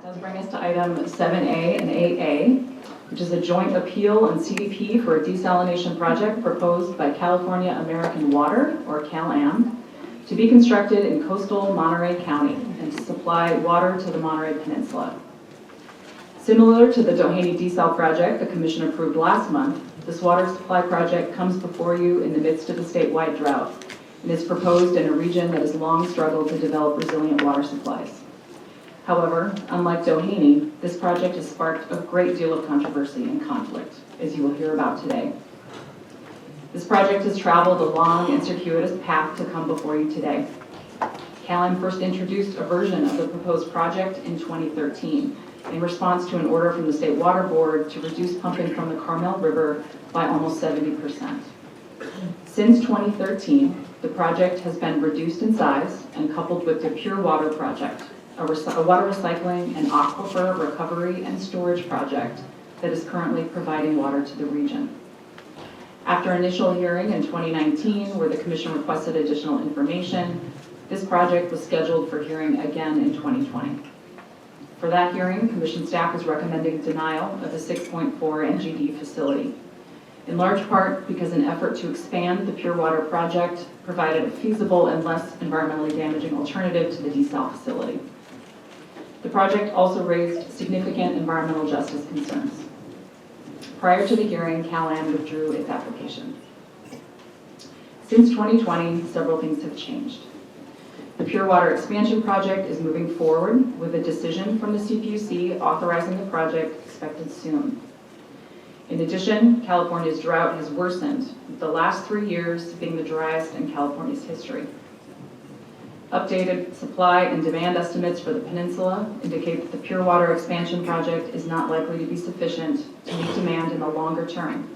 does bring us to item 7A and 8A, which is a joint appeal on CDP for a desalination project proposed by California American Water, or CalAM, to be constructed in coastal Monterey County and to supply water to the Monterey Peninsula. Similar to the Doheny Desal project the Commission approved last month, this water supply project comes before you in the midst of a statewide drought and is proposed in a region that has long struggled to develop resilient water supplies. However, unlike Doheny, this project has sparked a great deal of controversy and conflict, as you will hear about today. This project has traveled a long and circuitous path to come before you today. CalAM first introduced a version of the proposed project in 2013 in response to an order from the State Water Board to reduce pumping from the Carmel River by almost 70%. Since 2013, the project has been reduced in size and coupled with the Pure Water Project, a water recycling and aquifer recovery and storage project that is currently providing water to the region. After initial hearing in 2019, where the Commission requested additional information, this project was scheduled for hearing again in 2020. For that hearing, Commission staff is recommending denial of the 6.4 NGD facility, in large part because an effort to expand the Pure Water Project provided a feasible and less environmentally damaging alternative to the Desal facility. The project also raised significant environmental justice concerns. Prior to the hearing, CalAM withdrew its application. Since 2020, several things have changed. The Pure Water Expansion Project is moving forward with a decision from the CPUC authorizing the project expected soon. In addition, California's drought has worsened, with the last 3 years being the driest in California's history. Updated supply and demand estimates for the peninsula indicate that the Pure Water Expansion Project is not likely to be sufficient to meet demand in the longer term,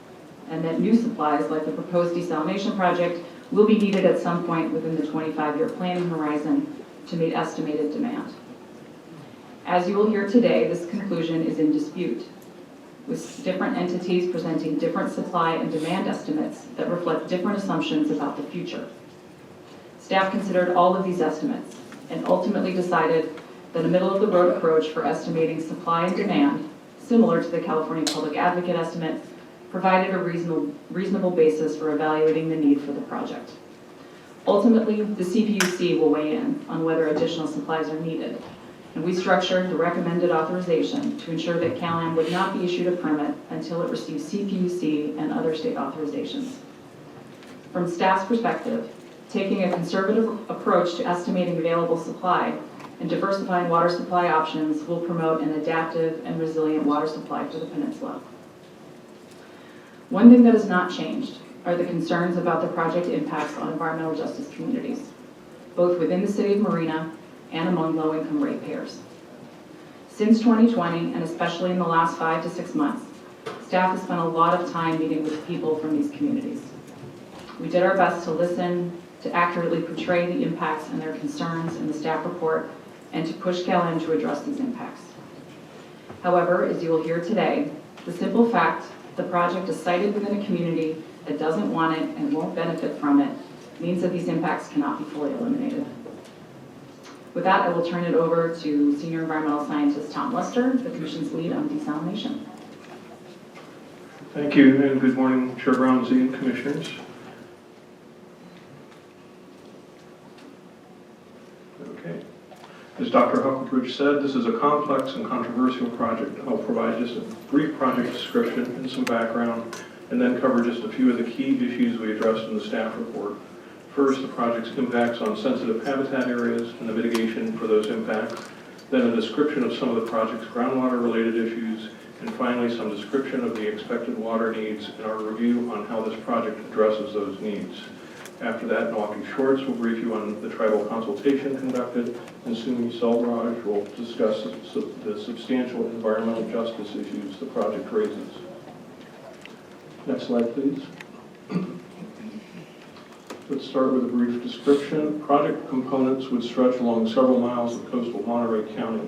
and that new supplies like the proposed desalination project will be needed at some point within the 25-year planning horizon to meet estimated demand. As you will hear today, this conclusion is in dispute, with different entities presenting different supply and demand estimates that reflect different assumptions about the future. Staff considered all of these estimates and ultimately decided that a middle-of-the-road approach for estimating supply and demand, similar to the California Public Advocate estimate, provided a reasonable basis for evaluating the need for the project. Ultimately, the CPUC will weigh in on whether additional supplies are needed, and we structured the recommended authorization to ensure that CalAM would not be issued a permit until it receives CPUC and other state authorizations. From staff's perspective, taking a conservative approach to estimating available supply and diversifying water supply options will promote an adaptive and resilient water supply for the peninsula. One thing that has not changed are the concerns about the project impacts on environmental justice communities, both within the City of Marina and among low-income ratepayers. Since 2020, and especially in the last 5 to 6 months, staff has spent a lot of time meeting with people from these communities. We did our best to listen, to accurately portray the impacts and their concerns in the staff report, and to push CalAM to address these impacts. However, as you will hear today, the simple fact the project is sited within a community that doesn't want it and won't benefit from it means that these impacts cannot be fully eliminated. With that, I will turn it over to Senior Environmental Scientist Tom Lester, the Commission's lead on desalination. Thank you, and good morning, Chair Brown-Z and Commissioners. Okay. As Dr. Huckelbridge said, this is a complex and controversial project. I'll provide just a brief project description and some background, and then cover just a few of the key issues we addressed in the staff report. First, the project's impacts on sensitive habitat areas and the mitigation for those impacts. Then a description of some of the project's groundwater-related issues, and finally some description of the expected water needs and our review on how this project addresses those needs. After that, Milwaukee Schwartz will brief you on the tribal consultation conducted, and Sumi Selvaraj will discuss the substantial environmental justice issues the project raises. Next slide, please. Let's start with a brief description. Project components would stretch along several miles of coastal Monterey County.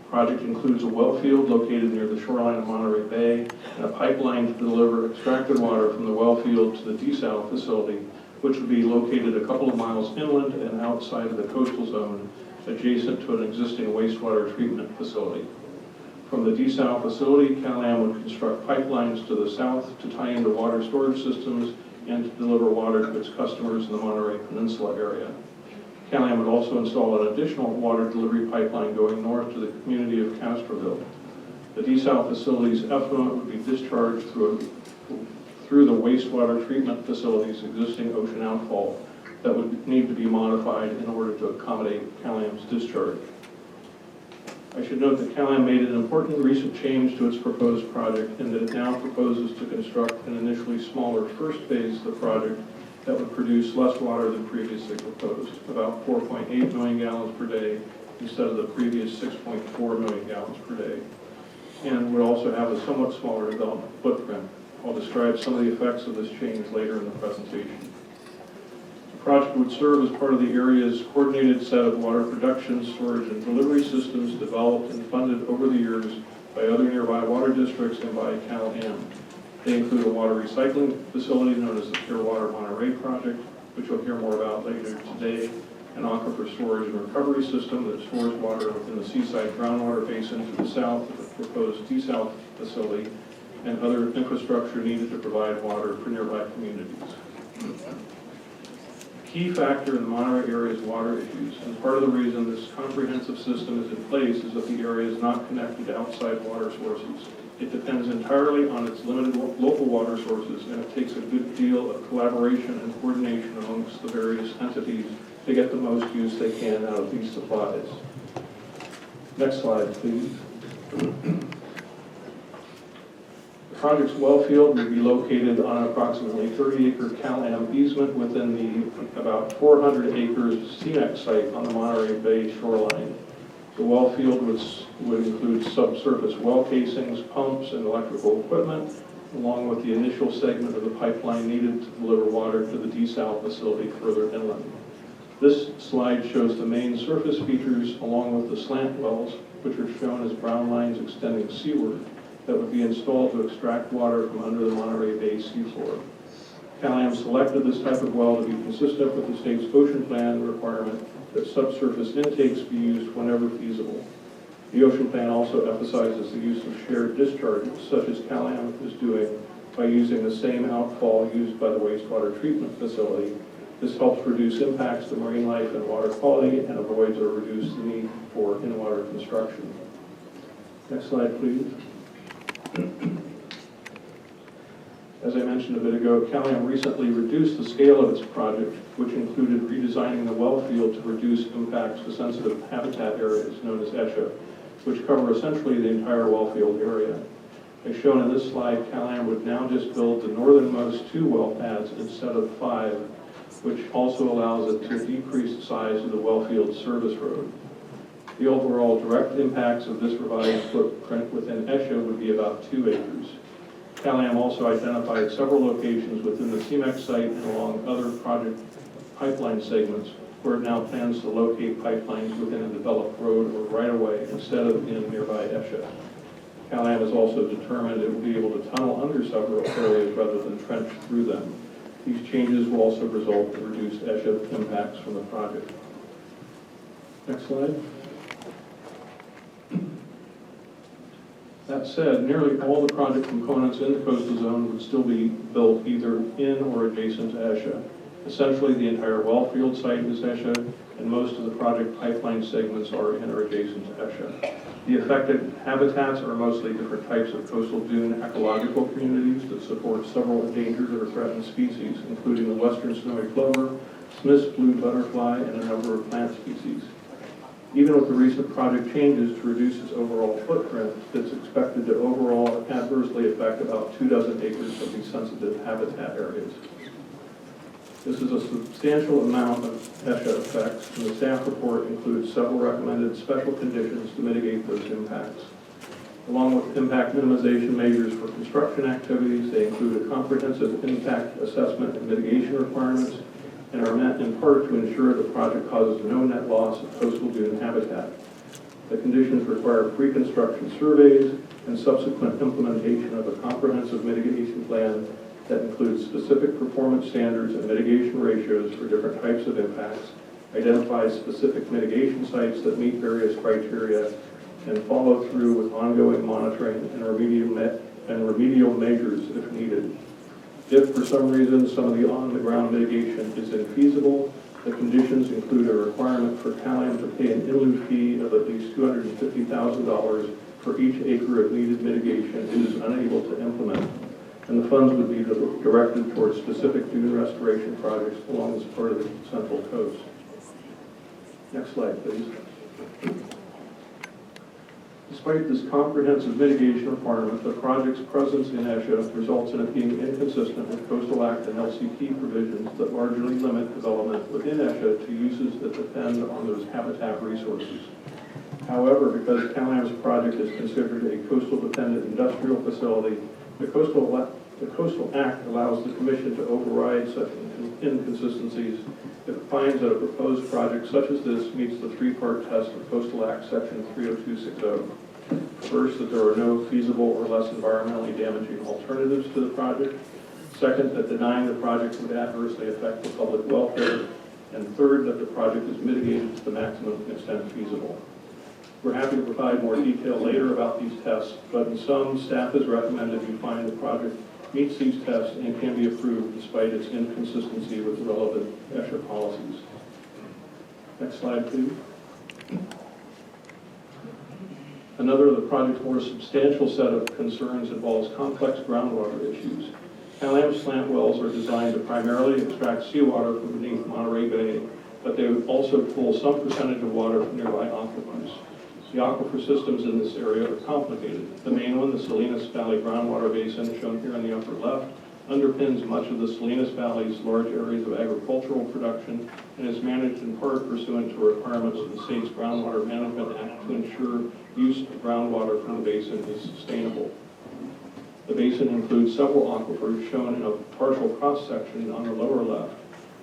The project includes a well field located near the shoreline of Monterey Bay and a pipeline to deliver extracted water from the well field to the Desal facility, which would be located a couple of miles inland and outside of the coastal zone adjacent to an existing wastewater treatment facility. From the Desal facility, Cal-Am would construct pipelines to the south to tie into water storage systems and to deliver water to its customers in the Monterey Peninsula area. Cal-Am would also install an additional water delivery pipeline going north to the community of Castroville. The Desal facility's effluent would be discharged through the wastewater treatment facility's existing ocean outfall that would need to be modified in order to accommodate Cal-Am's discharge. I should note that Cal-Am made an important recent change to its proposed project in that it now proposes to construct an initially smaller first phase of the project that would produce less water than previously proposed, about 4.8 million gallons per day instead of the previous 6.4 million gallons per day, and would also have a somewhat smaller development footprint. I'll describe some of the effects of this change later in the presentation. The project would serve as part of the area's coordinated set of water production, storage, and delivery systems developed and funded over the years by other nearby water districts and by Cal-Am. They include a water recycling facility known as the Pure Water Monterey Project, which you'll hear more about later today, an aquifer storage and recovery system that stores water within the seaside groundwater basin to the south of the proposed Desal facility, and other infrastructure needed to provide water for nearby communities. A key factor in the Monterey area's water issues, and part of the reason this comprehensive system is in place, is that the area is not connected to outside water sources. It depends entirely on its limited local water sources, and it takes a good deal of collaboration and coordination amongst the various entities to get the most use they can out of these supplies. Next slide, please. The project's well field would be located on an approximately 30-acre Cal-Am easement within the about 400 acres CEMEX site on the Monterey Bay shoreline. The well field would include subsurface well casings, pumps, and electrical equipment, along with the initial segment of the pipeline needed to deliver water to the Desal facility further inland. This slide shows the main surface features along with the slant wells, which are shown as brown lines extending seaward, that would be installed to extract water from under the Monterey Bay seafloor. Cal-Am selected this type of well to be consistent with the state's ocean plan requirement that subsurface intakes be used whenever feasible. The ocean plan also emphasizes the use of shared discharges, such as Cal-Am is doing by using the same outfall used by the wastewater treatment facility. This helps reduce impacts to marine life and water quality and avoids or reduces the need for in-water construction. Next slide, please. As I mentioned a bit ago, Cal-Am recently reduced the scale of its project, which included redesigning the well field to reduce impacts to sensitive habitat areas known as ESHA, which cover essentially the entire well field area. As shown in this slide, Cal-Am would now just build the northernmost 2 well pads instead of 5, which also allows it to decrease the size of the well field service road. The overall direct impacts of this revised footprint within ESHA would be about 2 acres. Cal-Am also identified several locations within the CEMEX site and along other project pipeline segments where it now plans to locate pipelines within a developed road or right-of-way instead of in nearby ESHA. Cal-Am has also determined it will be able to tunnel under several areas rather than trench through them. These changes will also result in reduced ESHA impacts from the project. Next slide. That said, nearly all the project components in the coastal zone would still be built either in or adjacent to ESHA. Essentially, the entire well field site is ESHA, and most of the project pipeline segments are in or adjacent to ESHA. The affected habitats are mostly different types of coastal dune ecological communities that support several endangered or threatened species, including the western snowy plover, Smith's blue butterfly, and a number of plant species. Even with the recent project changes to reduce its overall footprint, it's expected to overall adversely affect about 24 acres of these sensitive habitat areas. This is a substantial amount of ESHA effects, and the staff report includes several recommended special conditions to mitigate those impacts. Along with impact minimization measures for construction activities, they include a comprehensive impact assessment and mitigation requirements, and are meant in part to ensure the project causes no net loss of coastal dune habitat. The conditions require pre-construction surveys and subsequent implementation of a comprehensive mitigation plan that includes specific performance standards and mitigation ratios for different types of impacts, identify specific mitigation sites that meet various criteria, and follow through with ongoing monitoring and remedial measures if needed. If for some reason some of the on-the-ground mitigation is infeasible, the conditions include a requirement for CalAm to pay an in lieu fee of at least $250,000 for each acre of needed mitigation it is unable to implement, and the funds would be directed towards specific dune restoration projects along this part of the Central Coast. Next slide, please. Despite this comprehensive mitigation requirement, the project's presence in ESHA results in it being inconsistent with Coastal Act and LCP provisions that largely limit development within ESHA to uses that depend on those habitat resources. However, because CalAm's project is considered a coastal-dependent industrial facility, the Coastal Act allows the Commission to override such inconsistencies if it finds that a proposed project such as this meets the three-part test of Coastal Act Section 30260. First, that there are no feasible or less environmentally damaging alternatives to the project. Second, that denying the project would adversely affect the public welfare. And third, that the project is mitigated to the maximum extent feasible. We're happy to provide more detail later about these tests, but in sum, staff has recommended you find the project meets these tests and can be approved despite its inconsistency with relevant ESHA policies. Next slide, please. Another of the project's more substantial set of concerns involves complex groundwater issues. CalAm's slant wells are designed to primarily extract seawater from beneath Monterey Bay, but they would also pull some percentage of water from nearby aquifers. The aquifer systems in this area are complicated. The main one, the Salinas Valley Groundwater Basin, shown here in the upper left, underpins much of the Salinas Valley's large areas of agricultural production and is managed in part pursuant to requirements of the state's Groundwater Management Act to ensure use of groundwater from the basin is sustainable. The basin includes several aquifers shown in a partial cross-section on the lower left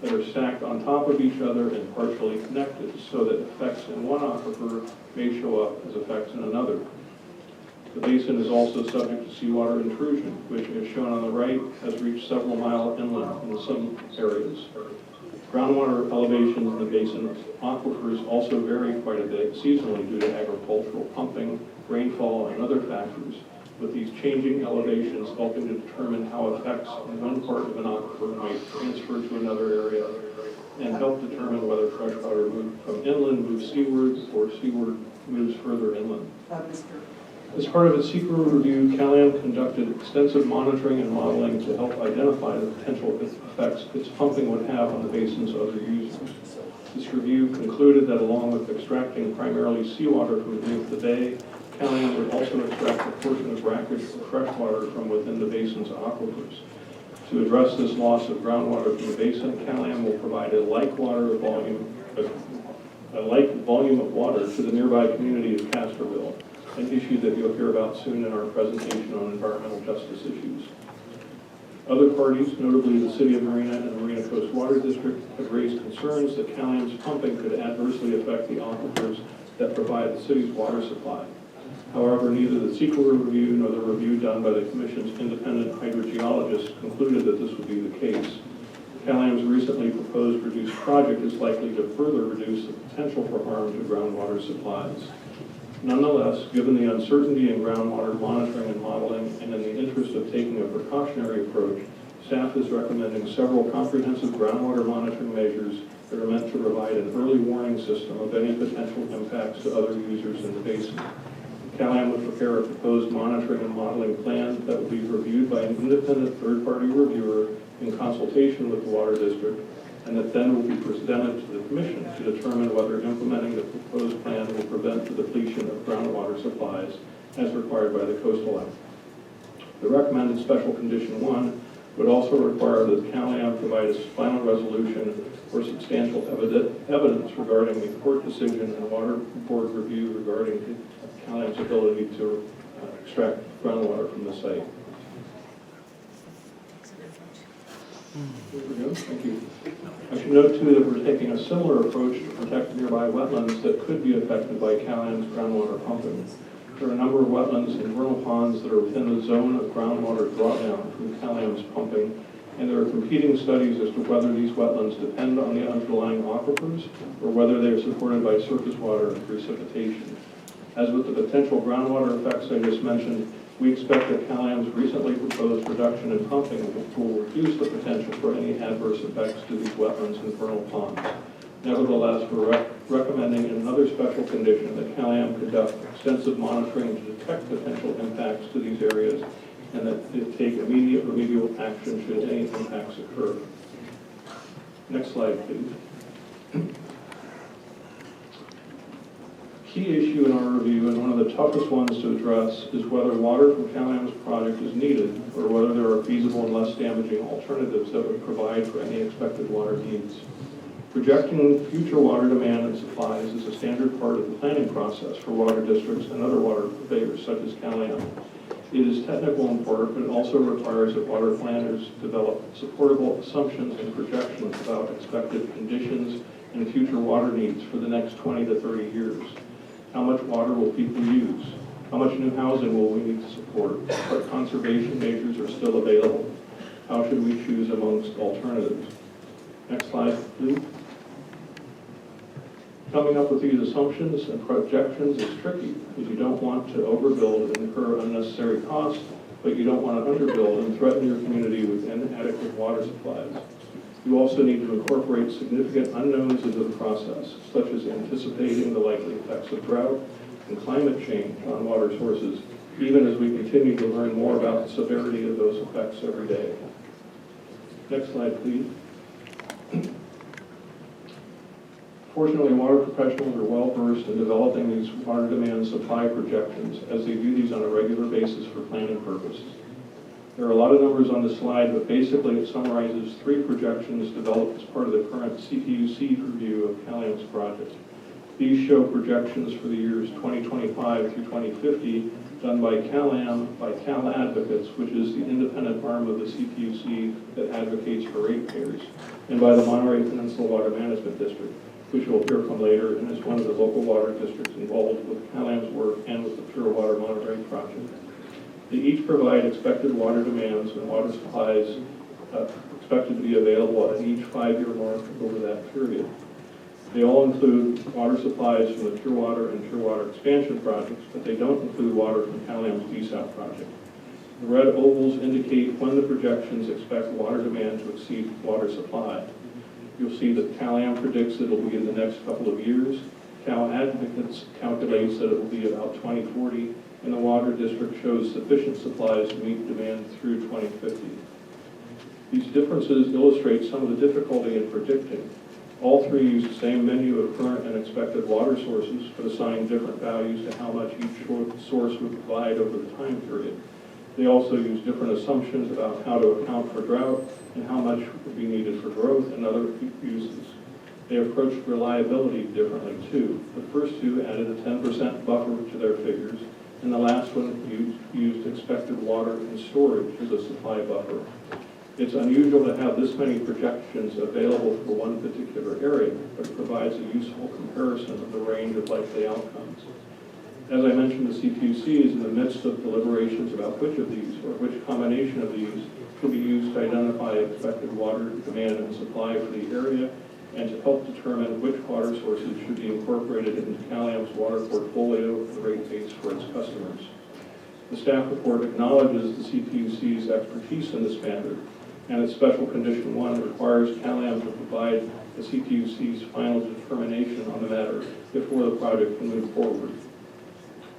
that are stacked on top of each other and partially connected so that effects in one aquifer may show up as effects in another. The basin is also subject to seawater intrusion, which, as shown on the right, has reached several miles inland in some areas. Groundwater elevations in the basin aquifers also vary quite a bit seasonally due to agricultural pumping, rainfall, and other factors, with these changing elevations helping to determine how effects in one part of an aquifer might transfer to another area and help determine whether freshwater from inland moves seaward or seaward moves further inland. As part of its SEQA review, CalAm conducted extensive monitoring and modeling to help identify the potential effects its pumping would have on the basin's other users. This review concluded that along with extracting primarily seawater from beneath the bay, CalAm would also extract a portion of brackish or freshwater from within the basin's aquifers. To address this loss of groundwater from the basin, CalAm will provide a like volume of water to the nearby community of Castroville, an issue that you'll hear about soon in our presentation on environmental justice issues. Other parties, notably the City of Marina and the Marina Coast Water District, have raised concerns that CalAm's pumping could adversely affect the aquifers that provide the city's water supply. However, neither the SEQA review nor the review done by the Commission's independent hydrogeologists concluded that this would be the case. CalAm's recently proposed reduced project is likely to further reduce the potential for harm to groundwater supplies. Nonetheless, given the uncertainty in groundwater monitoring and modeling, and in the interest of taking a precautionary approach, staff is recommending several comprehensive groundwater monitoring measures that are meant to provide an early warning system of any potential impacts to other users in the basin. CalAm would prepare a proposed monitoring and modeling plan that will be reviewed by an independent third-party reviewer in consultation with the Water District, and that then will be presented to the Commission to determine whether implementing the proposed plan will prevent the depletion of groundwater supplies as required by the Coastal Act. The recommended Special Condition 1 would also require that CalAm provide a final resolution or substantial evidence regarding the court decision and water board review regarding CalAm's ability to extract groundwater from the site. There we go. Thank you. I should note, too, that we're taking a similar approach to protect nearby wetlands that could be affected by CalAm's groundwater pumping. There are a number of wetlands and vernal ponds that are within the zone of groundwater drawdown from CalAm's pumping, and there are competing studies as to whether these wetlands depend on the underlying aquifers or whether they are supported by surface water and precipitation. As with the potential groundwater effects I just mentioned, we expect that CalAM's recently proposed reduction in pumping will reduce the potential for any adverse effects to these wetlands and vernal ponds. Nevertheless, we're recommending in another special condition that CalAM conduct extensive monitoring to detect potential impacts to these areas and that it take immediate remedial action should any impacts occur. Next slide, please. Key issue in our review, and one of the toughest ones to address, is whether water from CalAM's project is needed or whether there are feasible and less damaging alternatives that would provide for any expected water needs. Projecting future water demand and supplies is a standard part of the planning process for water districts and other water purveyors such as CalAM. It is technical in part, but it also requires that water planners develop supportable assumptions and projections about expected conditions and future water needs for the next 20 to 30 years. How much water will people use? How much new housing will we need to support? What conservation measures are still available? How should we choose amongst alternatives? Next slide, please. Coming up with these assumptions and projections is tricky because you don't want to overbuild and incur unnecessary costs, but you don't want to underbuild and threaten your community with inadequate water supplies. You also need to incorporate significant unknowns into the process, such as anticipating the likely effects of drought and climate change on water sources, even as we continue to learn more about the severity of those effects every day. Next slide, please. Fortunately, water professionals are well versed in developing these water demand supply projections as they do these on a regular basis for planning purposes. There are a lot of numbers on the slide, but basically it summarizes 3 projections developed as part of the current CPUC review of CalAM's project. These show projections for the years 2025 through 2050 done by CalAM by Cal Advocates, which is the independent arm of the CPUC that advocates for ratepayers, and by the Monterey Peninsula Water Management District, which you'll hear from later and is one of the local water districts involved with CalAM's work and with the Pure Water Monterey project. They each provide expected water demands and water supplies expected to be available at each 5-year mark over that period. They all include water supplies from the Pure Water and Pure Water expansion projects, but they don't include water from CalAM's Desal project. The red ovals indicate when the projections expect water demand to exceed water supply. You'll see that CalAM predicts that it will be in the next couple of years. Cal Advocates calculates that it will be about 2040, and the water district shows sufficient supplies to meet demand through 2050. These differences illustrate some of the difficulty in predicting. All 3 use the same menu of current and expected water sources, but assign different values to how much each source would provide over the time period. They also use different assumptions about how to account for drought and how much would be needed for growth and other uses. They approached reliability differently too. The first 2 added a 10% buffer to their figures, and the last one used expected water and storage as a supply buffer. It's unusual to have this many projections available for one particular area, but it provides a useful comparison of the range of likely outcomes. As I mentioned, the CPUC is in the midst of deliberations about which of these, or which combination of these, could be used to identify expected water demand and supply for the area, and to help determine which water sources should be incorporated into CalAM's water portfolio and rate base for its customers. The staff report acknowledges the CPUC's expertise in this matter, and its special condition 1 requires CalAM to provide the CPUC's final determination on the matter before the project can move forward.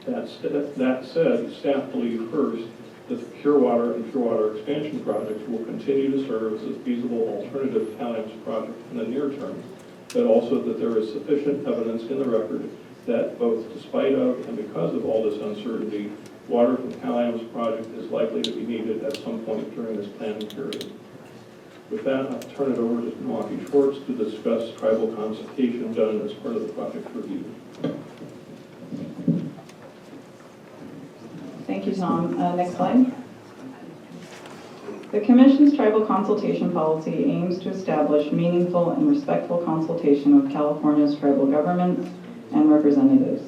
That said, staff believe first that the Pure Water and Pure Water expansion projects will continue to serve as a feasible alternative to CalAM's project in the near term, but also that there is sufficient evidence in the record that both despite of and because of all this uncertainty, water from CalAM's project is likely to be needed at some point during this planning period. With that, I'll turn it over to Milwaukee Schwartz to discuss tribal consultation done as part of the project review. Thank you, Tom. Next slide. The Commission's tribal consultation policy aims to establish meaningful and respectful consultation with California's tribal governments and representatives.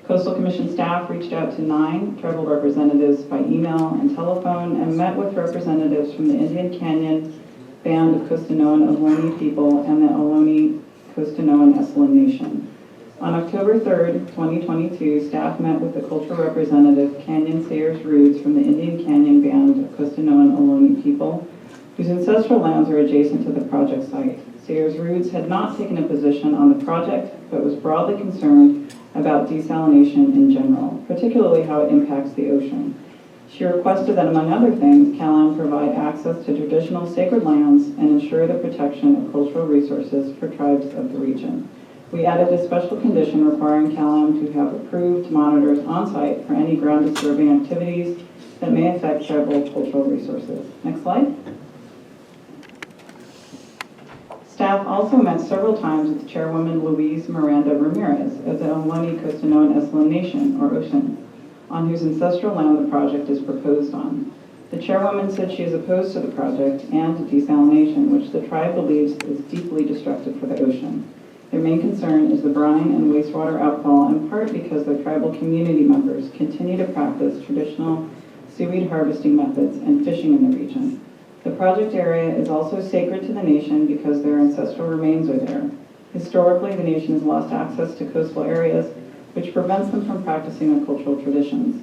Coastal Commission staff reached out to 9 tribal representatives by email and telephone and met with representatives from the Indian Canyon, Band of Costanoan Ohlone people and the Ohlone Costanoan Esalen Nation. On October 3rd, 2022, staff met with the cultural representative Canyon Sayers Roots from the Indian Canyon Band of Costanoan Ohlone people, whose ancestral lands are adjacent to the project site. Sayers Roots had not taken a position on the project, but was broadly concerned about desalination in general, particularly how it impacts the ocean. She requested that, among other things, CalAm provide access to traditional sacred lands and ensure the protection of cultural resources for tribes of the region. We added a special condition requiring CalAm to have approved monitors on site for any ground disturbing activities that may affect tribal cultural resources. Next slide. Staff also met several times with Chairwoman Louise Miranda Ramirez of the Ohlone Costanoan Esalen Nation, or Ocean, on whose ancestral land the project is proposed on. The chairwoman said she is opposed to the project and to desalination, which the tribe believes is deeply destructive for the ocean. Their main concern is the brine and wastewater outfall, in part because their tribal community members continue to practice traditional seaweed harvesting methods and fishing in the region. The project area is also sacred to the nation because their ancestral remains are there. Historically, the nation has lost access to coastal areas, which prevents them from practicing their cultural traditions.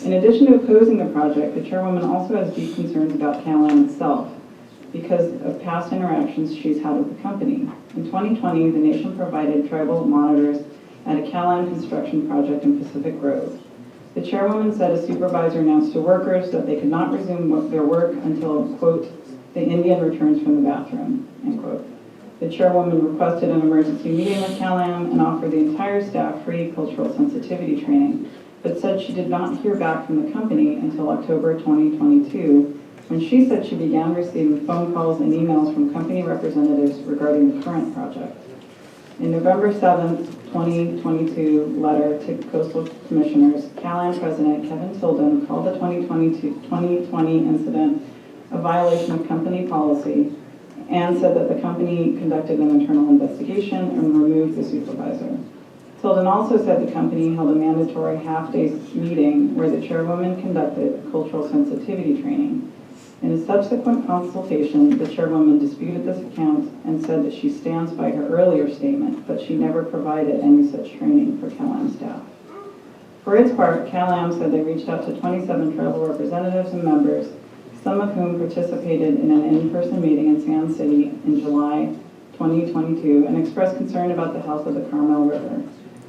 In addition to opposing the project, the chairwoman also has deep concerns about CalAm itself because of past interactions she's had with the company. In 2020, the nation provided tribal monitors at a CalAm construction project in Pacific Grove. The chairwoman said a supervisor announced to workers that they could not resume their work until, quote, the Indian returns from the bathroom, end quote. The chairwoman requested an emergency meeting with CalAm and offered the entire staff free cultural sensitivity training, but said she did not hear back from the company until October 2022, when she said she began receiving phone calls and emails from company representatives regarding the current project. In November 7th, 2022 letter to Coastal Commissioners, CalAm President Kevin Tilden called the 2020 incident a violation of company policy and said that the company conducted an internal investigation and removed the supervisor. Tilden also said the company held a mandatory half-day meeting where the chairwoman conducted cultural sensitivity training. In a subsequent consultation, the chairwoman disputed this account and said that she stands by her earlier statement, but she never provided any such training for CalAm staff. For its part, CalAm said they reached out to 27 tribal representatives and members, some of whom participated in an in-person meeting in Sand City in July 2022 and expressed concern about the health of the Carmel River.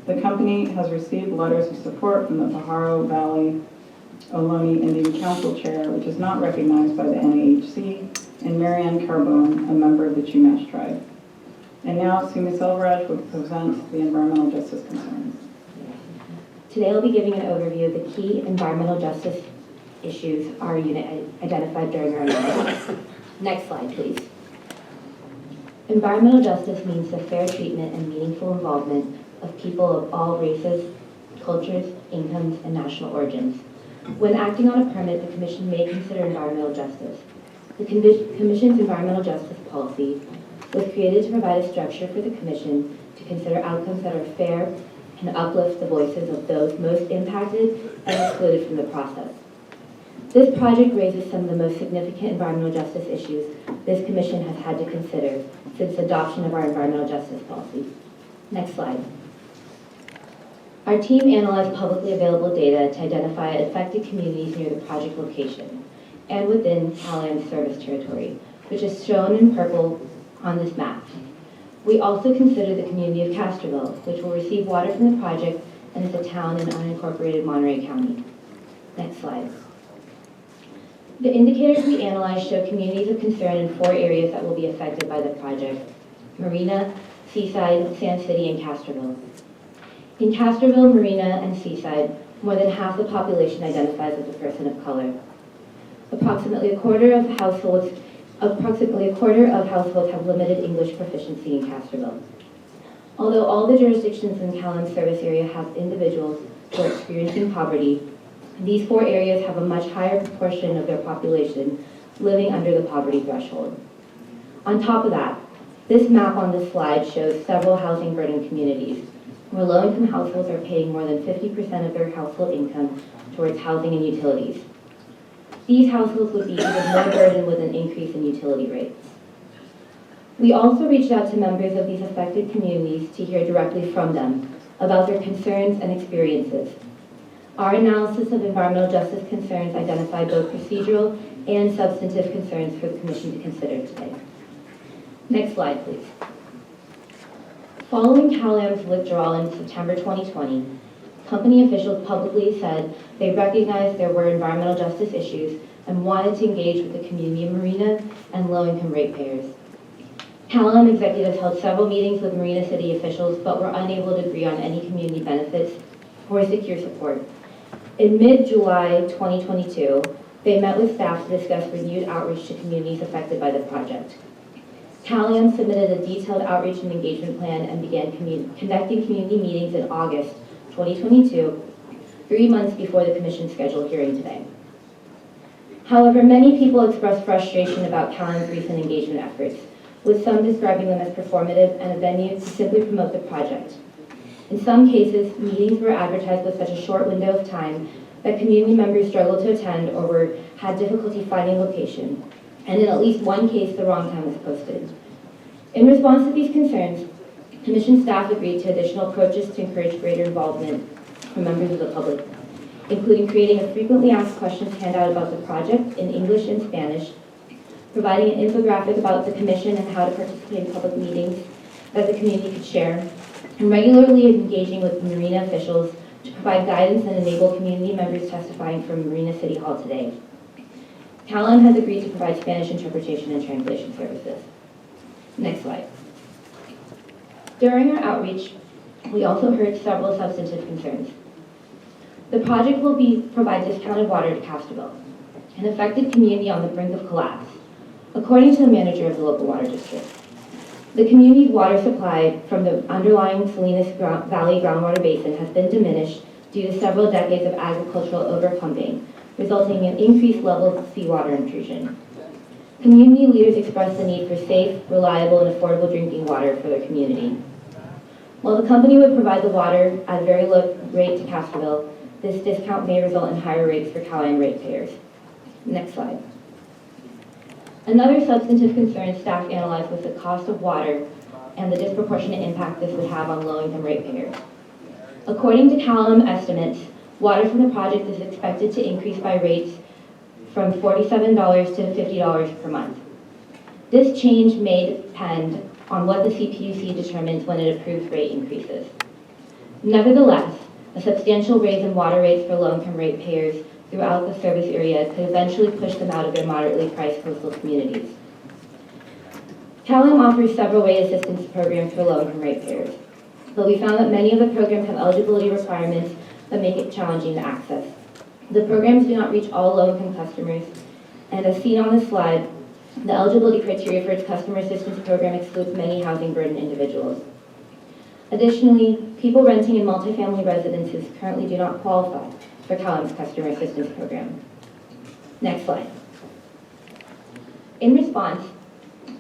The company has received letters of support from the Pajaro Valley Ohlone Indian Council Chair, which is not recognized by the NAHC, and Marianne Carbone, a member of the Chumash tribe. And now, Sumi Selvaraj will present the environmental justice concerns. Today I'll be giving an overview of the key environmental justice issues our unit identified during our analysis. Next slide, please. Environmental justice means the fair treatment and meaningful involvement of people of all races, cultures, incomes, and national origins. When acting on a permit, the Commission may consider environmental justice. The Commission's environmental justice policy was created to provide a structure for the Commission to consider outcomes that are fair and uplift the voices of those most impacted and excluded from the process. This project raises some of the most significant environmental justice issues this Commission has had to consider since adoption of our environmental justice policy. Next slide. Our team analyzed publicly available data to identify affected communities near the project location and within CalAm's service territory, which is shown in purple on this map. We also considered the community of Castroville, which will receive water from the project and is a town in unincorporated Monterey County. Next slide. The indicators we analyzed show communities of concern in 4 areas that will be affected by the project: Marina, Seaside, Sand City, and Castroville. In Castroville, Marina, and Seaside, more than half the population identifies as a person of color. Approximately a quarter of households have limited English proficiency in Castroville. Although all the jurisdictions in CalAm's service area have individuals who are experiencing poverty, these 4 areas have a much higher proportion of their population living under the poverty threshold. On top of that, this map on this slide shows several housing burden communities, where low-income households are paying more than 50% of their household income towards housing and utilities. These households would be even more burdened with an increase in utility rates. We also reached out to members of these affected communities to hear directly from them about their concerns and experiences. Our analysis of environmental justice concerns identified both procedural and substantive concerns for the Commission to consider today. Next slide, please. Following CalAM's withdrawal in September 2020, company officials publicly said they recognized there were environmental justice issues and wanted to engage with the community of Marina and low-income ratepayers. CalAM executives held several meetings with Marina City officials but were unable to agree on any community benefits or secure support. In mid-July 2022, they met with staff to discuss renewed outreach to communities affected by the project. CalAM submitted a detailed outreach and engagement plan and began conducting community meetings in August 2022, 3 months before the Commission's scheduled hearing today. However, many people expressed frustration about CalAM's recent engagement efforts, with some describing them as performative and a venue to simply promote the project. In some cases, meetings were advertised with such a short window of time that community members struggled to attend or had difficulty finding location, and in at least one case, the wrong time was posted. In response to these concerns, Commission staff agreed to additional approaches to encourage greater involvement from members of the public, including creating a frequently asked questions handout about the project in English and Spanish, providing an infographic about the Commission and how to participate in public meetings that the community could share, and regularly engaging with Marina officials to provide guidance and enable community members testifying from Marina City Hall today. CalAM has agreed to provide Spanish interpretation and translation services. Next slide. During our outreach, we also heard several substantive concerns. The project will provide discounted water to Castroville, an affected community on the brink of collapse, according to the manager of the local water district. The community's water supply from the underlying Salinas Valley groundwater basin has been diminished due to several decades of agricultural overpumping, resulting in increased levels of seawater intrusion. Community leaders expressed the need for safe, reliable, and affordable drinking water for their community. While the company would provide the water at a very low rate to Castroville, this discount may result in higher rates for CalAM ratepayers. Next slide. Another substantive concern staff analyzed was the cost of water and the disproportionate impact this would have on low-income ratepayers. According to CalAM estimates, water from the project is expected to increase by rates from $47 to $50 per month. This change may depend on what the CPUC determines when it approves rate increases. Nevertheless, a substantial raise in water rates for low-income ratepayers throughout the service area could eventually push them out of their moderately priced coastal communities. CalAM offers several rate assistance programs for low-income ratepayers, but we found that many of the programs have eligibility requirements that make it challenging to access. The programs do not reach all low-income customers, and as seen on this slide, the eligibility criteria for its customer assistance program excludes many housing burden individuals. Additionally, people renting in multifamily residences currently do not qualify for CalAM's customer assistance program. Next slide. In response,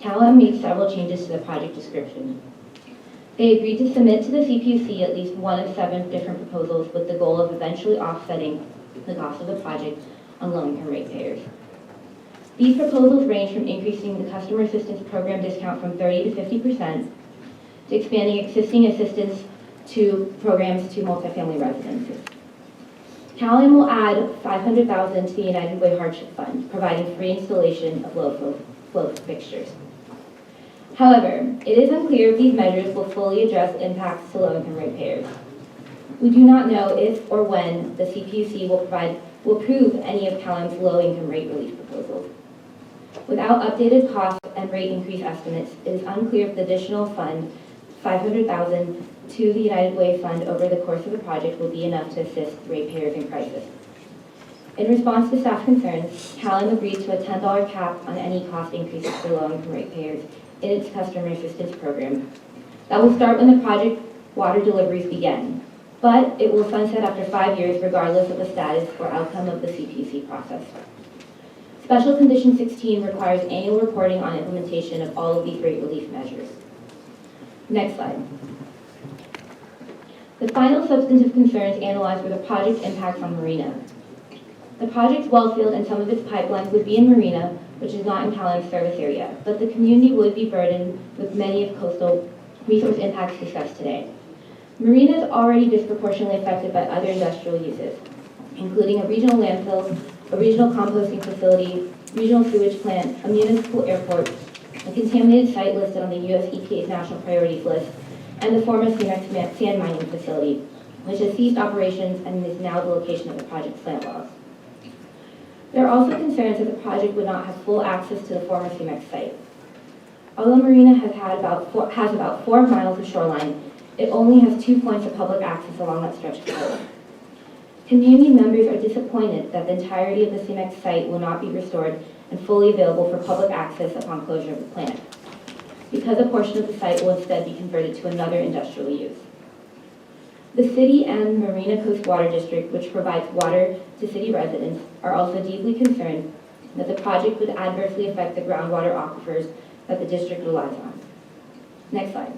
CalAM made several changes to the project description. They agreed to submit to the CPUC at least one of 7 different proposals with the goal of eventually offsetting the cost of the project on low-income ratepayers. These proposals range from increasing the customer assistance program discount from 30% to 50%, to expanding existing assistance to programs to multifamily residences. CalAM will add $500,000 to the United Way Hardship Fund, providing free installation of low-flow fixtures. However, it is unclear if these measures will fully address impacts to low-income ratepayers. We do not know if or when the CPUC will approve any of CalAM's low-income rate relief proposals. Without updated cost and rate increase estimates, it is unclear if the additional fund, $500,000 to the United Way Fund over the course of the project, will be enough to assist ratepayers in crisis. In response to staff concerns, CalAM agreed to a $10 cap on any cost increases for low-income ratepayers in its customer assistance program. That will start when the project water deliveries begin, but it will sunset after 5 years regardless of the status or outcome of the CPUC process. Special Condition 16 requires annual reporting on implementation of all of these rate relief measures. Next slide. The final substantive concerns analyzed were the project's impacts on Marina. The project's well field and some of its pipelines would be in Marina, which is not in CalAM's service area, but the community would be burdened with many of coastal resource impacts discussed today. Marina is already disproportionately affected by other industrial uses, including a regional landfill, a regional composting facility, regional sewage plant, a municipal airport, a contaminated site listed on the U.S. EPA's national priorities list, and the former CEMEX sand mining facility, which has ceased operations and is now the location of the project's plant wells. There are also concerns that the project would not have full access to the former CEMEX site. Although Marina has about 4 miles of shoreline, it only has 2 points of public access along that stretch of coast. Community members are disappointed that the entirety of the CEMEX site will not be restored and fully available for public access upon closure of the plant, because a portion of the site will instead be converted to another industrial use. The city and Marina Coast Water District, which provides water to city residents, are also deeply concerned that the project would adversely affect the groundwater aquifers that the district relies on. Next slide.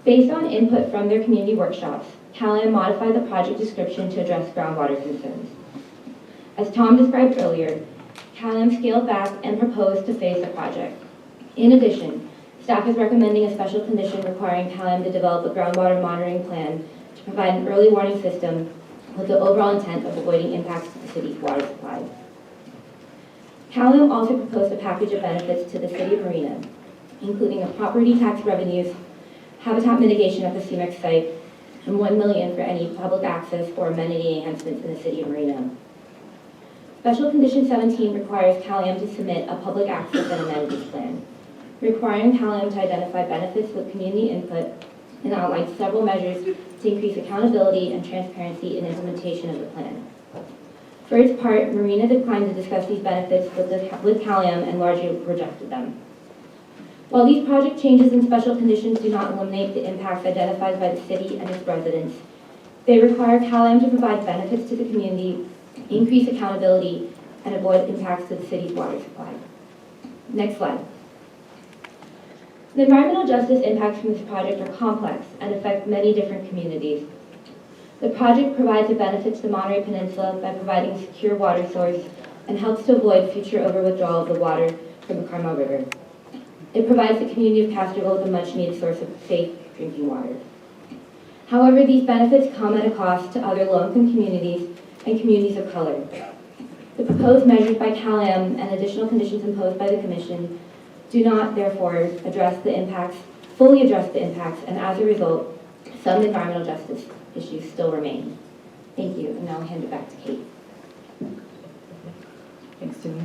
Based on input from their community workshops, CalAM modified the project description to address groundwater concerns. As Tom described earlier, CalAM scaled back and proposed to phase the project. In addition, staff is recommending a special condition requiring CalAM to develop a groundwater monitoring plan to provide an early warning system with the overall intent of avoiding impacts to the city's water supply. CalAM also proposed a package of benefits to the City of Marina, including a property tax revenues, habitat mitigation at the CEMEX site, and $1 million for any public access or amenity enhancements in the City of Marina. Special Condition 17 requires CalAM to submit a public access and amenities plan, requiring CalAM to identify benefits with community input and outline several measures to increase accountability and transparency in implementation of the plan. For its part, Marina declined to discuss these benefits with CalAM and largely rejected them. While these project changes and special conditions do not eliminate the impacts identified by the city and its residents, they require CalAM to provide benefits to the community, increase accountability, and avoid impacts to the city's water supply. Next slide. The environmental justice impacts from this project are complex and affect many different communities. The project provides a benefit to the Monterey Peninsula by providing a secure water source and helps to avoid future over-withdrawal of the water from the Carmel River. It provides the community of Castroville with a much-needed source of safe drinking water. However, these benefits come at a cost to other low-income communities and communities of color. The proposed measures by CalAM and additional conditions imposed by the Commission do not, therefore, fully address the impacts, and as a result, some environmental justice issues still remain. Thank you, and now I'll hand it back to Kate. Thanks, Sue.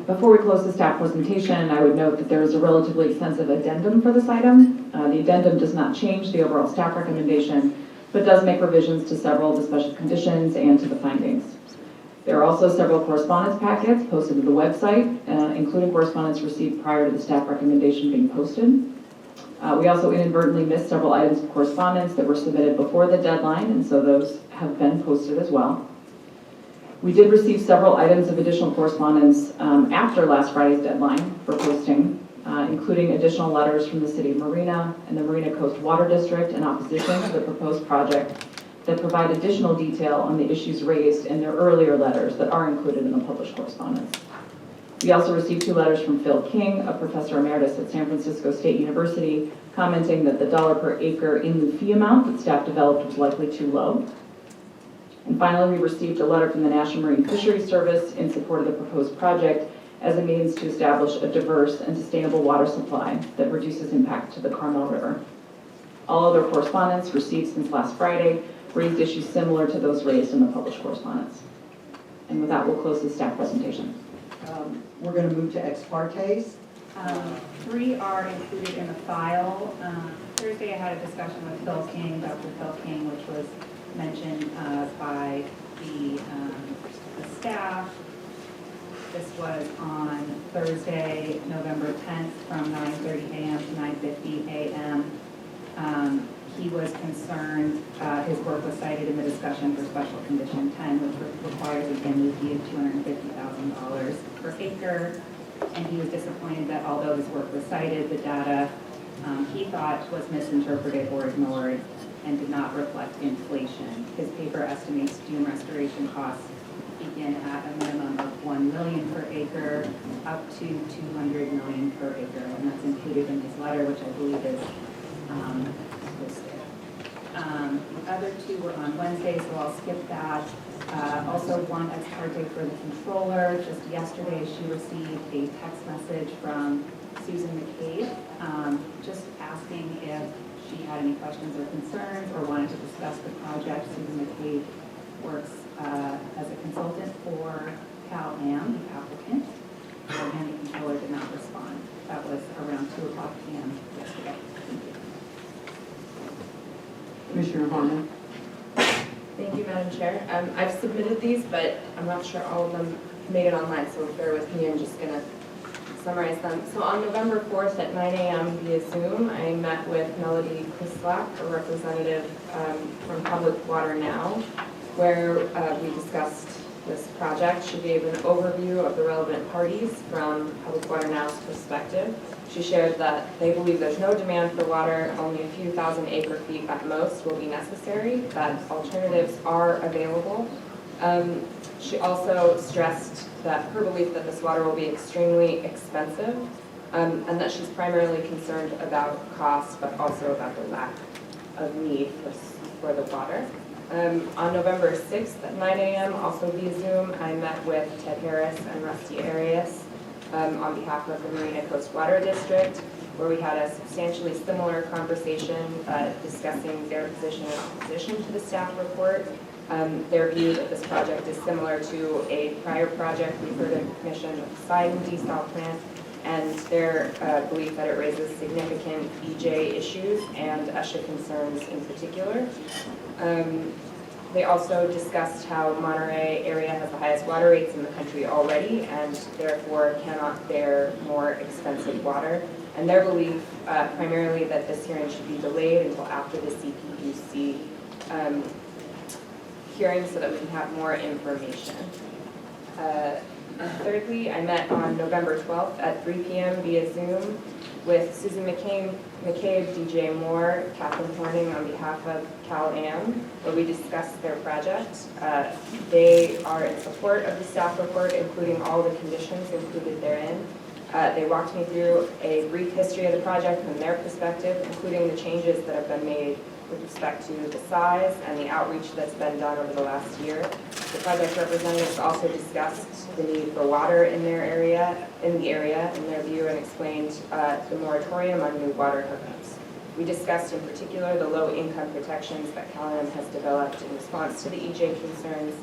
Before we close the staff presentation, I would note that there is a relatively extensive addendum for this item. The addendum does not change the overall staff recommendation, but does make revisions to several of the special conditions and to the findings. There are also several correspondence packets posted to the website, including correspondence received prior to the staff recommendation being posted. We also inadvertently missed several items of correspondence that were submitted before the deadline, and so those have been posted as well. We did receive several items of additional correspondence after last Friday's deadline for posting, including additional letters from the City of Marina and the Marina Coast Water District in opposition to the proposed project that provide additional detail on the issues raised in their earlier letters that are included in the published correspondence. We also received 2 letters from Phil King, a professor emeritus at San Francisco State University, commenting that the dollar per acre in lieu fee amount that staff developed was likely too low. And finally, we received a letter from the National Marine Fisheries Service in support of the proposed project as a means to establish a diverse and sustainable water supply that reduces impact to the Carmel River. All other correspondence received since last Friday raised issues similar to those raised in the published correspondence. And with that, we'll close the staff presentation. We're going to move to ex partes. 3 are included in the file. Thursday I had a discussion with Phil King, Dr. Phil King, which was mentioned by the staff. This was on Thursday, November 10th from 9:30 a.m. to 9:50 a.m. He was concerned, his work was cited in the discussion for Special Condition 10, which requires a GIMI fee of $250,000 per acre. And he was disappointed that although his work was cited, the data he thought was misinterpreted or ignored. and did not reflect inflation. His paper estimates dune restoration costs begin at a minimum of $1 million per acre up to $200 million per acre, and that's included in his letter, which I believe is listed. The other two were on Wednesday, so I'll skip that. Also one ex parte for the controller. Just yesterday, she received a text message from Susan McCabe, just asking if she had any questions or concerns or wanted to discuss the project. Susan McCabe works as a consultant for CalAm, the applicant, and the controller did not respond. That was around 2:00 p.m. yesterday. Thank you. Commissioner Harmon. Thank you, Madam Chair. I've submitted these, but I'm not sure all of them made it online, so bear with me. I'm just going to summarize them. So on November 4th at 9 a.m. via Zoom, I met with Melody Krislak, a representative from Public Water Now, where we discussed this project. She gave an overview of the relevant parties from Public Water Now's perspective. She shared that they believe there's no demand for water, only a few thousand acre feet at most will be necessary, that alternatives are available. She also stressed that her belief that this water will be extremely expensive, and that she's primarily concerned about cost, but also about the lack of need for the water. On November 6th at 9 a.m., also via Zoom, I met with Ted Harris and Rusty Arias on behalf of the Marina Coast Water District, where we had a substantially similar conversation discussing their position in opposition to the staff report. Their view that this project is similar to a prior project we heard in commission of the Sidon Desal plant, and their belief that it raises significant EJ issues and ESHA concerns in particular. They also discussed how Monterey area has the highest water rates in the country already and therefore cannot bear more expensive water. And their belief primarily that this hearing should be delayed until after the CPUC hearing so that we can have more information. Thirdly, I met on November 12th at 3 p.m. via Zoom with Susan McCabe, DJ Moore, Catherine Horning on behalf of CalAm, where we discussed their project. They are in support of the staff report, including all the conditions included therein. They walked me through a brief history of the project from their perspective, including the changes that have been made with respect to the size and the outreach that's been done over the last year. The project representatives also discussed the need for water in the area, in their view, and explained the moratorium on new water hookups. We discussed in particular the low-income protections that CalAm has developed in response to the EJ concerns,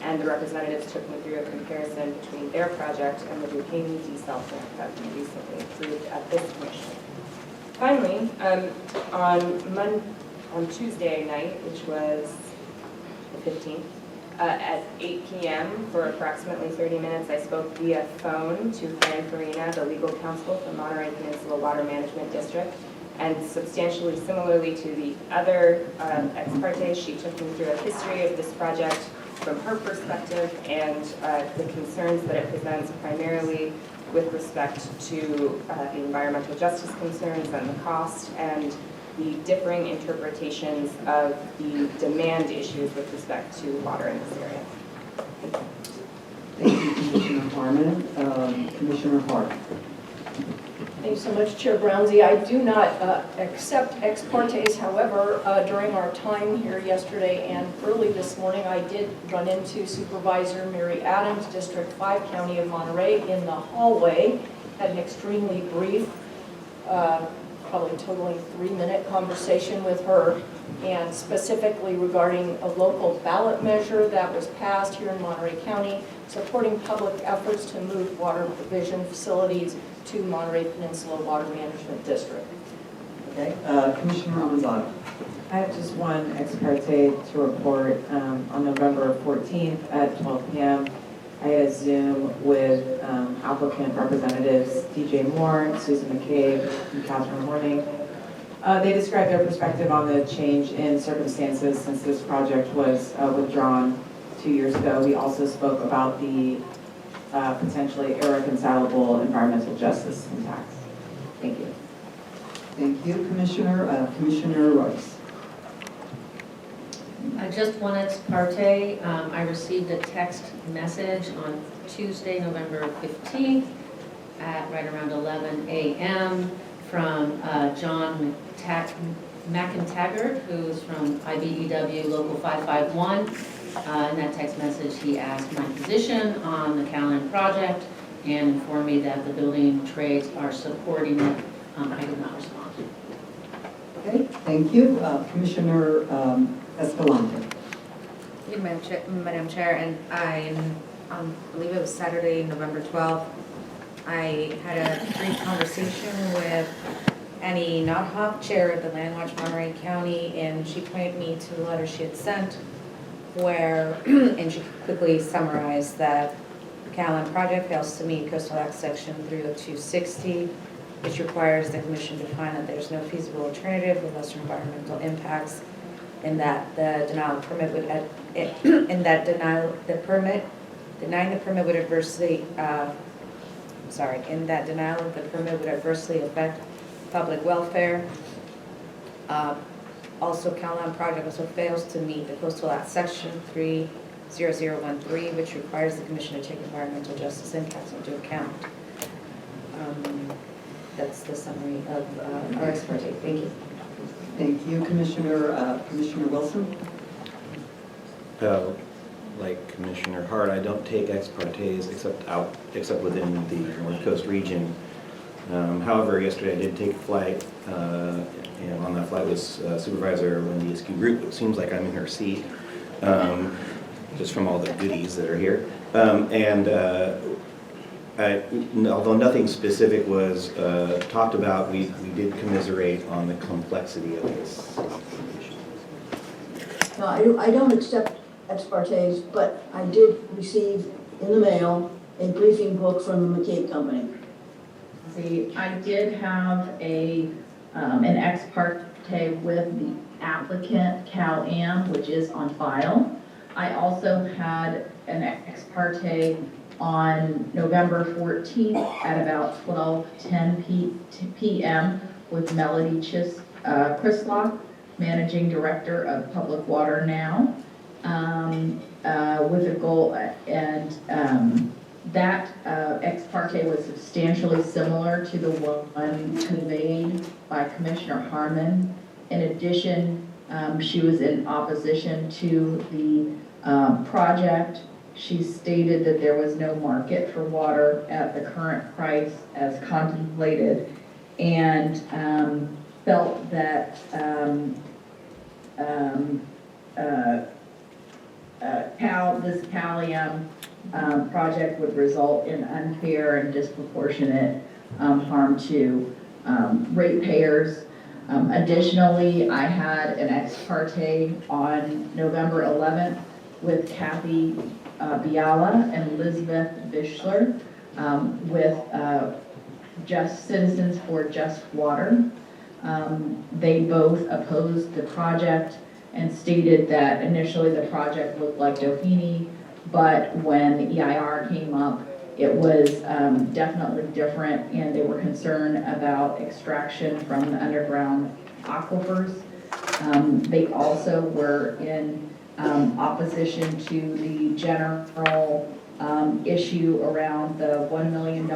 and the representatives took me through a comparison between their project and the Duquesne Desal plant that we recently approved at this commission. Finally, on Tuesday night, which was the 15th, at 8 p.m. for approximately 30 minutes, I spoke via phone to Fran Farina, the legal counsel for Monterey Peninsula Water Management District, and substantially similarly to the other ex parte, she took me through a history of this project from her perspective and the concerns that it presents primarily with respect to the environmental justice concerns and the cost and the differing interpretations of the demand issues with respect to water in this area. Thank you, Commissioner Harmon. Commissioner Hart. Thank you so much, Chair Brownsie. I do not accept ex partes. However, during our time here yesterday and early this morning, I did run into Supervisor Mary Adams, District 5, County of Monterey, in the hallway. Had an extremely brief, probably totaling 3-minute conversation with her, and specifically regarding a local ballot measure that was passed here in Monterey County, supporting public efforts to move water provision facilities to Monterey Peninsula Water Management District. Okay, Commissioner Amazon. I have just one ex parte to report. On November 14th at 12 p.m., I had a Zoom with applicant representatives DJ Moore, Susan McCabe, and Catherine Horning. They described their perspective on the change in circumstances since this project was withdrawn 2 years ago. We also spoke about the potentially irreconcilable environmental justice impacts. Thank you. Thank you, Commissioner. Commissioner Royce. Just one ex parte. I received a text message on Tuesday, November 15th at right around 11 a.m. from John McIntaggart, who's from IBEW Local 551. In that text message, he asked my position on the Callan project and informed me that the building trades are supporting it. I did not respond. Okay, thank you. Commissioner Escalante. Thank you, Madam Chair, and I believe it was Saturday, November 12th, I had a brief conversation with Annie Nodhoff, Chair of the Land Watch Monterey County, and she pointed me to the letter she had sent where, and she quickly summarized that the Callan project fails to meet Coastal Act Section 30260, which requires the Commission to find that there's no feasible alternative with lesser environmental impacts, and that the denial of permit would, denying the permit would adversely, in that denial of the permit would adversely affect public welfare. Also, Callan project also fails to meet the Coastal Act Section 30013, which requires the Commission to take environmental justice impacts into account. That's the summary of our ex parte. Thank you. Thank you, Commissioner Wilson. Like Commissioner Hart, I don't take ex partes except within the North Coast region. However, yesterday I did take a flight, and on that flight was Supervisor Lindy Askew-Root. It seems like I'm in her seat, just from all the goodies that are here. Although nothing specific was talked about, we did commiserate on the complexity of this issue. No, I don't accept ex partes, but I did receive in the mail a briefing book from the McCabe Company. See, I did have an ex parte with the applicant, Cal-Am, which is on file. I also had an ex parte on November 14th at about 12:10 p.m. with Melody Crislock, Managing Director of Public Water Now, with a goal, and that ex parte was substantially similar to the one conveyed by Commissioner Harmon. In addition, she was in opposition to the project. She stated that there was no market for water at the current price as contemplated, and felt that this Cal-Am project would result in unfair and disproportionate harm to ratepayers. Additionally, I had an ex parte on November 11th with Kathy Biala and Elizabeth Bishler with Just Citizens for Just Water. They both opposed the project and stated that initially the project looked like Doheny, but when the EIR came up, it was definitely different, and they were concerned about extraction from the underground aquifers. They also were in opposition to the general issue around the $1 million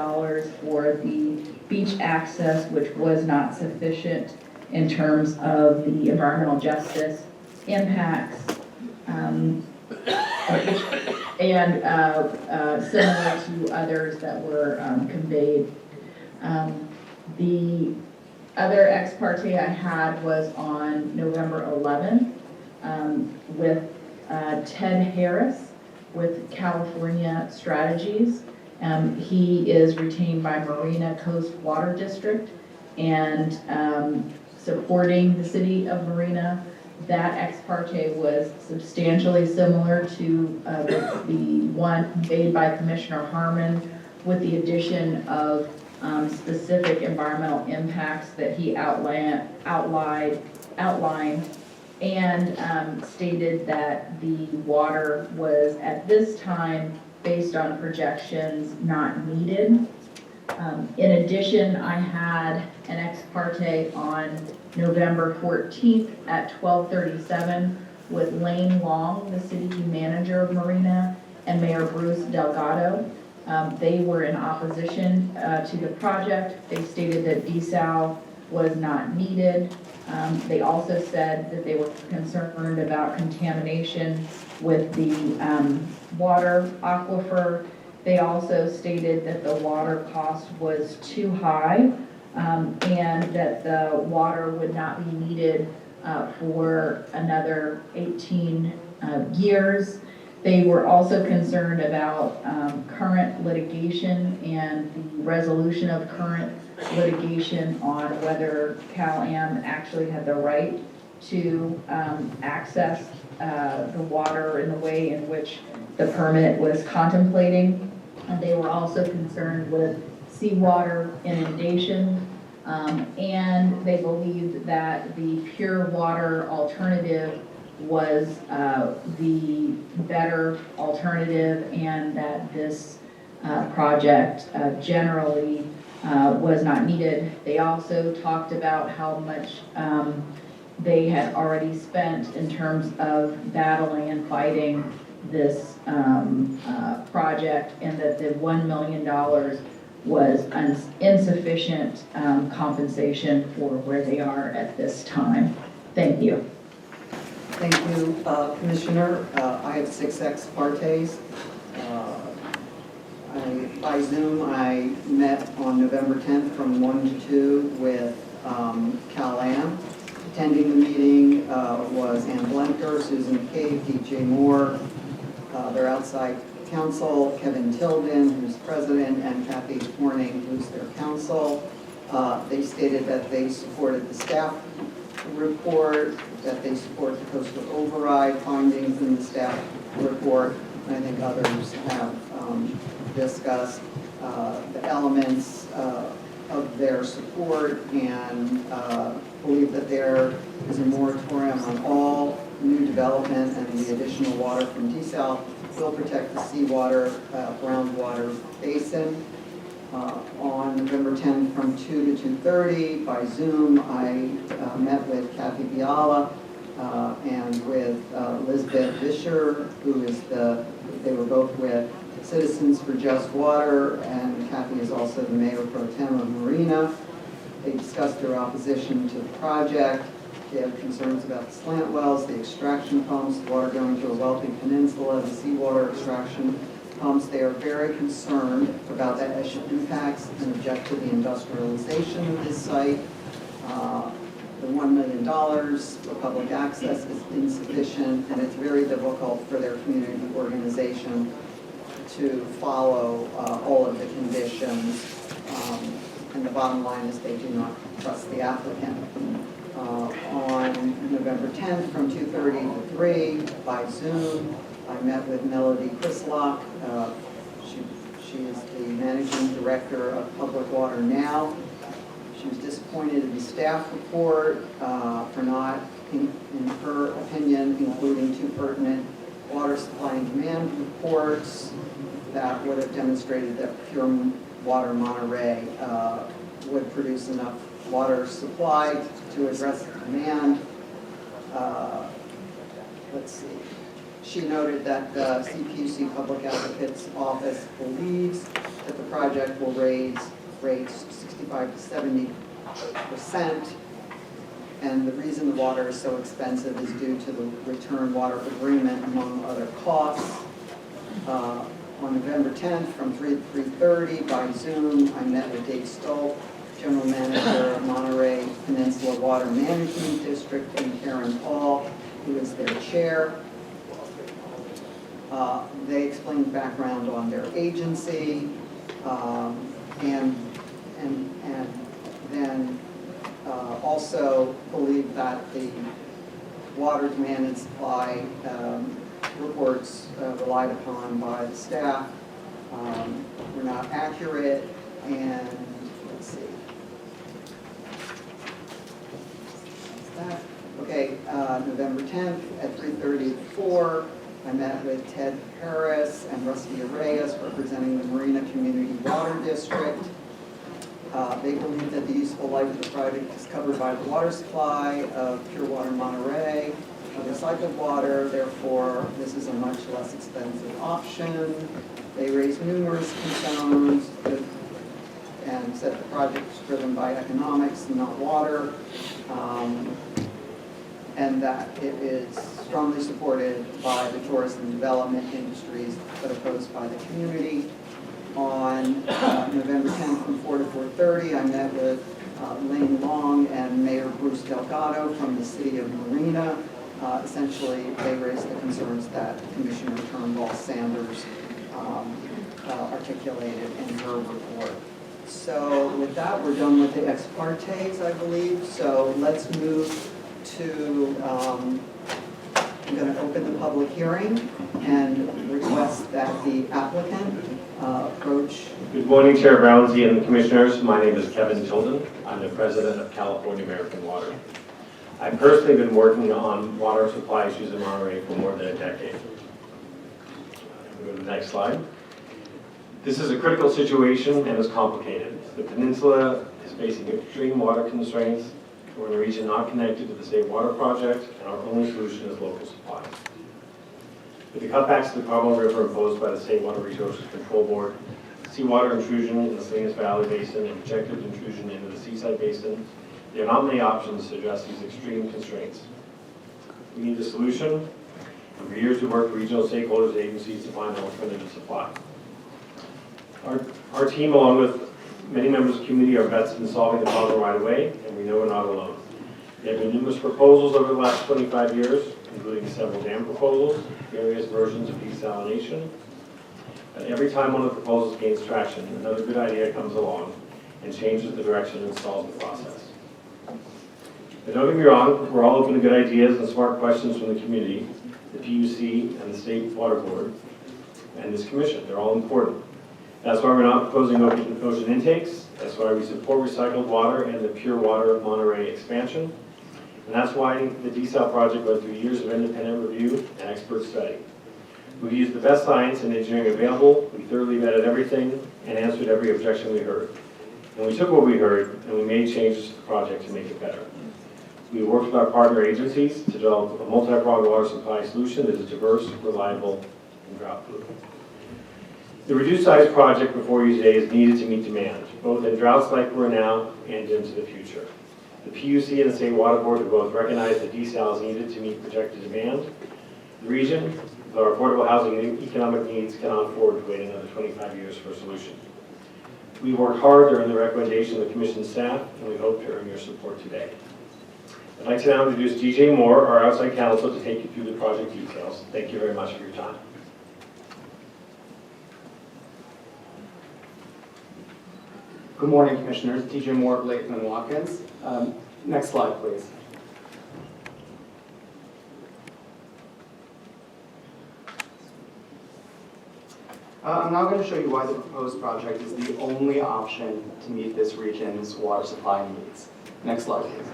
for the beach access, which was not sufficient in terms of the environmental justice impacts, and similar to others that were conveyed. The other ex parte I had was on November 11th with Ted Harris with California Strategies. He is retained by Marina Coast Water District and supporting the City of Marina. That ex parte was substantially similar to the one made by Commissioner Harmon, with the addition of specific environmental impacts that he outlined, and stated that the water was at this time, based on projections, not needed. In addition, I had an ex parte on November 14th at 12:37 with Lane Long, the city manager of Marina, and Mayor Bruce Delgado. They were in opposition to the project. They stated that desal was not needed. They also said that they were concerned about contamination with the water aquifer. They also stated that the water cost was too high and that the water would not be needed for another 18 years. They were also concerned about current litigation and the resolution of current litigation on whether Cal-Am actually had the right to access the water in the way in which the permit was contemplating. And they were also concerned with seawater inundation, and they believed that the pure water alternative was the better alternative, and that this project generally was not needed. They also talked about how much they had already spent in terms of battling and fighting this project, and that the $1 million was insufficient compensation for where they are at this time. Thank you. Thank you, Commissioner. I have 6 ex partes. By Zoom, I met on November 10th from 1 to 2 with Cal-Am. Attending the meeting was Ann Blenker, Susan McCabe, DJ Moore, their outside counsel, Kevin Tilden, who's president, and Kathy Horning, who's their counsel. They stated that they supported the staff report, that they support the coastal override findings in the staff report, and I think others have discussed the elements of their support, and believe that there is a moratorium on all new development, and the additional water from desal will protect the seawater, groundwater basin. On November 10th from 2 to 2:30 by Zoom, I met with Kathy Biala and with Elizabeth Vischer, who is they were both with Citizens for Just Water, and Kathy is also the Mayor Pro Tem of Marina. They discussed their opposition to the project. They have concerns about the slant wells, the extraction pumps, water going to a wealthy peninsula, the seawater extraction pumps. They are very concerned about the impacts and object to the industrialization of this site. The $1 million for public access is insufficient, and it's very difficult for their community organization to follow all of the conditions. And the bottom line is they do not trust the applicant. On November 10th from 2:30 to 3 by Zoom, I met with Melody Krislock. She is the Managing Director of Public Water Now. She was disappointed in the staff report for not, in her opinion, including 2 pertinent water supply and demand reports that would have demonstrated that pure water Monterey would produce enough water supply to address the demand. Let's see. She noted that the CPUC Public Advocate's Office believes that the project will raise rates 65 to 70%, and the reason the water is so expensive is due to the return water agreement, among other costs. On November 10th from 3 to 3:30 by Zoom, I met with Dave Stoll, General Manager of Monterey Peninsula Water Management District, and Karen Paul, who is their chair. They explained background on their agency, and then also believe that the water demand and supply reports relied upon by the staff were not accurate. And let's see. Okay, November 10th at 3:30 to 4, I met with Ted Harris and Rusty Arrayas, representing the Marina Community Water District. They believe that the useful life of the project is covered by the water supply of Pure Water Monterey, recycled water, therefore this is a much less expensive option. They raised numerous concerns and said the project is driven by economics, not water, and that it is strongly supported by the tourism and development industries that are opposed by the community. On November 10th from 4 to 4:30, I met with Lane Long and Mayor Bruce Delgado from the City of Marina. Essentially, they raised the concerns that Commissioner Turnbull Sanders articulated in her report. So with that, we're done with the ex partes, I believe. So let's move to, I'm going to open the public hearing and request that the applicant approach. Good morning, Chair Brownsy and the Commissioners. My name is Kevin Tilden. I'm the President of California American Water. I've personally been working on water supply issues in Monterey for more than a decade. Go to the next slide. This is a critical situation and is complicated. The peninsula is facing extreme water constraints. We're in a region not connected to the State Water Project, and our only solution is local supply. With the cutbacks to the Carbon River imposed by the State Water Resources Control Board, seawater intrusion in the Salinas Valley Basin, and projected intrusion into the Seaside Basin, there are not many options to address these extreme constraints. We need a solution, and for years we've worked with regional stakeholders and agencies to find an alternative supply. Our team, along with many members of the community, are vets in solving the problem right away, and we know we're not alone. There have been numerous proposals over the last 25 years, including several dam proposals, various versions of desalination. But every time one of the proposals gains traction, another good idea comes along and changes the direction and stalls the process. But don't get me wrong, we're all open to good ideas and smart questions from the community, the PUC and the State Water Board, and this commission. They're all important. That's why we're not proposing ocean intakes. That's why we support recycled water and the Pure Water Monterey expansion. And that's why the Desal project went through years of independent review and expert study. We've used the best science and engineering available. We thoroughly vetted everything and answered every objection we heard. And we took what we heard and we made changes to the project to make it better. We worked with our partner agencies to develop a multi-pronged water supply solution that is diverse, reliable, and drought-proof. The reduced size project before you today is needed to meet demand, both in droughts like we're now and into the future. The PUC and the State Water Board have both recognized that desal is needed to meet projected demand. The region, with our affordable housing and economic needs, cannot afford to wait another 25 years for a solution. We worked hard during the recommendation of the Commission staff, and we hope to earn your support today. I'd like to now introduce DJ Moore, our outside counsel, to take you through the project details. Thank you very much for your time. Good morning, Commissioners. DJ Moore of Latham & Watkins. Next slide, please. I'm now going to show you why the proposed project is the only option to meet this region's water supply needs. Next slide, please.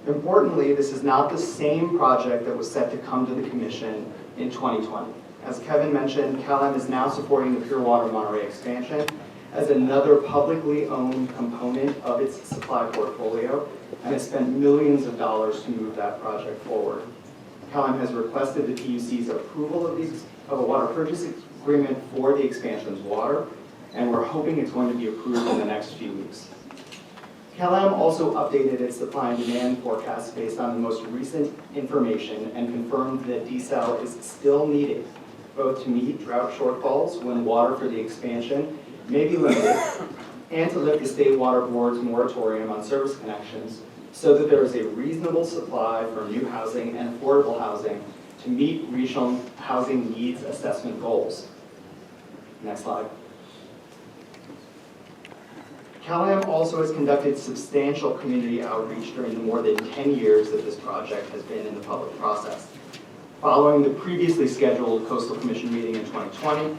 Importantly, this is not the same project that was set to come to the Commission in 2020. As Kevin mentioned, CalAm is now supporting the Pure Water Monterey expansion as another publicly owned component of its supply portfolio and has spent millions of dollars to move that project forward. CalAm has requested the PUC's approval of a water purchase agreement for the expansion's water, and we're hoping it's going to be approved in the next few weeks. CalAm also updated its supply and demand forecast based on the most recent information and confirmed that desal is still needed, both to meet drought shortfalls when water for the expansion may be limited, and to lift the State Water Board's moratorium on service connections so that there is a reasonable supply for new housing and affordable housing to meet regional housing needs assessment goals. Next slide. CalAm also has conducted substantial community outreach during the more than 10 years that this project has been in the public process. Following the previously scheduled Coastal Commission meeting in 2020,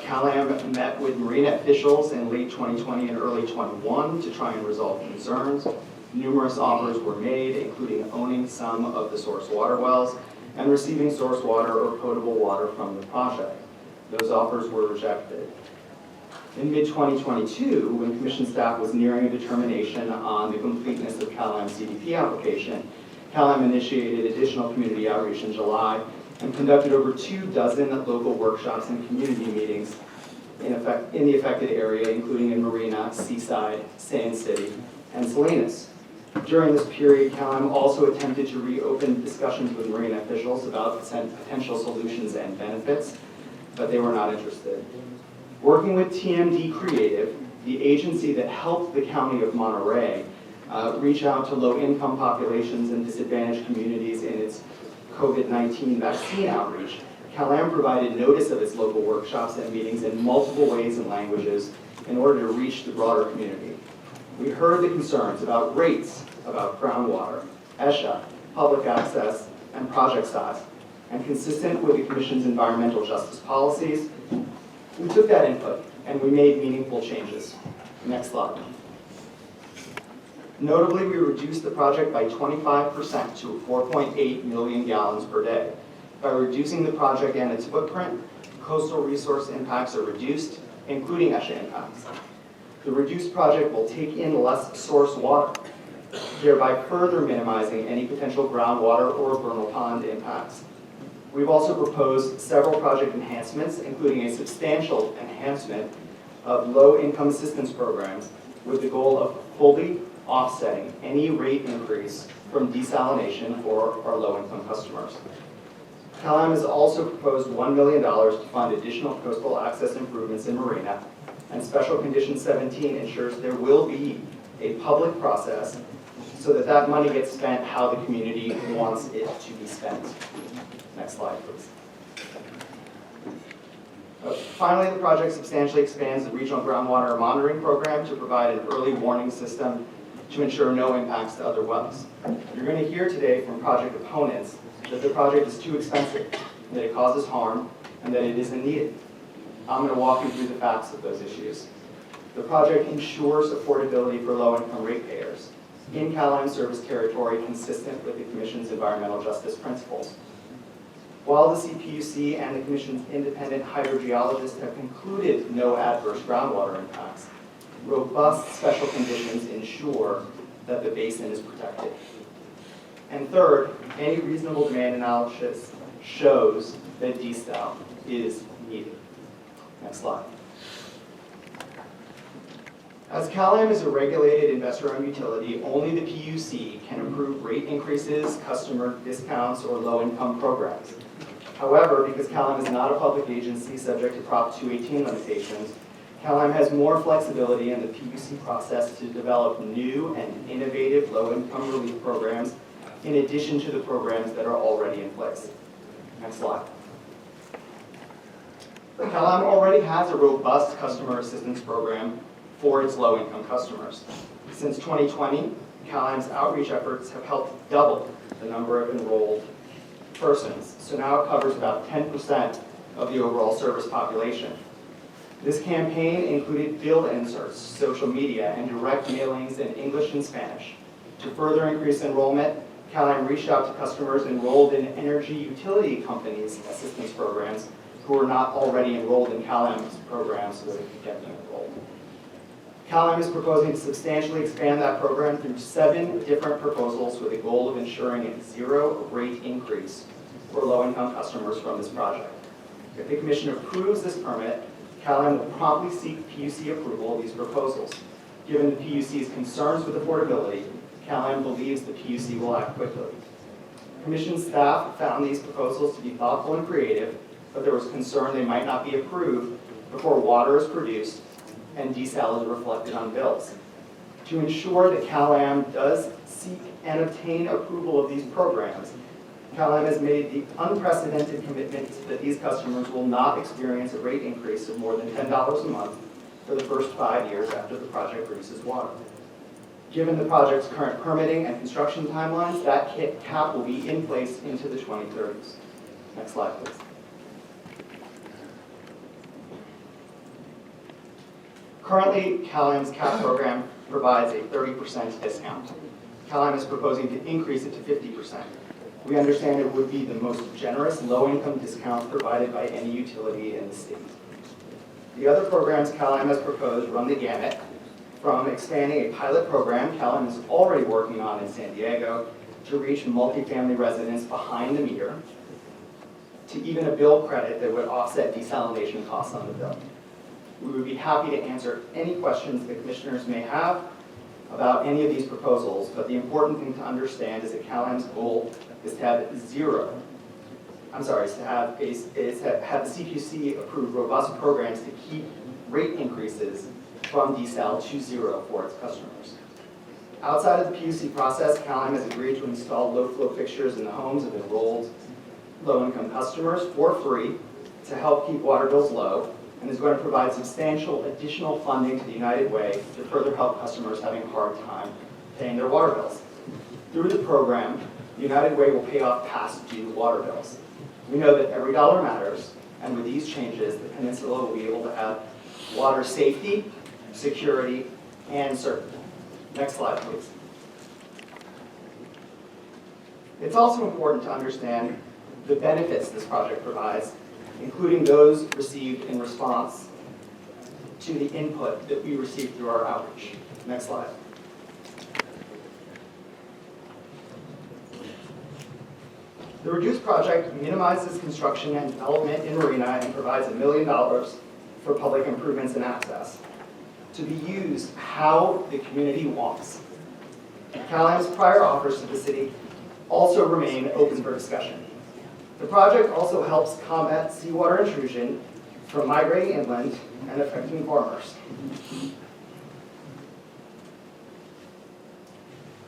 CalAm met with Marina officials in late 2020 and early 21 to try and resolve concerns. Numerous offers were made, including owning some of the source water wells and receiving source water or potable water from the project. Those offers were rejected. In mid-2022, when Commission staff was nearing a determination on the completeness of CalAm's CDP application, CalAm initiated additional community outreach in July and conducted over 24 local workshops and community meetings in the affected area, including in Marina, Seaside, Sand City, and Salinas. During this period, CalAm also attempted to reopen discussions with Marina officials about potential solutions and benefits, but they were not interested. Working with TMD Creative, the agency that helped the County of Monterey reach out to low-income populations and disadvantaged communities in its COVID-19 vaccine outreach, CalAm provided notice of its local workshops and meetings in multiple ways and languages in order to reach the broader community. We heard the concerns about rates, about groundwater, ESHA, public access, and project size. And consistent with the Commission's environmental justice policies, we took that input and we made meaningful changes. Next slide. Notably, we reduced the project by 25% to 4.8 million gallons per day. By reducing the project and its footprint, coastal resource impacts are reduced, including ESHA impacts. The reduced project will take in less source water, thereby further minimizing any potential groundwater or vernal pond impacts. We've also proposed several project enhancements, including a substantial enhancement of low-income assistance programs with the goal of fully offsetting any rate increase from desalination for our low-income customers. CalAm has also proposed $1 million to fund additional coastal access improvements in Marina, and Special Condition 17 ensures there will be a public process so that that money gets spent how the community wants it to be spent. Next slide, please. Finally, the project substantially expands the regional groundwater monitoring program to provide an early warning system to ensure no impacts to other wells. You're going to hear today from project opponents that the project is too expensive, that it causes harm, and that it isn't needed. I'm going to walk you through the facts of those issues. The project ensures affordability for low-income ratepayers in CalAm service territory consistent with the Commission's environmental justice principles. While the CPUC and the Commission's independent hydrogeologists have concluded no adverse groundwater impacts, robust special conditions ensure that the basin is protected. And third, any reasonable demand analysis shows that Desal is needed. Next slide. As CalAm is a regulated investor-owned utility, only the PUC can approve rate increases, customer discounts, or low-income programs. However, because CalAm is not a public agency subject to Prop 218 limitations, CalAm has more flexibility in the PUC process to develop new and innovative low-income relief programs in addition to the programs that are already in place. Next slide. CalAm already has a robust customer assistance program for its low-income customers. Since 2020, CalAm's outreach efforts have helped double the number of enrolled persons, so now it covers about 10% of the overall service population. This campaign included bill inserts, social media, and direct mailings in English and Spanish. To further increase enrollment, CalAm reached out to customers enrolled in energy utility companies' assistance programs who are not already enrolled in CalAm's programs so that it could get them enrolled. CalAm is proposing to substantially expand that program through 7 different proposals with the goal of ensuring a zero rate increase for low-income customers from this project. If the Commission approves this permit, CalAm will promptly seek PUC approval of these proposals. Given the PUC's concerns with affordability, CalAm believes the PUC will act quickly. Commission staff found these proposals to be thoughtful and creative, but there was concern they might not be approved before water is produced and desal is reflected on bills. To ensure that CalAm does seek and obtain approval of these programs, CalAm has made the unprecedented commitment that these customers will not experience a rate increase of more than $10 a month for the first 5 years after the project produces water. Given the project's current permitting and construction timelines, that cap will be in place into the 2030s. Next slide, please. Currently, CalAm's cap program provides a 30% discount. CalAm is proposing to increase it to 50%. We understand it would be the most generous low-income discount provided by any utility in the state. The other programs CalAm has proposed run the gamut, from expanding a pilot program CalAm is already working on in San Diego to reach multifamily residents behind the meter, to even a bill credit that would offset desalination costs on the bill. We would be happy to answer any questions the commissioners may have about any of these proposals, but the important thing to understand is that CalAM's goal is to have the CPUC approve robust programs to keep rate increases from Desal to zero for its customers. Outside of the PUC process, CalAM has agreed to install low-flow fixtures in the homes of enrolled low-income customers for free to help keep water bills low, and is going to provide substantial additional funding to the United Way to further help customers having a hard time paying their water bills. Through the program, the United Way will pay off past due water bills. We know that every dollar matters, and with these changes, the peninsula will be able to have water safety, security, and certainty. Next slide, please. It's also important to understand the benefits this project provides, including those received in response to the input that we received through our outreach. Next slide. The reduced project minimizes construction and development in Marina and provides $1 million for public improvements and access to be used how the community wants. CalAM's prior offers to the city also remain open for discussion. The project also helps combat seawater intrusion from migrating inland and affecting farmers.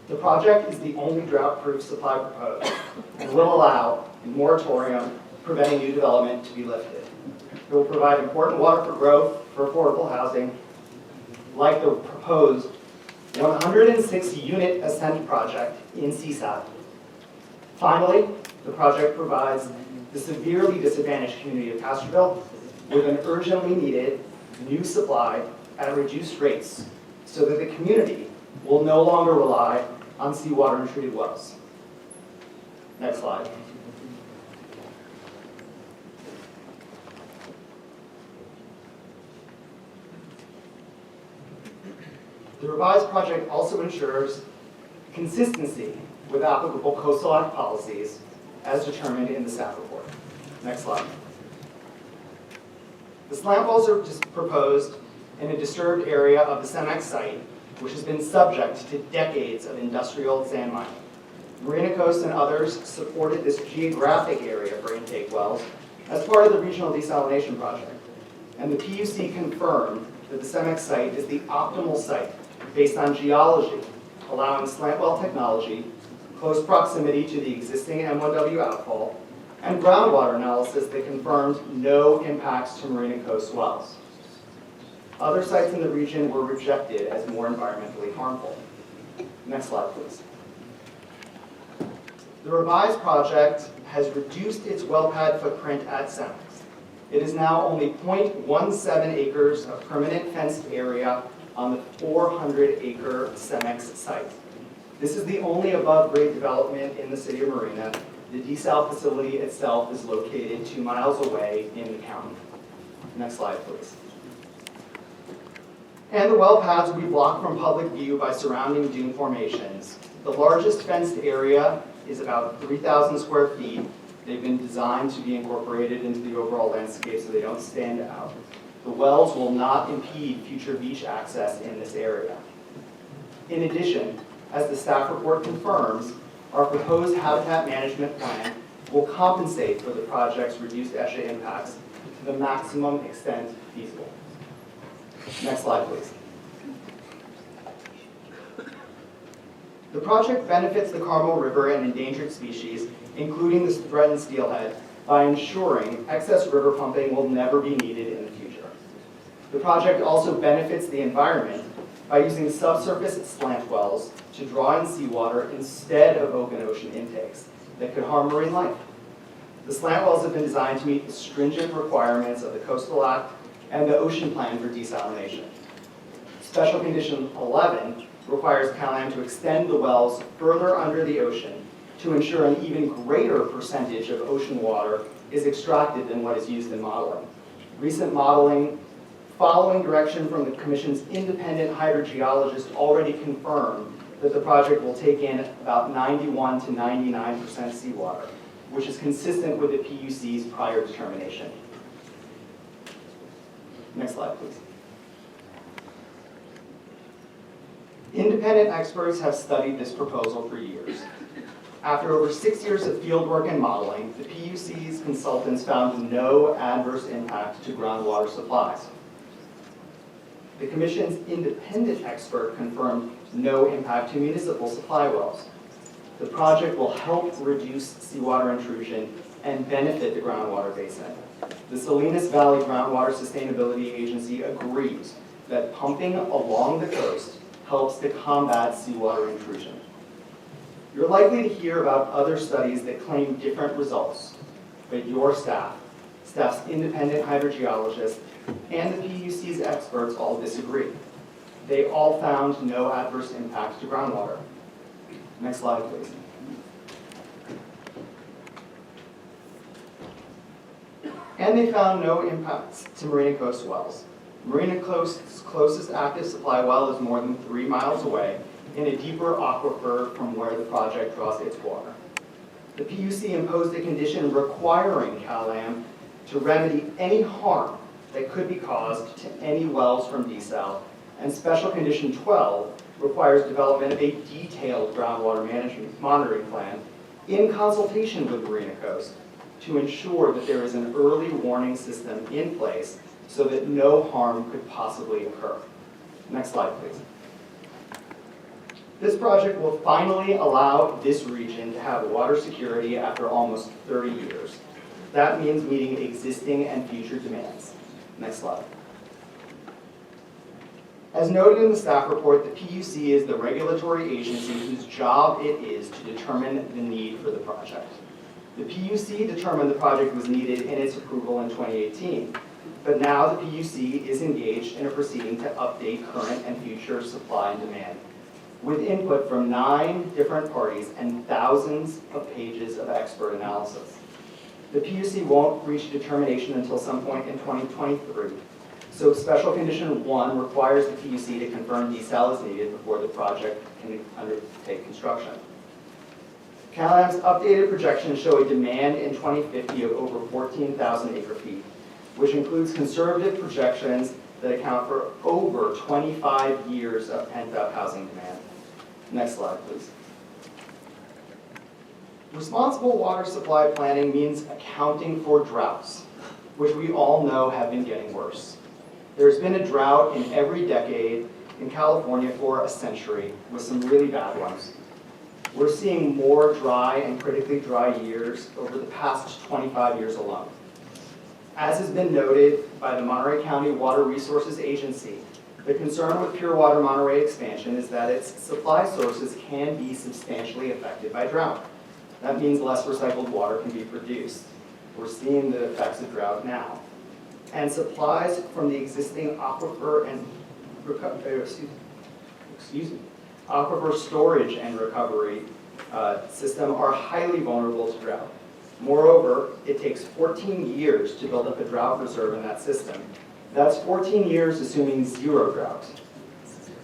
The project is the only drought-proof supply proposed and will allow a moratorium preventing new development to be lifted. It will provide important water for growth for affordable housing, like the proposed 106-unit Ascent project in Seaside. Finally, the project provides the severely disadvantaged community of Castroville with an urgently needed new supply at reduced rates so that the community will no longer rely on seawater and treated wells. Next slide. The revised project also ensures consistency with applicable Coastal Act policies as determined in the staff report. Next slide. The slant walls are proposed in a disturbed area of the CEMEX site, which has been subject to decades of industrial sand mining. Marina Coast and others supported this geographic area for intake wells as part of the regional desalination project. And the PUC confirmed that the CEMEX site is the optimal site based on geology, allowing slant well technology, close proximity to the existing MPWSP outfall, and groundwater analysis that confirmed no impacts to Marina Coast wells. Other sites in the region were rejected as more environmentally harmful. Next slide, please. The revised project has reduced its well pad footprint at CEMEX. It is now only 0.17 acres of permanent fenced area on the 400-acre CEMEX site. This is the only above-grade development in the city of Marina. The desal facility itself is located 2 miles away in the county. Next slide, please. And the well pads will be blocked from public view by surrounding dune formations. The largest fenced area is about 3,000 square feet. They've been designed to be incorporated into the overall landscape so they don't stand out. The wells will not impede future beach access in this area. In addition, as the staff report confirms, our proposed habitat management plan will compensate for the project's reduced ESHA impacts to the maximum extent feasible. Next slide, please. The project benefits the Carmel River and endangered species, including the threatened steelhead, by ensuring excess river pumping will never be needed in the future. The project also benefits the environment by using subsurface slant wells to draw in seawater instead of open ocean intakes that could harm marine life. The slant wells have been designed to meet the stringent requirements of the Coastal Act and the Ocean Plan for desalination. Special Condition 11 requires CalAM to extend the wells further under the ocean to ensure an even greater percentage of ocean water is extracted than what is used in modeling. Recent modeling, following direction from the Commission's independent hydrogeologist, already confirmed that the project will take in about 91 to 99% seawater, which is consistent with the PUC's prior determination. Next slide, please. Independent experts have studied this proposal for years. After over 6 years of fieldwork and modeling, the PUC's consultants found no adverse impact to groundwater supplies. The Commission's independent expert confirmed no impact to municipal supply wells. The project will help reduce seawater intrusion and benefit the groundwater basin. The Salinas Valley Groundwater Sustainability Agency agrees that pumping along the coast helps to combat seawater intrusion. You're likely to hear about other studies that claim different results, but your staff's independent hydrogeologists, and the PUC's experts all disagree. They all found no adverse impact to groundwater. Next slide, please. And they found no impacts to Marina Coast wells. Marina Coast's closest active supply well is more than 3 miles away in a deeper aquifer from where the project draws its water. The PUC imposed a condition requiring CalAm to remedy any harm that could be caused to any wells from Desal, and Special Condition 12 requires development of a detailed groundwater management monitoring plan in consultation with Marina Coast to ensure that there is an early warning system in place so that no harm could possibly occur. Next slide, please. This project will finally allow this region to have water security after almost 30 years. That means meeting existing and future demands. Next slide. As noted in the staff report, the PUC is the regulatory agency whose job it is to determine the need for the project. The PUC determined the project was needed in its approval in 2018, but now the PUC is engaged in a proceeding to update current and future supply and demand, with input from 9 different parties and thousands of pages of expert analysis. The PUC won't reach a determination until some point in 2023, so Special Condition 1 requires the PUC to confirm desal is needed before the project can undertake construction. CalAm's updated projections show a demand in 2050 of over 14,000 acre-feet, which includes conservative projections that account for over 25 years of pent-up housing demand. Next slide, please. Responsible water supply planning means accounting for droughts, which we all know have been getting worse. There's been a drought in every decade in California for a century, with some really bad ones. We're seeing more dry and critically dry years over the past 25 years alone. As has been noted by the Monterey County Water Resources Agency, the concern with Pure Water Monterey expansion is that its supply sources can be substantially affected by drought. That means less recycled water can be produced. We're seeing the effects of drought now. And supplies from the existing aquifer and aquifer storage and recovery system are highly vulnerable to drought. Moreover, it takes 14 years to build up a drought reserve in that system. That's 14 years assuming 0 drought.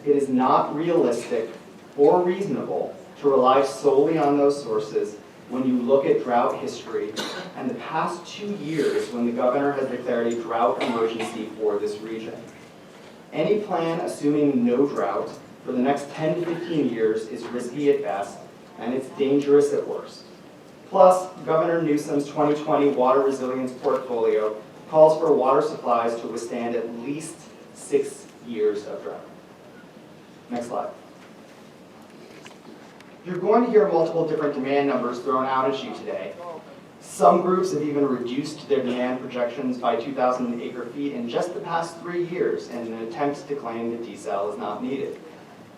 It is not realistic or reasonable to rely solely on those sources when you look at drought history and the past 2 years when the governor has declared a drought emergency for this region. Any plan assuming no drought for the next 10 to 15 years is risky at best, and it's dangerous at worst. Plus, Governor Newsom's 2020 water resilience portfolio calls for water supplies to withstand at least 6 years of drought. Next slide. You're going to hear multiple different demand numbers thrown out at you today. Some groups have even reduced their demand projections by 2,000 acre-feet in just the past 3 years in an attempt to claim that desal is not needed.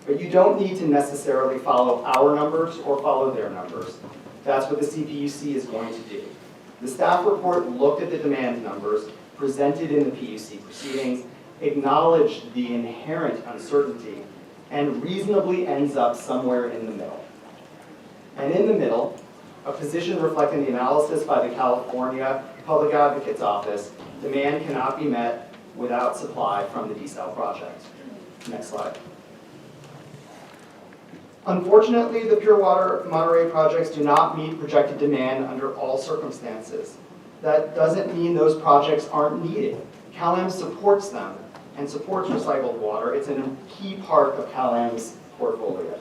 But you don't need to necessarily follow our numbers or follow their numbers. That's what the CPUC is going to do. The staff report looked at the demand numbers presented in the PUC proceedings, acknowledged the inherent uncertainty, and reasonably ends up somewhere in the middle. And in the middle, a position reflecting the analysis by the California Public Advocate's Office, demand cannot be met without supply from the desal project. Next slide. Unfortunately, the Pure Water Monterey projects do not meet projected demand under all circumstances. That doesn't mean those projects aren't needed. CalAm supports them and supports recycled water. It's a key part of CalAm's portfolio.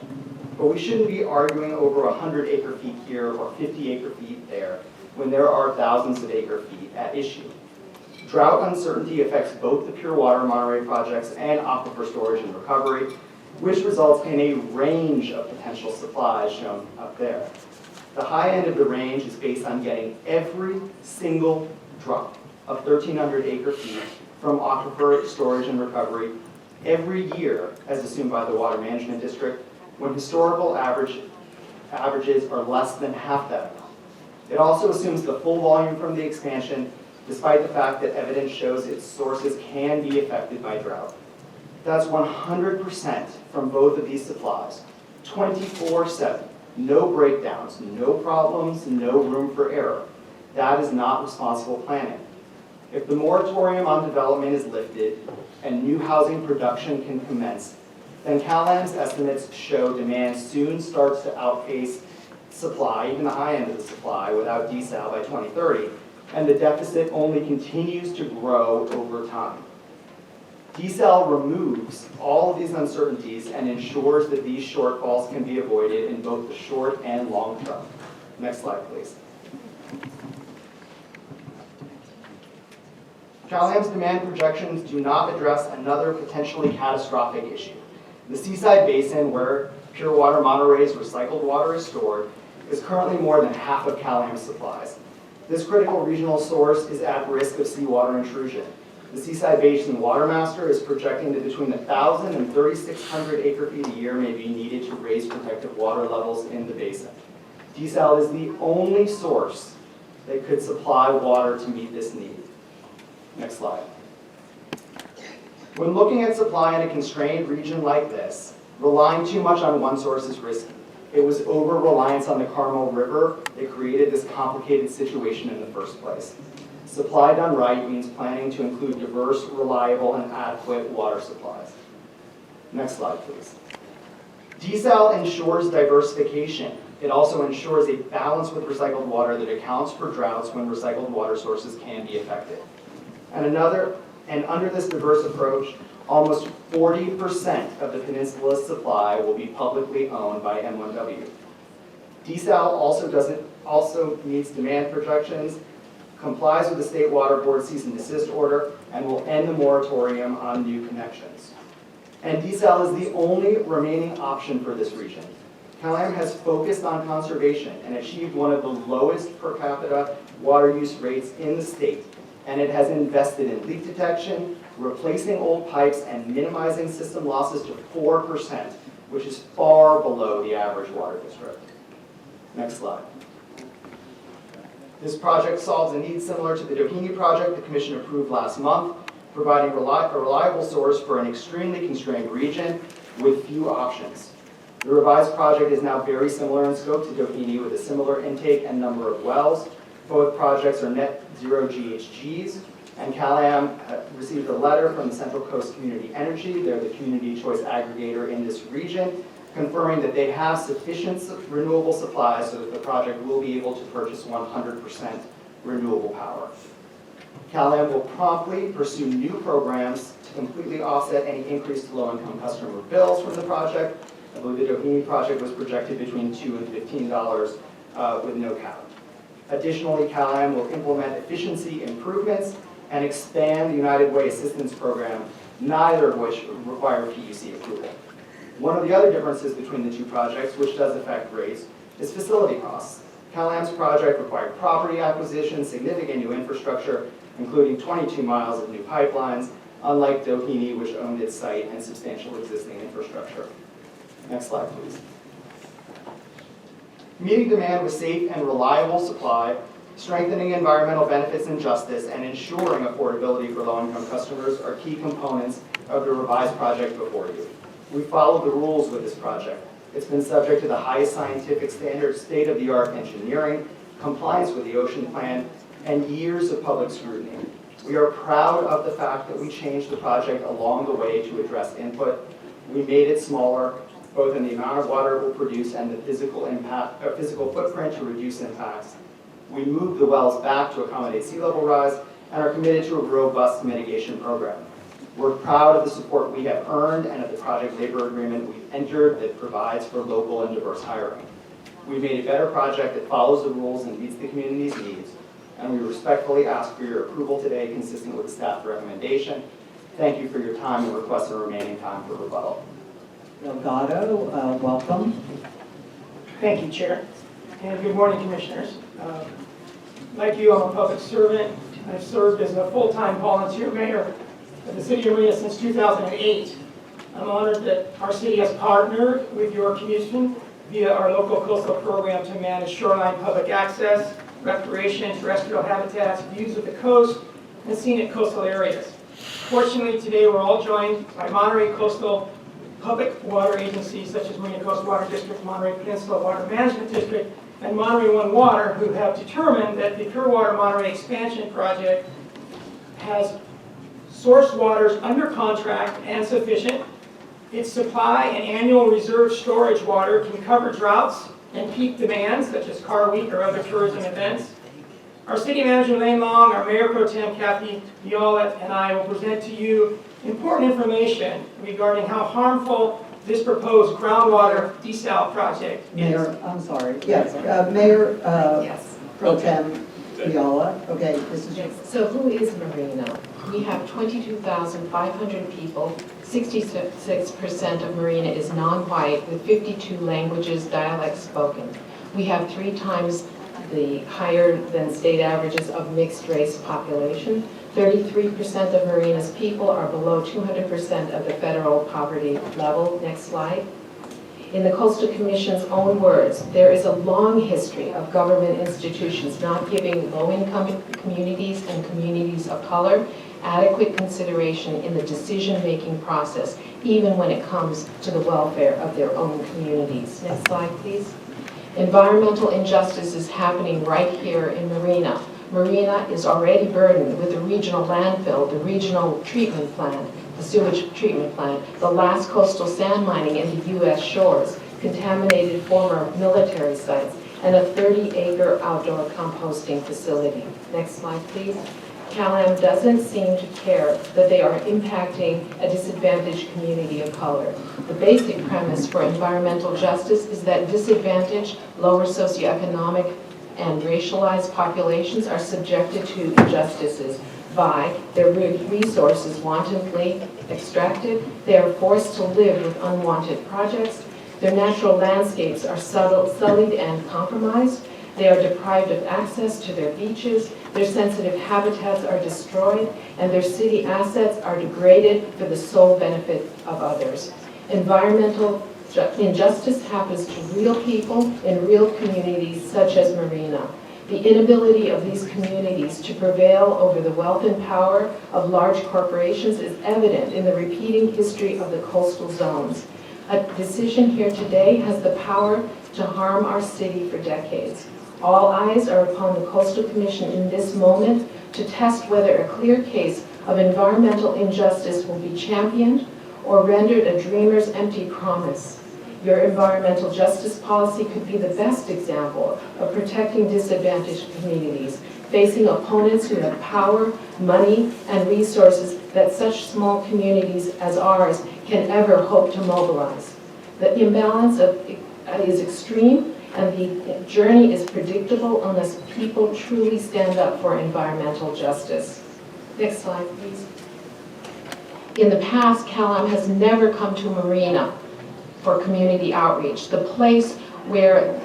But we shouldn't be arguing over 100 acre-feet here or 50 acre-feet there when there are thousands of acre-feet at issue. Drought uncertainty affects both the Pure Water Monterey projects and aquifer storage and recovery, which results in a range of potential supplies shown up there. The high end of the range is based on getting every single drop of 1,300 acre-feet from aquifer storage and recovery every year, as assumed by the Water Management District, when historical averages are less than half that amount. It also assumes the full volume from the expansion, despite the fact that evidence shows its sources can be affected by drought. That's 100% from both of these supplies, 24/7, no breakdowns, no problems, no room for error. That is not responsible planning. If the moratorium on development is lifted and new housing production can commence, then CalAm's estimates show demand soon starts to outpace supply, even the high end of the supply, without Desal by 2030, and the deficit only continues to grow over time. Desal removes all of these uncertainties and ensures that these shortfalls can be avoided in both the short and long term. Next slide, please. CalAm's demand projections do not address another potentially catastrophic issue. The Seaside Basin, where Pure Water Monterey's recycled water is stored, is currently more than half of CalAm's supplies. This critical regional source is at risk of seawater intrusion. The Seaside Basin Water Master is projecting that between 1,000 and 3,600 acre-feet a year may be needed to raise protective water levels in the basin. Desal is the only source that could supply water to meet this need. Next slide. When looking at supply in a constrained region like this, relying too much on one source is risky. It was over-reliance on the Carmel River that created this complicated situation in the first place. Supply done right means planning to include diverse, reliable, and adequate water supplies. Next slide, please. Desal ensures diversification. It also ensures a balance with recycled water that accounts for droughts when recycled water sources can be affected. And under this diverse approach, almost 40% of the peninsula's supply will be publicly owned by M1W. Desal also meets demand projections, complies with the State Water Board cease and desist order, and will end the moratorium on new connections. And Desal is the only remaining option for this region. CalAm has focused on conservation and achieved one of the lowest per capita water use rates in the state, and it has invested in leak detection, replacing old pipes, and minimizing system losses to 4%, which is far below the average water district. Next slide. This project solves a need similar to the Doheny project the Commission approved last month, providing a reliable source for an extremely constrained region with few options. The revised project is now very similar in scope to Doheny with a similar intake and number of wells. Both projects are net zero GHGs, and CalAm received a letter from the Central Coast Community Energy, they're the community choice aggregator in this region, confirming that they have sufficient renewable supplies so that the project will be able to purchase 100% renewable power. CalAm will promptly pursue new programs to completely offset any increase to low-income customer bills from the project. I believe the Doheny project was projected between $2 and $15 with no cap. Additionally, CalAm will implement efficiency improvements and expand the United Way Assistance Program, neither of which require PUC approval. One of the other differences between the two projects, which does affect rates, is facility costs. CalAm's project required property acquisition, significant new infrastructure, including 22 miles of new pipelines, unlike Doheny, which owned its site and substantial existing infrastructure. Next slide, please. Meeting demand with safe and reliable supply, strengthening environmental benefits and justice, and ensuring affordability for low-income customers are key components of the revised project before you. We followed the rules with this project. It's been subject to the highest scientific standards, state-of-the-art engineering, compliance with the ocean plan, and years of public scrutiny. We are proud of the fact that we changed the project along the way to address input. We made it smaller, both in the amount of water it will produce and the physical footprint to reduce impacts. We moved the wells back to accommodate sea level rise and are committed to a robust mitigation program. We're proud of the support we have earned and of the project labor agreement we've entered that provides for local and diverse hiring. We've made a better project that follows the rules and meets the community's needs, and we respectfully ask for your approval today consistent with the staff recommendation. Thank you for your time and request the remaining time for rebuttal. Delgado, welcome. Thank you, Chair. And good morning, Commissioners. Like you, I'm a public servant. I've served as a full-time volunteer mayor of the City of Marina since 2008. I'm honored that our city has partnered with your commission via our local coastal program to manage shoreline public access, recreation, terrestrial habitats, views of the coast, and scenic coastal areas. Fortunately, today we're all joined by Monterey Coastal Public Water agencies such as Marina Coast Water District, Monterey Peninsula Water Management District, and Monterey One Water, who have determined that the Pure Water Monterey Expansion Project has source waters under contract and sufficient. Its supply and annual reserve storage water can cover droughts and peak demands, such as Car Week or other tourism events. Our city manager, Lane Long, our mayor pro tem, Kathy Violet, and I will present to you important information regarding how harmful this proposed groundwater desal project is. Mayor, I'm sorry. Yes, Mayor Pro Tem Viola. Okay, this is your. So who is Marina? We have 22,500 people. 66% of Marina is non-white with 52 languages, dialects spoken. We have 3 times the higher than state averages of mixed race population. 33% of Marina's people are below 200% of the federal poverty level. Next slide. In the Coastal Commission's own words, there is a long history of government institutions not giving low-income communities and communities of color adequate consideration in the decision-making process, even when it comes to the welfare of their own communities. Next slide, please. Environmental injustice is happening right here in Marina. Marina is already burdened with the regional landfill, the regional treatment plant, the sewage treatment plant, the last coastal sand mining in the U.S. shores, contaminated former military sites, and a 30-acre outdoor composting facility. Next slide, please. CalAm doesn't seem to care that they are impacting a disadvantaged community of color. The basic premise for environmental justice is that disadvantaged, lower socioeconomic, and racialized populations are subjected to injustices by their resources wantonly extracted, they are forced to live with unwanted projects, their natural landscapes are sullied and compromised, they are deprived of access to their beaches, their sensitive habitats are destroyed, and their city assets are degraded for the sole benefit of others. Environmental injustice happens to real people in real communities such as Marina. The inability of these communities to prevail over the wealth and power of large corporations is evident in the repeating history of the coastal zones. A decision here today has the power to harm our city for decades. All eyes are upon the Coastal Commission in this moment to test whether a clear case of environmental injustice will be championed or rendered a dreamer's empty promise. Your environmental justice policy could be the best example of protecting disadvantaged communities, facing opponents who have power, money, and resources that such small communities as ours can ever hope to mobilize. The imbalance is extreme, and the journey is predictable unless people truly stand up for environmental justice. Next slide, please. In the past, CalAm has never come to Marina for community outreach, the place where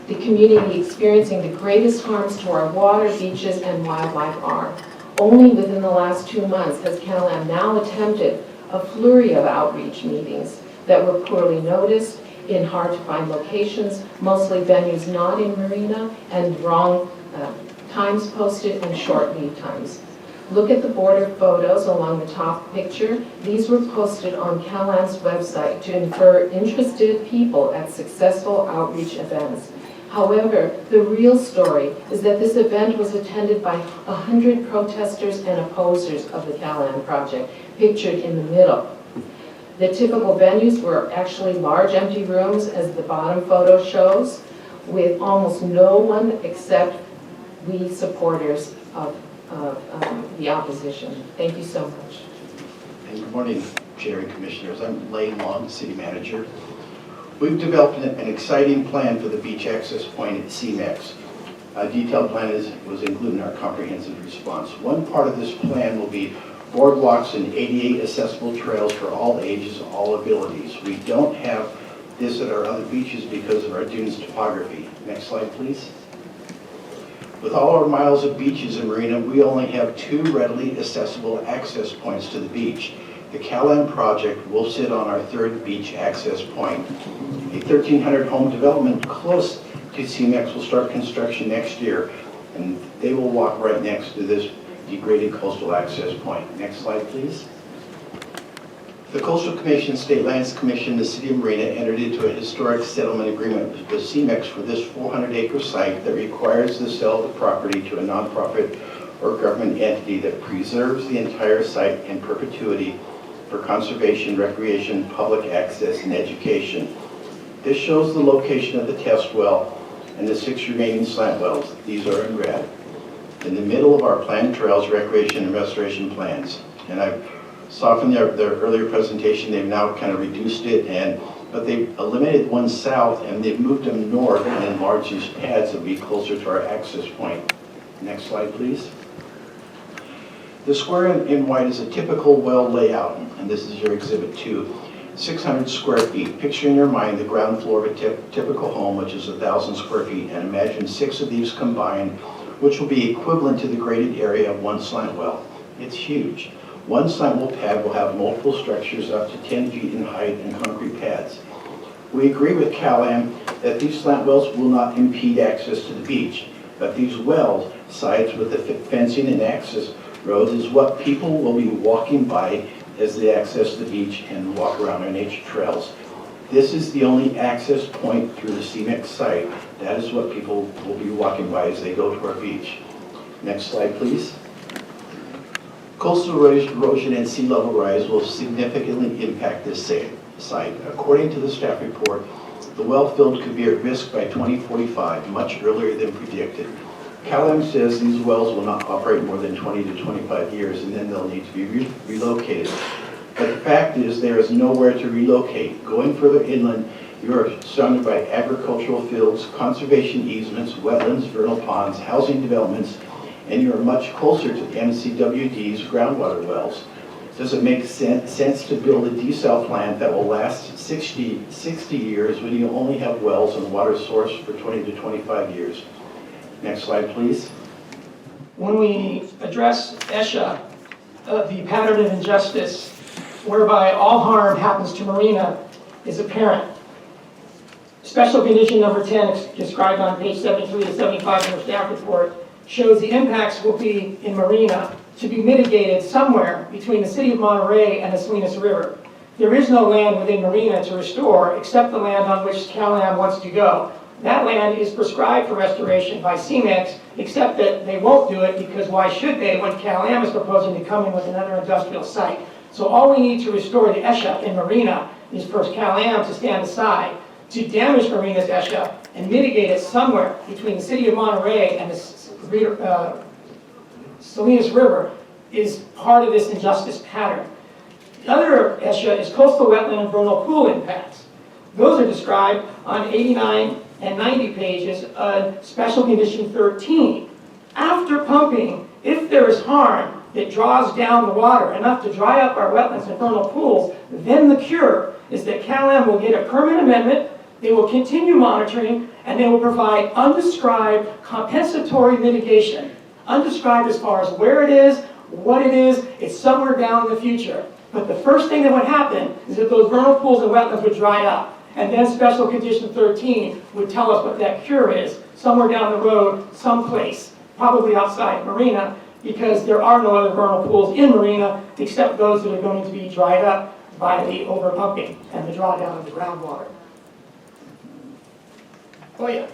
the community experiencing the greatest harms to our water, beaches, and wildlife are. Only within the last 2 months has CalAm now attempted a flurry of outreach meetings that were poorly noticed, in hard-to-find locations, mostly venues not in Marina, and wrong times posted and short lead times. Look at the border photos along the top picture. These were posted on CalAm's website to infer interested people at successful outreach events. However, the real story is that this event was attended by 100 protesters and opposers of the CalAm project, pictured in the middle. The typical venues were actually large empty rooms, as the bottom photo shows, with almost no one except we supporters of the opposition. Thank you so much. And good morning, Chair and Commissioners. I'm Lane Long, City Manager. We've developed an exciting plan for the beach access point at CEMEX. A detailed plan was included in our comprehensive response. One part of this plan will be boardwalks and ADA accessible trails for all ages, all abilities. We don't have this at our other beaches because of our dunes topography. Next slide, please. With all our miles of beaches in Marina, we only have 2 readily accessible access points to the beach. The CalAm project will sit on our 3rd beach access point. A 1,300 home development close to CEMEX will start construction next year, and they will walk right next to this degraded coastal access point. Next slide, please. The Coastal Commission, State Lands Commission, the City of Marina entered into a historic settlement agreement with CEMEX for this 400-acre site that requires the sale of the property to a nonprofit or government entity that preserves the entire site in perpetuity for conservation, recreation, public access, and education. This shows the location of the test well and the 6 remaining slant wells. These are in red. In the middle of our planned trails, recreation, and restoration plans. And I saw from their earlier presentation, they've now kind of reduced it, but they've eliminated one south and they've moved them north and enlarged these pads to be closer to our access point. Next slide, please. The square in white is a typical well layout, and this is your exhibit 2. 600 square feet. Picture in your mind the ground floor of a typical home, which is 1,000 square feet, and imagine 6 of these combined, which will be equivalent to the graded area of 1 slant well. It's huge. 1 slant well pad will have multiple structures up to 10 feet in height and concrete pads. We agree with CalAm that these slant wells will not impede access to the beach, but these wells, sites with the fencing and access roads, is what people will be walking by as they access the beach and walk around our nature trails. This is the only access point through the CEMEX site. That is what people will be walking by as they go to our beach. Next slide, please. Coastal erosion and sea level rise will significantly impact this site. According to the staff report, the well field could be at risk by 2045, much earlier than predicted. CalAm says these wells will not operate more than 20 to 25 years, and then they'll need to be relocated. But the fact is there is nowhere to relocate. Going further inland, you are surrounded by agricultural fields, conservation easements, wetlands, vernal ponds, housing developments, and you are much closer to MCWD's groundwater wells. Does it make sense to build a desal plant that will last 60 years when you only have wells and water source for 20 to 25 years? Next slide, please. When we address ESHA, the pattern of injustice whereby all harm happens to Marina is apparent. Special condition number 10, described on page 73 to 75 in the staff report, shows the impacts will be in Marina to be mitigated somewhere between the City of Monterey and the Salinas River. There is no land within Marina to restore except the land on which CalAm wants to go. That land is prescribed for restoration by CEMEX, except that they won't do it because why should they when CalAm is proposing to come in with another industrial site? So all we need to restore the ESHA in Marina is for CalAm to stand aside to damage Marina's ESHA and mitigate it somewhere between the City of Monterey and the Salinas River is part of this injustice pattern. The other ESHA is coastal wetland and vernal pool impacts. Those are described on 89 and 90 pages of Special Condition 13. After pumping, if there is harm that draws down the water enough to dry up our wetlands and vernal pools, then the cure is that CalAm will get a permit amendment, they will continue monitoring, and they will provide undescribed compensatory mitigation. Undescribed as far as where it is, what it is, it's somewhere down in the future. But the first thing that would happen is that those vernal pools and wetlands would dry up. And then Special Condition 13 would tell us what that cure is, somewhere down the road, someplace, probably outside Marina, because there are no other vernal pools in Marina except those that are going to be dried up by the overpumping and the drawdown of the groundwater. Oh yeah.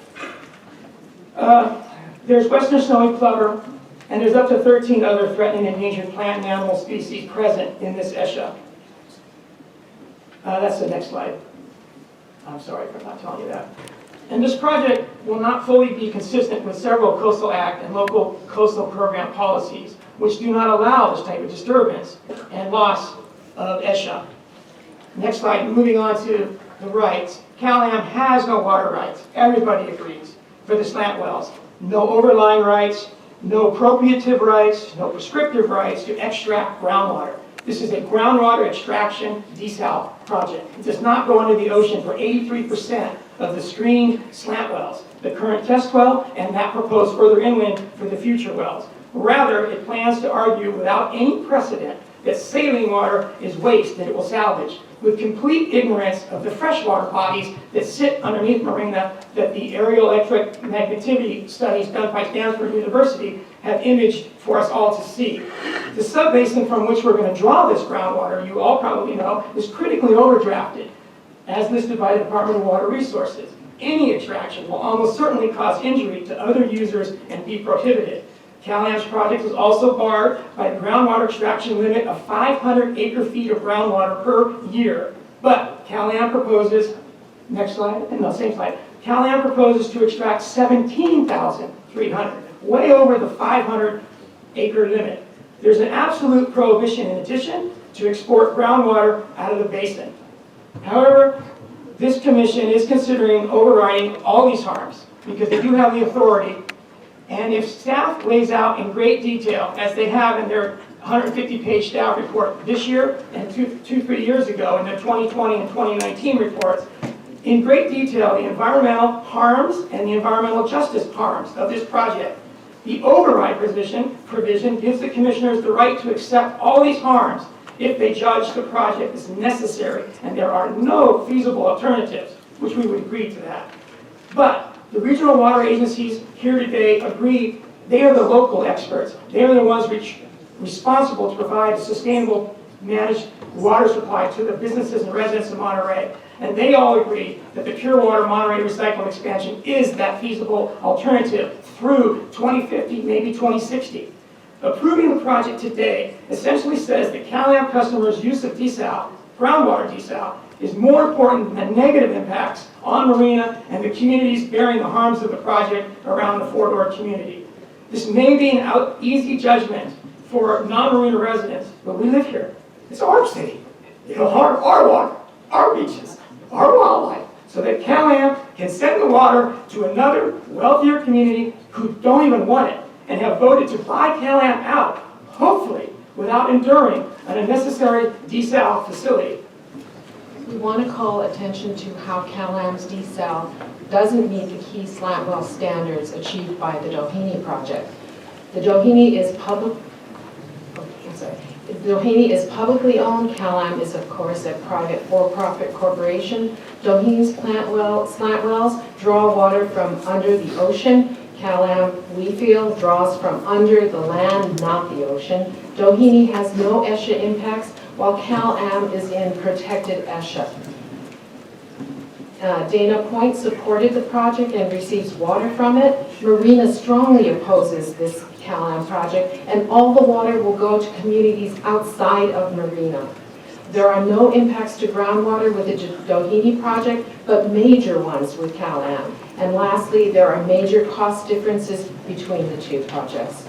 There's western snowy plover, and there's up to 13 other threatened and endangered plant and animal species present in this ESHA. That's the next slide. I'm sorry for not telling you that. And this project will not fully be consistent with several Coastal Act and local coastal program policies, which do not allow this type of disturbance and loss of ESHA. Next slide, moving on to the rights. CalAm has no water rights. Everybody agrees for the slant wells. No overlying rights, no appropriative rights, no prescriptive rights to extract groundwater. This is a groundwater extraction desal project. It does not go into the ocean for 83% of the screened slant wells, the current test well and that proposed further inland for the future wells. Rather, it plans to argue without any precedent that saline water is waste that it will salvage, with complete ignorance of the freshwater bodies that sit underneath Marina that the aerial electromagnetivity studies done by Stanford University have imaged for us all to see. The subbasin from which we're going to draw this groundwater, you all probably know, is critically overdrafted, as listed by the Department of Water Resources. Any extraction will almost certainly cause injury to other users and be prohibited. CalAm's project is also barred by the groundwater extraction limit of 500 acre-feet of groundwater per year. But CalAm proposes, next slide, no, same slide. CalAm proposes to extract 17,300, way over the 500 acre limit. There's an absolute prohibition in addition to export groundwater out of the basin. However, this commission is considering overriding all these harms because they do have the authority. And if staff lays out in great detail, as they have in their 150-page staff report this year and 3 years ago in their 2020 and 2019 reports, in great detail the environmental harms and the environmental justice harms of this project. The override provision gives the commissioners the right to accept all these harms if they judge the project is necessary and there are no feasible alternatives, which we would agree to that. But the regional water agencies here today agree they are the local experts. They are the ones responsible to provide a sustainable managed water supply to the businesses and residents of Monterey. And they all agree that the Pure Water Monterey recycling expansion is that feasible alternative through 2050, maybe 2060. Approving the project today essentially says that CalAm customers' use of desal, groundwater desal, is more important than the negative impacts on Marina and the communities bearing the harms of the project around the Fort Ord community. This may be an easy judgment for non-Marina residents, but we live here. It's our city. It'll harm our water, our beaches, our wildlife, so that CalAm can send the water to another wealthier community who don't even want it and have voted to buy CalAm out, hopefully without enduring an unnecessary desal facility. We want to call attention to how CalAm's desal doesn't meet the key slant well standards achieved by the Doheny project. The Doheny is publicly owned. CalAm is, of course, a private for-profit corporation. Doheny's slant wells draw water from under the ocean. CalAm, we feel, draws from under the land, not the ocean. Doheny has no ESHA impacts, while CalAm is in protected ESHA. Dana Point supported the project and receives water from it. Marina strongly opposes this CalAm project, and all the water will go to communities outside of Marina. There are no impacts to groundwater with the Doheny project, but major ones with CalAm. And lastly, there are major cost differences between the two projects.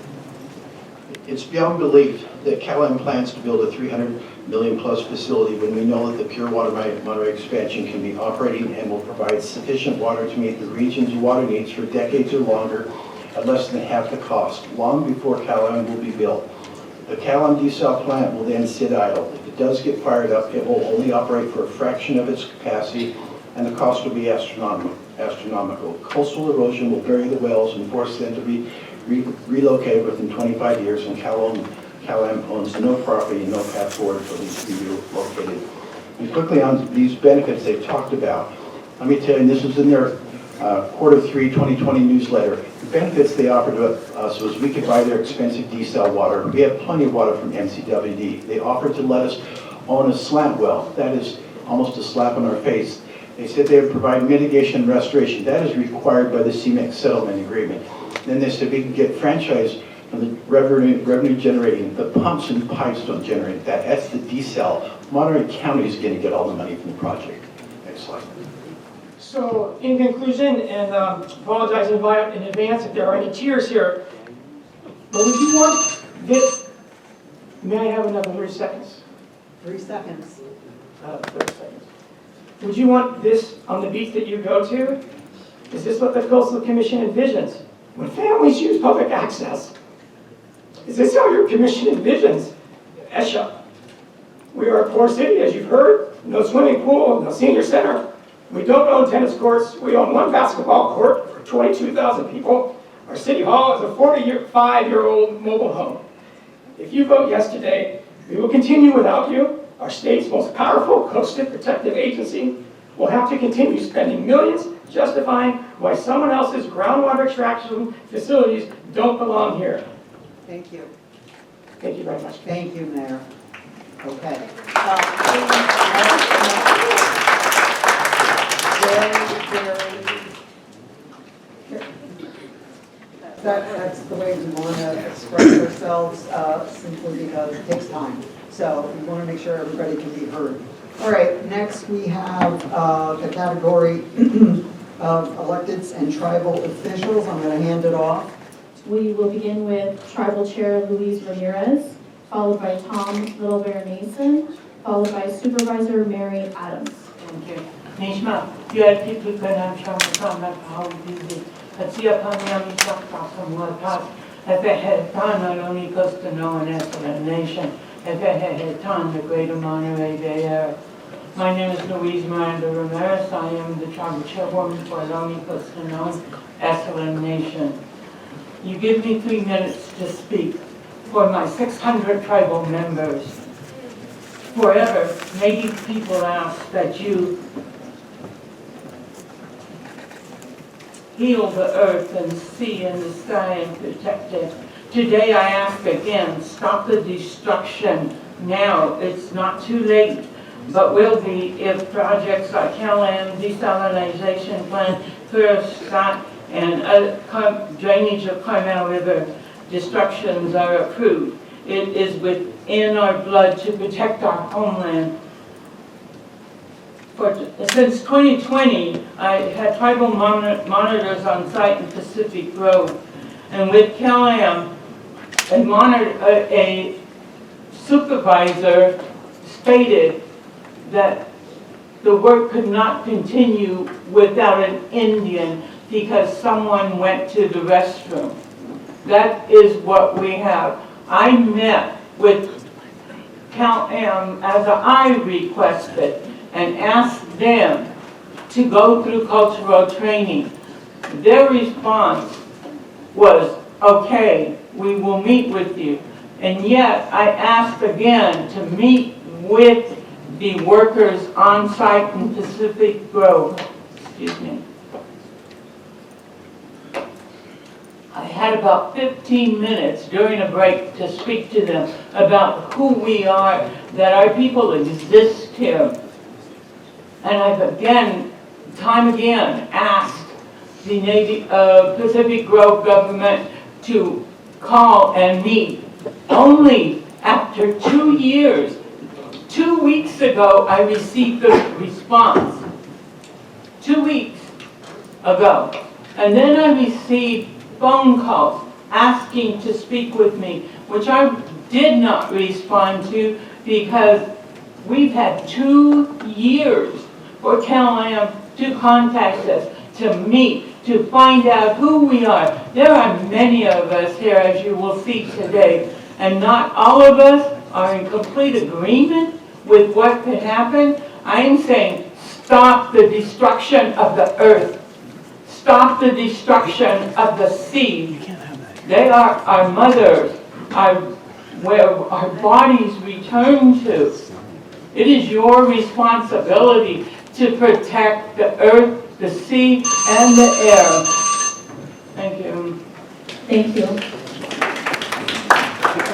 It's beyond belief that CalAm plans to build a $300 million plus facility when we know that the Pure Water Monterey expansion can be operating and will provide sufficient water to meet the region's water needs for decades or longer at less than half the cost, long before CalAm will be built. The CalAm desal plant will then sit idle. If it does get fired up, it will only operate for a fraction of its capacity, and the cost will be astronomical. Coastal erosion will bury the wells and force them to be relocated within 25 years, and CalAm owns no property and no path forward for these to be relocated. And quickly on these benefits they've talked about, let me tell you, and this is in their Q3 2020 newsletter, the benefits they offered to us was we could buy their expensive desal water. We have plenty of water from MCWD. They offered to let us own a slant well. That is almost a slap in our face. They said they would provide mitigation and restoration. That is required by the CEMEX settlement agreement. Then they said we could get franchise And the revenue generating, the pumps and pipes don't generate that. That's the Desal. Monterey County is going to get all the money from the project. Next slide. So in conclusion, and apologize in advance if there are any tears here, but would you want this, may I have another 3 seconds? 3 seconds. 30 seconds. Would you want this on the beach that you go to? Is this what the Coastal Commission envisions? When families use public access, is this how your commission envisions ESHA? We are a poor city, as you've heard. No swimming pool, no senior center. We don't own tennis courts. We own 1 basketball court for 22,000 people. Our city hall is a 45-year-old mobile home. If you vote yes today, we will continue without you. Our state's most powerful coastal protective agency will have to continue spending millions justifying why someone else's groundwater extraction facilities don't belong here. Thank you. Thank you very much. Thank you, Mayor. Okay. That's the way we want to express ourselves, simply because it takes time. So we want to make sure everybody can be heard. All right, next we have the category of electeds and tribal officials. I'm going to hand it off. We will begin with Tribal Chair Luis Ramirez, followed by Tom Little Bear Mason, followed by Supervisor Mary Adams. Thank you. Nishma, you had people can have trouble coming how busy. Let's see upon the talk about some more past. If it had done, not only goes to know an explanation, if it had done the Greater Monterey Bay Area. My name is Louise Miranda Ramirez. I am the tribal chairwoman for Loni Costa Known Desal Nation. You give me 3 minutes to speak for my 600 tribal members. Forever, Native people ask that you heal the earth and sea and the sky and protect it. Today I ask again, stop the destruction now. It's not too late, but will be if projects like CalAm, desalination plant, Scott, and drainage of Carmel River destructions are approved. It is within our blood to protect our homeland. Since 2020, I had tribal monitors on site in Pacific Grove, and with CalAm, a supervisor stated that the work could not continue without an Indian because someone went to the restroom. That is what we have. I met with CalAm as I requested and asked them to go through cultural training. Their response was, okay, we will meet with you. And yet I asked again to meet with the workers on site in Pacific Grove. Excuse me. I had about 15 minutes during a break to speak to them about who we are, that our people exist here. And I've time again, asked the Pacific Grove government to call and meet. Only after 2 years, 2 weeks ago, I received the response. 2 weeks ago. And then I received phone calls asking to speak with me, which I did not respond to because we've had 2 years for CalAm to contact us, to meet, to find out who we are. There are many of us here, as you will see today, and not all of us are in complete agreement with what could happen. I am saying stop the destruction of the earth. Stop the destruction of the sea. They are our mothers, where our bodies return to. It is your responsibility to protect the earth, the sea, and the air. Thank you. Thank you.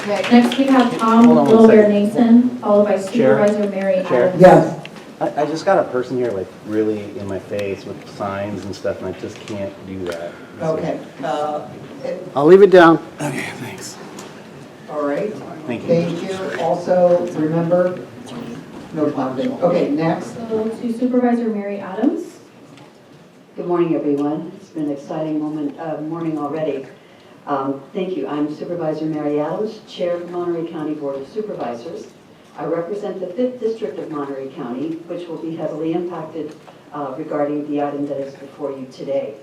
Next we have Tom Little Bear Nason, followed by Supervisor Mary Adams. Yes, I just got a person here like really in my face with signs and stuff, and I just can't do that. Okay. I'll leave it down. Okay, thanks. All right. Thank you. Thank you. Also, remember, no clapping. Okay, next. So to Supervisor Mary Adams. Good morning, everyone. It's been an exciting morning already. Thank you. I'm Supervisor Mary Adams, Chair of the Monterey County Board of Supervisors. I represent the 5th District of Monterey County, which will be heavily impacted regarding the item that is before you today.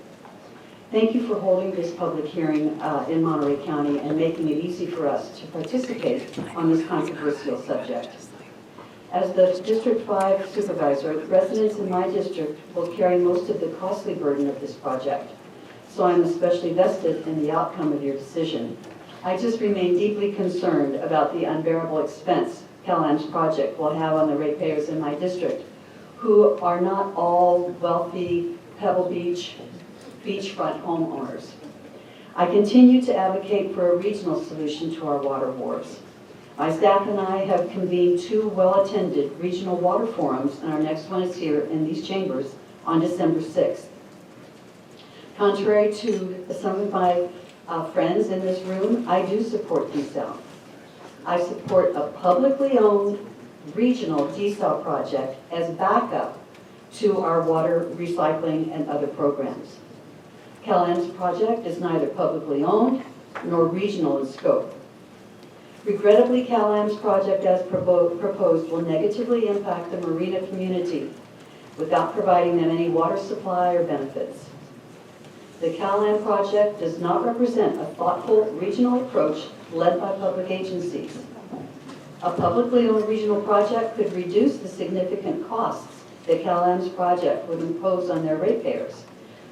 Thank you for holding this public hearing in Monterey County and making it easy for us to participate on this controversial subject. As the District 5 Supervisor, residents in my district will carry most of the costly burden of this project, so I'm especially vested in the outcome of your decision. I just remain deeply concerned about the unbearable expense CalAM's project will have on the ratepayers in my district, who are not all wealthy Pebble Beach beachfront homeowners. I continue to advocate for a regional solution to our water wars. My staff and I have convened 2 well-attended regional water forums, and our next one is here in these chambers on December 6th. Contrary to some of my friends in this room, I do support Desal. I support a publicly owned regional Desal project as backup to our water recycling and other programs. CalAM's project is neither publicly owned nor regional in scope. Regrettably, CalAM's project as proposed will negatively impact the marina community without providing them any water supply or benefits. The CalAM project does not represent a thoughtful regional approach led by public agencies. A publicly owned regional project could reduce the significant costs that CalAM's project would impose on their ratepayers.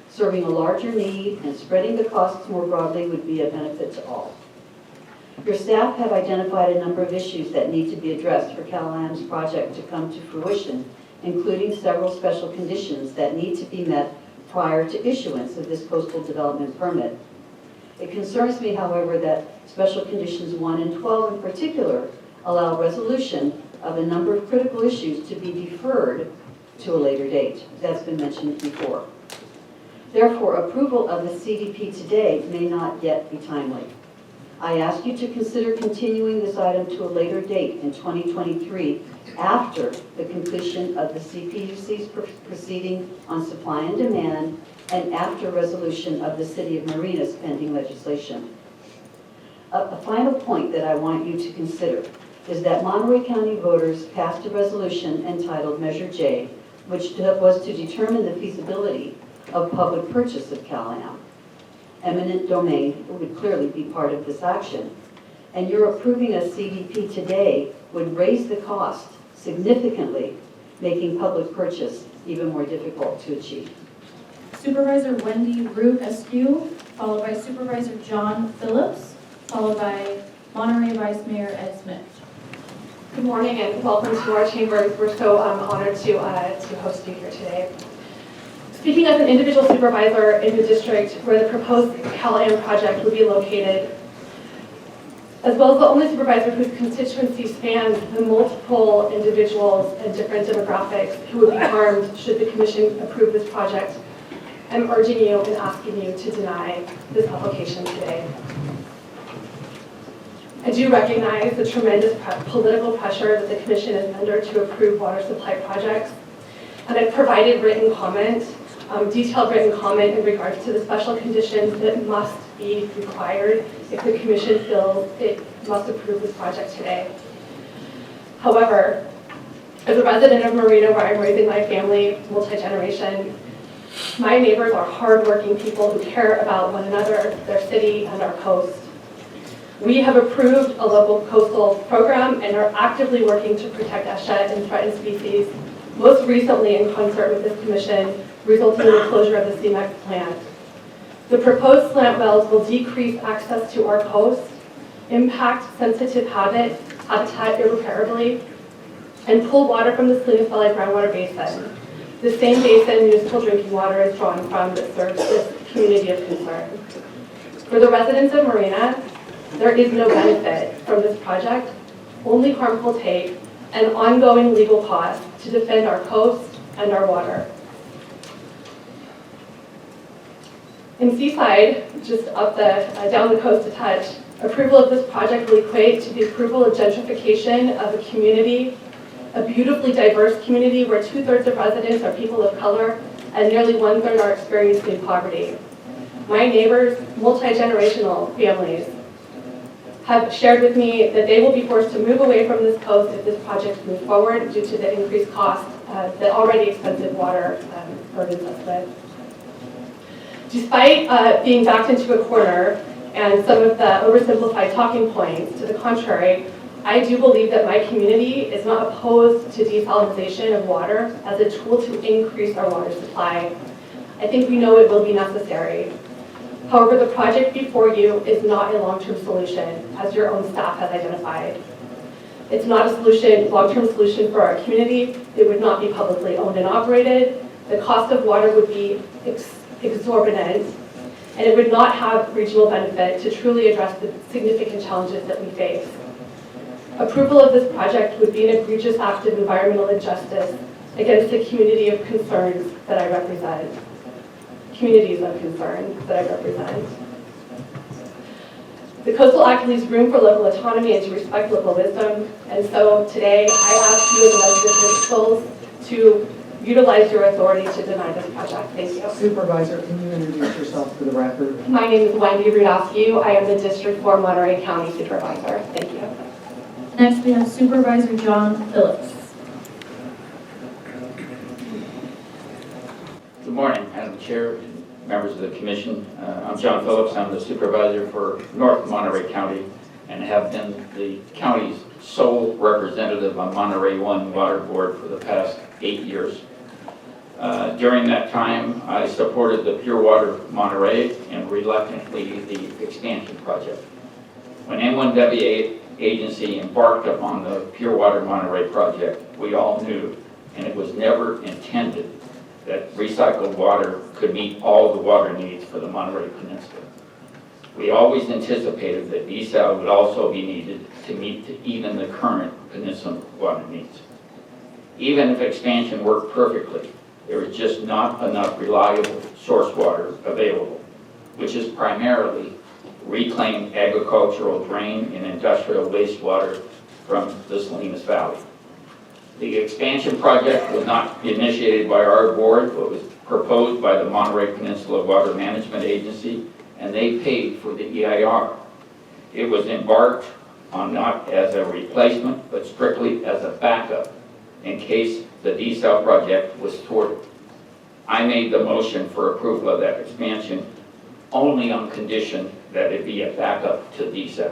Serving a larger need and spreading the costs more broadly would be a benefit to all. Your staff have identified a number of issues that need to be addressed for CalAM's project to come to fruition, including several special conditions that need to be met prior to issuance of this coastal development permit. It concerns me, however, that special conditions 1 and 12 in particular allow resolution of a number of critical issues to be deferred to a later date. That's been mentioned before. Therefore, approval of the CDP today may not yet be timely. I ask you to consider continuing this item to a later date in 2023 after the completion of the CPUC's proceeding on supply and demand and after resolution of the City of Marina's pending legislation. A final point that I want you to consider is that Monterey County voters passed a resolution entitled Measure J, which was to determine the feasibility of public purchase of CalAM. Eminent domain would clearly be part of this action. And your approving a CDP today would raise the cost significantly, making public purchase even more difficult to achieve. Supervisor Wendy Root Askew, followed by Supervisor John Phillips, followed by Monterey Vice Mayor Ed Smith. Good morning and welcome to our chambers. We're so honored to host you here today. Speaking as an individual supervisor in the district where the proposed CalAM project would be located, as well as the only supervisor whose constituency spans the multiple individuals and different demographics who would be harmed should the commission approve this project, I'm urging you and asking you to deny this application today. I do recognize the tremendous political pressure that the commission is under to approve water supply projects, and I've provided written comment, detailed written comment in regards to the special conditions that must be required if the commission feels it must approve this project today. However, as a resident of Marina where I'm raising my family, multi-generation, my neighbors are hardworking people who care about one another, their city, and our coast. We have approved a local coastal program and are actively working to protect ESHA and threatened species, most recently in concert with this commission, resulting in the closure of the CEMEX plant. The proposed slant wells will decrease access to our coast, impact sensitive habitat irreparably, and pull water from the Salinas Valley groundwater basin, the same basin municipal drinking water is drawn from that serves this community of concern. For the residents of Marina, there is no benefit from this project, only harmful take and ongoing legal costs to defend our coast and our water. In Seaside, just up down the coast a touch, approval of this project will equate to the approval of gentrification of a community, a beautifully diverse community where 2/3 of residents are people of color and nearly 1/3 are experiencing poverty. My neighbors, multi-generational families, have shared with me that they will be forced to move away from this coast if this project moves forward due to the increased cost that already expensive water burdens us with. Despite being backed into a corner and some of the oversimplified talking points to the contrary, I do believe that my community is not opposed to desalination of water as a tool to increase our water supply. I think we know it will be necessary. However, the project before you is not a long-term solution, as your own staff has identified. It's not a long-term solution for our community. It would not be publicly owned and operated. The cost of water would be exorbitant, and it would not have regional benefit to truly address the significant challenges that we face. Approval of this project would be an egregious act of environmental injustice against the community of concerns that I represent. Communities of concern that I represent. The Coastal Act leaves room for local autonomy and to respect local wisdom, and so today I ask you as elected officials to utilize your authority to deny this project. Thank you. Supervisor, can you introduce yourself for the record? My name is Wendy Rudowski. I am the District 4 Monterey County Supervisor. Thank you. Next, we have Supervisor John Phillips. Good morning, Madam Chair, members of the Commission. I'm John Phillips. I'm the Supervisor for North Monterey County and have been the county's sole representative on Monterey 1 Water Board for the past 8 years. During that time, I supported the Pure Water Monterey and reluctantly the expansion project. When M1WA agency embarked upon the Pure Water Monterey project, we all knew, and it was never intended, that recycled water could meet all the water needs for the Monterey Peninsula. We always anticipated that Desal would also be needed to meet even the current peninsula water needs. Even if expansion worked perfectly, there is just not enough reliable source water available, which is primarily reclaimed agricultural drain and industrial wastewater from the Salinas Valley. The expansion project was not initiated by our board, but was proposed by the Monterey Peninsula Water Management Agency, and they paid for the EIR. It was embarked on not as a replacement, but strictly as a backup in case the Desal project was thwarted. I made the motion for approval of that expansion only on condition that it be a backup to Desal.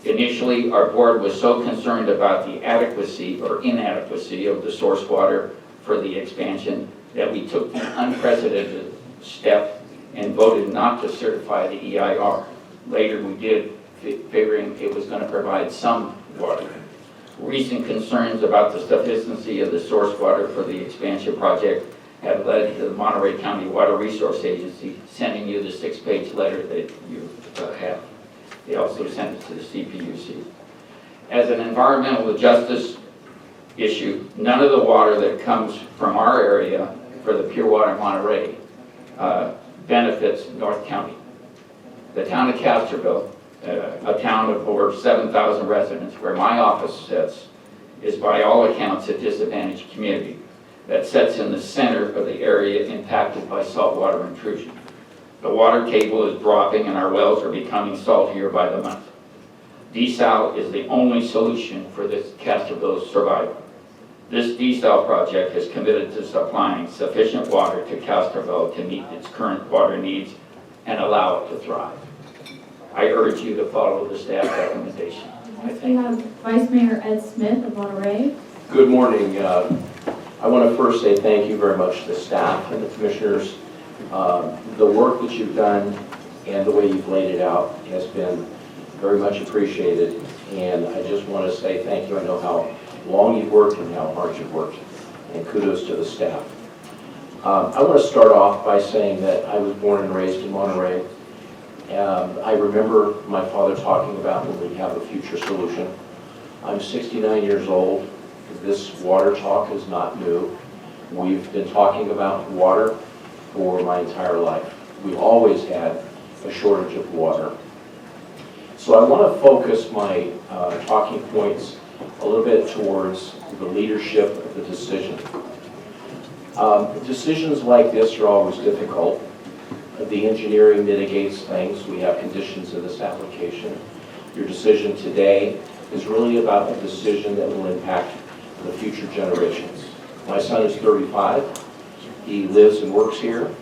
Initially, our board was so concerned about the adequacy or inadequacy of the source water for the expansion that we took the unprecedented step and voted not to certify the EIR. Later we did, figuring it was going to provide some water. Recent concerns about the sufficiency of the source water for the expansion project have led to the Monterey County Water Resource Agency sending you the 6-page letter that you have. They also sent it to the CPUC. As an environmental justice issue, none of the water that comes from our area for the Pure Water Monterey benefits North County. The town of Castroville, a town of over 7,000 residents where my office sits, is by all accounts a disadvantaged community that sits in the center of the area impacted by saltwater intrusion. The water table is dropping and our wells are becoming saltier by the month. Desal is the only solution for this Castroville's survival. This Desal project has committed to supplying sufficient water to Castroville to meet its current water needs and allow it to thrive. I urge you to follow the staff recommendation. Next, we have Vice Mayor Ed Smith of Monterey. Good morning. I want to first say thank you very much to the staff and the commissioners. The work that you've done and the way you've laid it out has been very much appreciated, and I just want to say thank you. I know how long you've worked and how hard you've worked, and kudos to the staff. I want to start off by saying that I was born and raised in Monterey. I remember my father talking about when we have a future solution. I'm 69 years old, This water talk is not new. We've been talking about water for my entire life. We've always had a shortage of water. So I want to focus my talking points a little bit towards the leadership of the decision. Decisions like this are always difficult. The engineering mitigates things. We have conditions in this application. Your decision today is really about a decision that will impact the future generations. My son is 35. He lives and works here,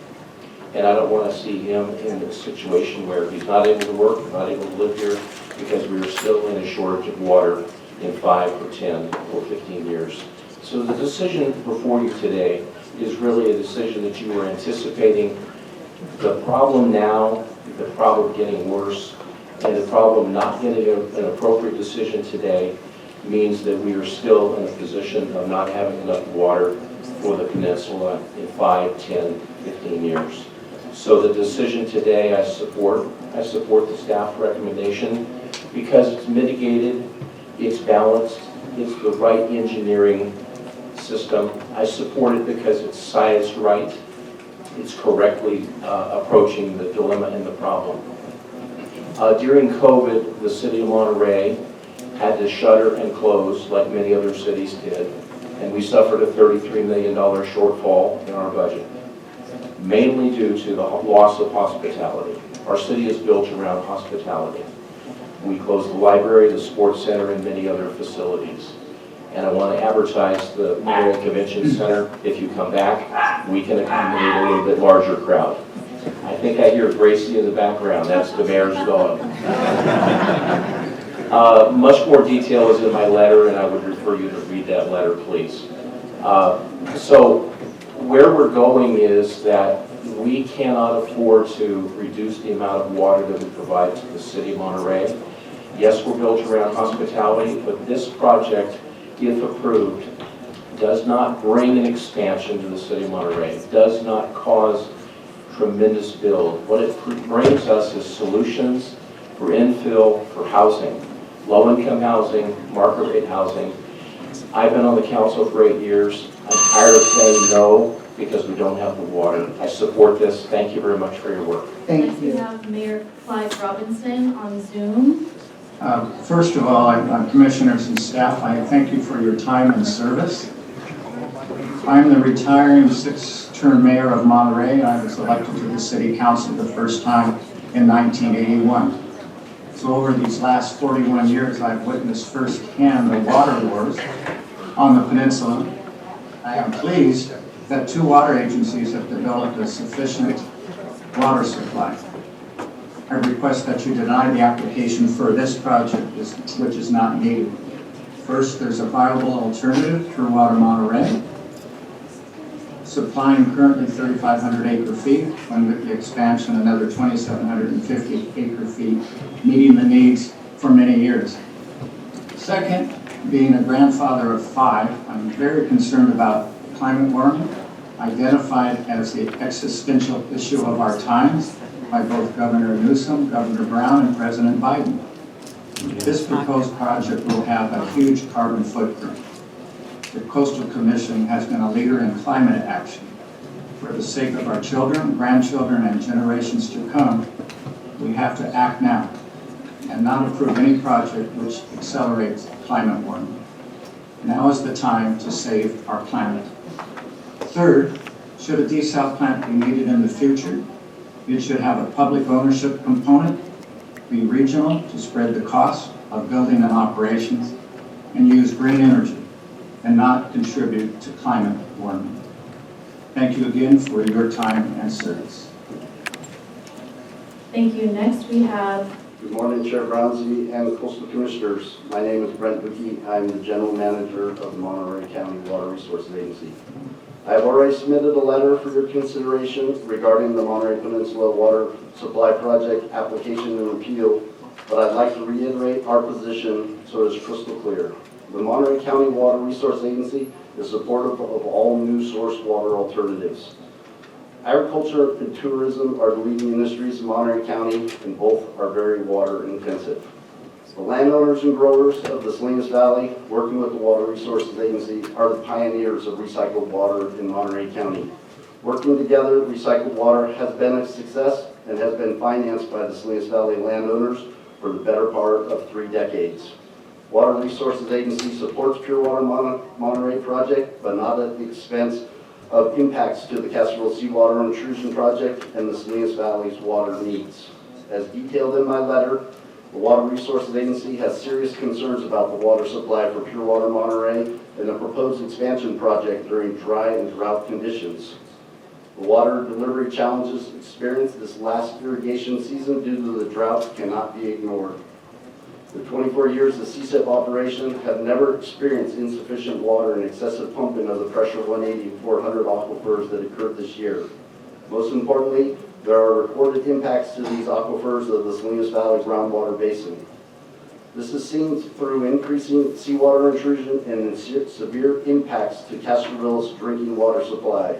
and I don't want to see him in a situation where he's not able to work, not able to live here, because we are still in a shortage of water in 5 or 10 or 15 years. So the decision before you today is really a decision that you were anticipating the problem now, the problem getting worse, and the problem not getting an appropriate decision today means that we are still in a position of not having enough water for the peninsula in 5, 10, 15 years. So the decision today I support the staff recommendation because it's mitigated, it's balanced, it's the right engineering system. I support it because it's sized right, it's correctly approaching the dilemma and the problem. During COVID, the City of Monterey had to shutter and close like many other cities did, and we suffered a $33 million shortfall in our budget, mainly due to the loss of hospitality. Our city is built around hospitality. We closed the library, the sports center, and many other facilities. And I want to advertise the Monterey Convention Center. If you come back, we can accommodate a little bit larger crowd. I think I hear Gracie in the background. That's the mayor's dog. Much more detail is in my letter, and I would refer you to read that letter, please. So where we're going is that we cannot afford to reduce the amount of water that we provide to the City of Monterey. Yes, we're built around hospitality, but this project, if approved, does not bring an expansion to the City of Monterey. It does not cause tremendous build. What it brings us is solutions for infill, for housing, low-income housing, market rate housing. I've been on the council for 8 years. I'm tired of saying no because we don't have the water. I support this. Thank you very much for your work. Next, we have Mayor Clyde Robinson on Zoom. First of all, commissioners and staff, I thank you for your time and service. I'm the retiring 6th-term mayor of Monterey. I was elected to the city council the first time in 1981. So over these last 41 years, I've witnessed firsthand the water wars on the peninsula. I am pleased that 2 water agencies have developed a sufficient water supply. I request that you deny the application for this project, which is not needed. First, there's a viable alternative through Water Monterey, supplying currently 3,500 acre-feet, and with the expansion another 2,750 acre-feet, meeting the needs for many years. Second, being a grandfather of 5, I'm very concerned about climate warming, identified as the existential issue of our times by both Governor Newsom, Governor Brown, and President Biden. This proposed project will have a huge carbon footprint. The Coastal Commission has been a leader in climate action. For the sake of our children, grandchildren, and generations to come, we have to act now and not approve any project which accelerates climate warming. Now is the time to save our planet. Third, should a desal plant be needed in the future, it should have a public ownership component, be regional to spread the cost of building and operations, and use green energy and not contribute to climate warming. Thank you again for your time and service. Thank you. Next, we have... Good morning, Chair Brownsie and Coastal Commissioners. My name is Brent Buki. I'm the General Manager of the Monterey County Water Resources Agency. I have already submitted a letter for your consideration regarding the Monterey Peninsula Water Supply Project application and appeal, but I'd like to reiterate our position so it's crystal clear. The Monterey County Water Resource Agency is supportive of all new source water alternatives. Agriculture and tourism are the leading industries in Monterey County, and both are very water intensive. The landowners and growers of the Salinas Valley, working with the Water Resources Agency, are the pioneers of recycled water in Monterey County. Working together, recycled water has been a success and has been financed by the Salinas Valley landowners for the better part of 3 decades. Water Resources Agency supports Pure Water Monterey project, but not at the expense of impacts to the Castroville Seawater Intrusion Project and the Salinas Valley's water needs. As detailed in my letter, the Water Resources Agency has serious concerns about the water supply for Pure Water Monterey and the proposed expansion project during dry and drought conditions. The water delivery challenges experienced this last irrigation season due to the drought cannot be ignored. The 24 years of CEMEX operation have never experienced insufficient water and excessive pumping of the pressure 180 and 400 aquifers that occurred this year. Most importantly, there are recorded impacts to these aquifers of the Salinas Valley groundwater basin. This is seen through increasing seawater intrusion and severe impacts to Castroville's drinking water supply.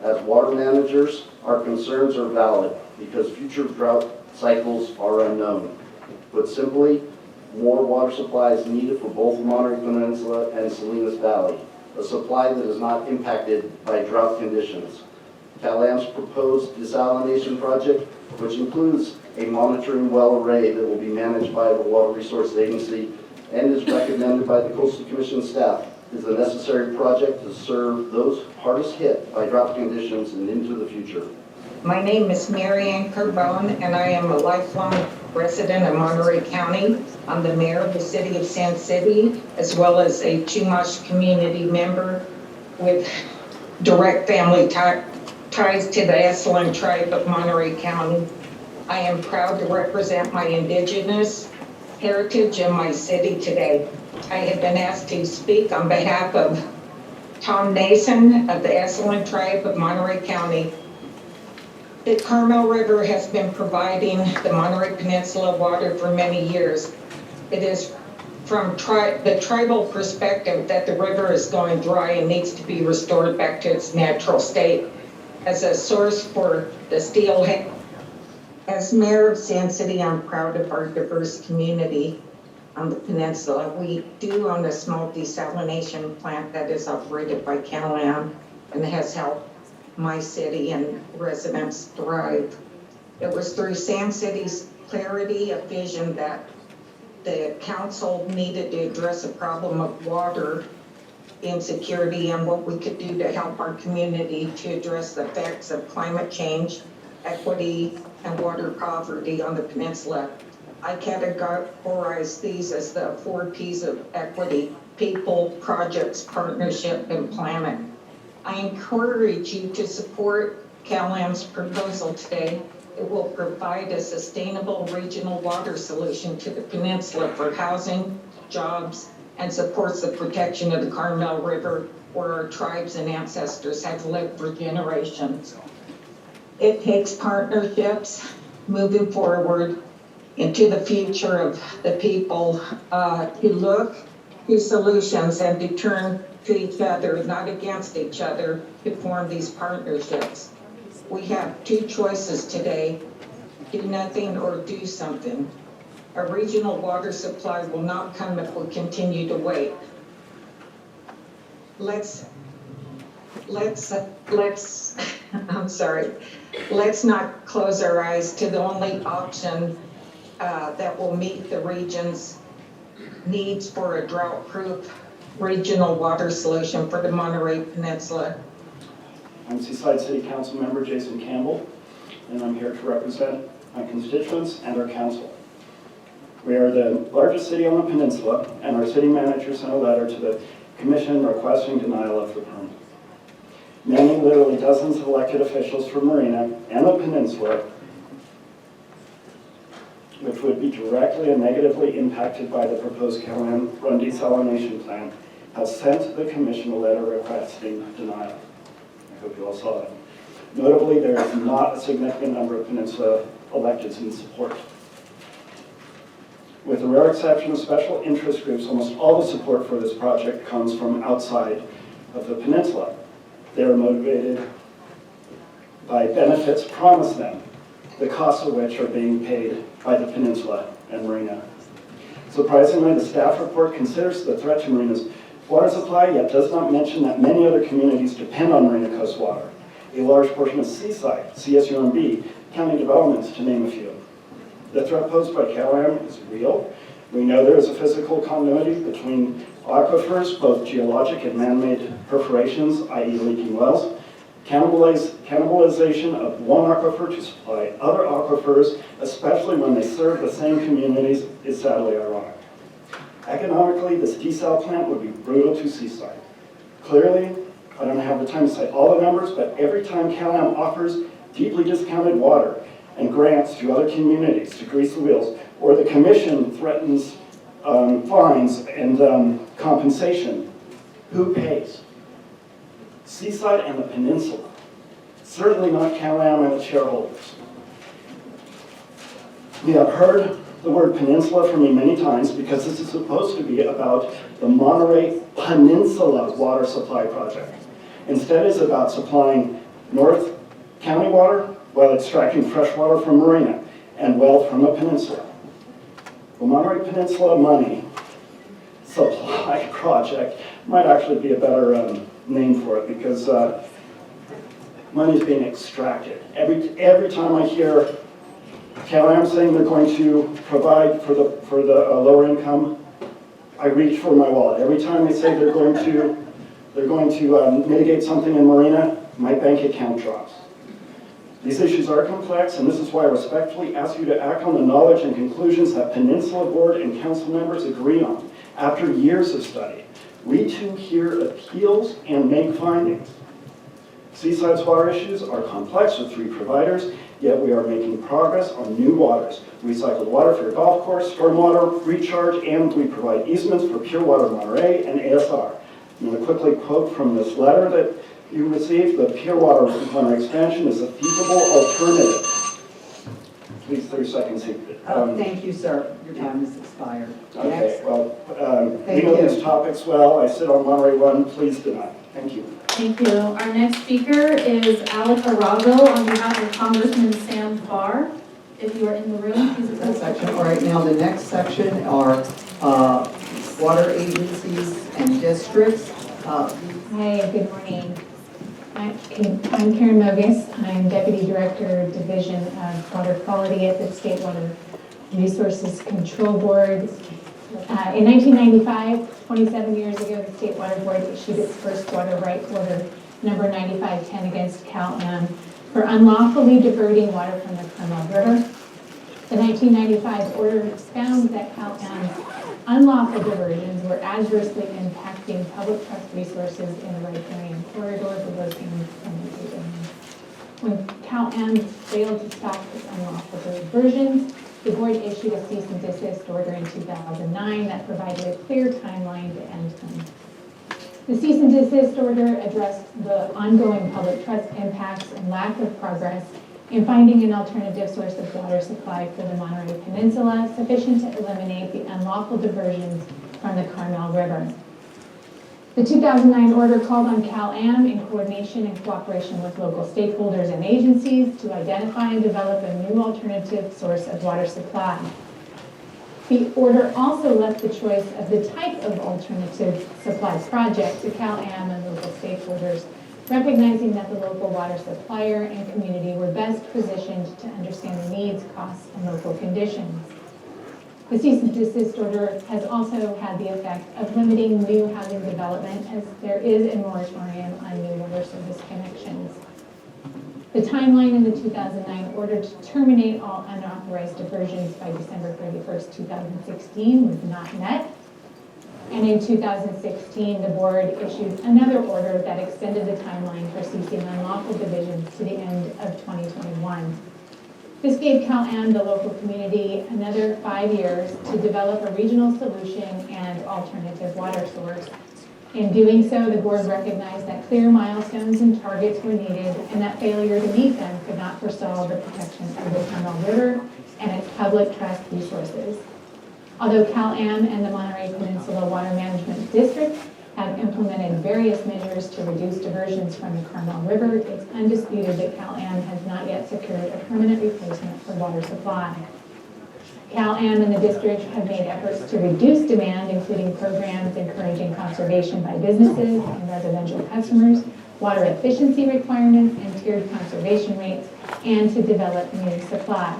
As water managers, our concerns are valid because future drought cycles are unknown. Put simply, more water supply is needed for both Monterey Peninsula and Salinas Valley, a supply that is not impacted by drought conditions. CalAM's proposed desalination project, which includes a monitoring well array that will be managed by the Water Resources Agency and is recommended by the Coastal Commission staff, is a necessary project to serve those hardest hit by drought conditions and into the future. My name is Mary Ann Carbone, and I am a lifelong resident of Monterey County. I'm the mayor of the city of Sand City, as well as a Chumash community member with direct family ties to the Desal tribe of Monterey County. I am proud to represent my indigenous heritage in my city today. I have been asked to speak on behalf of Tom Nason of the Desal tribe of Monterey County. The Carmel River has been providing the Monterey Peninsula water for many years. It is from the tribal perspective that the river is going dry and needs to be restored back to its natural state as a source for the steelhead. As mayor of Sand City, I'm proud of our diverse community on the peninsula. We do own a small desalination plant that is operated by CalAM and has helped my city and residents thrive. It was through Sand City's clarity of vision that the council needed to address a problem of water insecurity and what we could do to help our community to address the effects of climate change, equity, and water poverty on the peninsula. I categorize these as the 4 P's of equity: people, projects, partnership, and planet. I encourage you to support CalAM's proposal today. It will provide a sustainable regional water solution to the peninsula for housing, jobs, and supports the protection of the Carmel River, where our tribes and ancestors have lived for generations. It takes partnerships moving forward into the future of the people to look to solutions and to turn to each other, not against each other, to form these partnerships. We have 2 choices today: do nothing or do something. A regional water supply will not come if we continue to wait. Let's not close our eyes to the only option that will meet the region's needs for a drought-proof regional water solution for the Monterey Peninsula. I'm Seaside City Council Member Jason Campbell, and I'm here to represent my constituents and our council. We are the largest city on the peninsula, and our city manager sent a letter to the commission requesting denial of the permit. Many, literally dozens of elected officials from Marina and the peninsula, which would be directly and negatively impacted by the proposed CalAM run desalination plan, have sent the commission a letter requesting denial. I hope you all saw it. Notably, there is not a significant number of peninsula electeds in support. With the rare exception of special interest groups, almost all the support for this project comes from outside of the peninsula. They are motivated by benefits promised them, the costs of which are being paid by the peninsula and Marina. Surprisingly, the staff report considers the threat to Marina's water supply, yet does not mention that many other communities depend on Marina coast water. A large portion of Seaside, CSUMB, county developments, to name a few. The threat posed by CalAm is real. We know there is a physical continuity between aquifers, both geologic and man-made perforations, i.e. leaking wells. Cannibalization of one aquifer to supply other aquifers, especially when they serve the same communities, is sadly ironic. Economically, this desal plant would be brutal to Seaside. Clearly, I don't have the time to cite all the numbers, but every time CalAm offers deeply discounted water and grants to other communities to grease the wheels, or the commission threatens fines and compensation, who pays? Seaside and the peninsula. Certainly not CalAm and its shareholders. We have heard the word peninsula from me many times because this is supposed to be about the Monterey Peninsula water supply project. Instead, it's about supplying North County water while extracting fresh water from Marina and well from the peninsula. The Monterey Peninsula money supply project might actually be a better name for it because money is being extracted. Every time I hear CalAm saying they're going to provide for the lower income, I reach for my wallet. Every time they say they're going to mitigate something in Marina, my bank account drops. These issues are complex, and this is why I respectfully ask you to act on the knowledge and conclusions that Peninsula Board and Council members agree on after years of study. We too hear appeals and make findings. Seaside's water issues are complex with 3 providers, yet we are making progress on new waters. Recycled water for your golf course, stormwater recharge, and we provide easements for Pure Water Monterey and ASR. I'm going to quickly quote from this letter that you received. The Pure Water Monterey expansion is a feasible alternative. Please, 30 seconds. Thank you, sir. Your time has expired. Okay, Next. well, we know these topics well. I sit on Monterey 1. Please deny. Thank you. Thank you. Our next speaker is Alec Arago on behalf of Congressman Sam Farr. If you are in the room, please That approach. section. All right, now the next section are water agencies and districts. Hi, good morning. I'm Karen Mogus. I'm Deputy Director, Division of Water Quality at the State Water Resources Control Board. In 1995, 27 years ago, the State Water Board issued its first water right order, number 9510, against CalAm for unlawfully diverting water from the Carmel River. The 1995 order found that CalAm's unlawful diversions were adversely impacting public trust resources in the riparian corridor below San Antonio. When CalAm failed to stop its unlawful diversions, the board issued a cease and desist order in 2009 that provided a clear timeline to end them. The cease and desist order addressed the ongoing public trust impacts and lack of progress in finding an alternative source of water supply for the Monterey Peninsula sufficient to eliminate the unlawful diversions from the Carmel River. The 2009 order called on CalAm in coordination and cooperation with local stakeholders and agencies to identify and develop a new alternative source of water supply. The order also left the choice of the type of alternative supply project to CalAm and local stakeholders, recognizing that the local water supplier and community were best positioned to understand the needs, costs, and local conditions. The cease and desist order has also had the effect of limiting new housing development as there is a moratorium on new water service connections. The timeline in the 2009 order to terminate all unauthorized diversions by December 31st, 2016 was not met. And in 2016, the board issued another order that extended the timeline for ceasing unlawful divisions to the end of 2021. This gave CalAm, the local community, another 5 years to develop a regional solution and alternative water source. In doing so, the board recognized that clear milestones and targets were needed and that failure to meet them could not forestall the protection of the Carmel River and its public trust resources. Although CalAm and the Monterey Peninsula Water Management District have implemented various measures to reduce diversions from the Carmel River, it's undisputed that CalAm has not yet secured a permanent replacement for water supply. CalAm and the district have made efforts to reduce demand, including programs encouraging conservation by businesses and residential customers, water efficiency requirements, and tiered conservation rates, and to develop new supplies.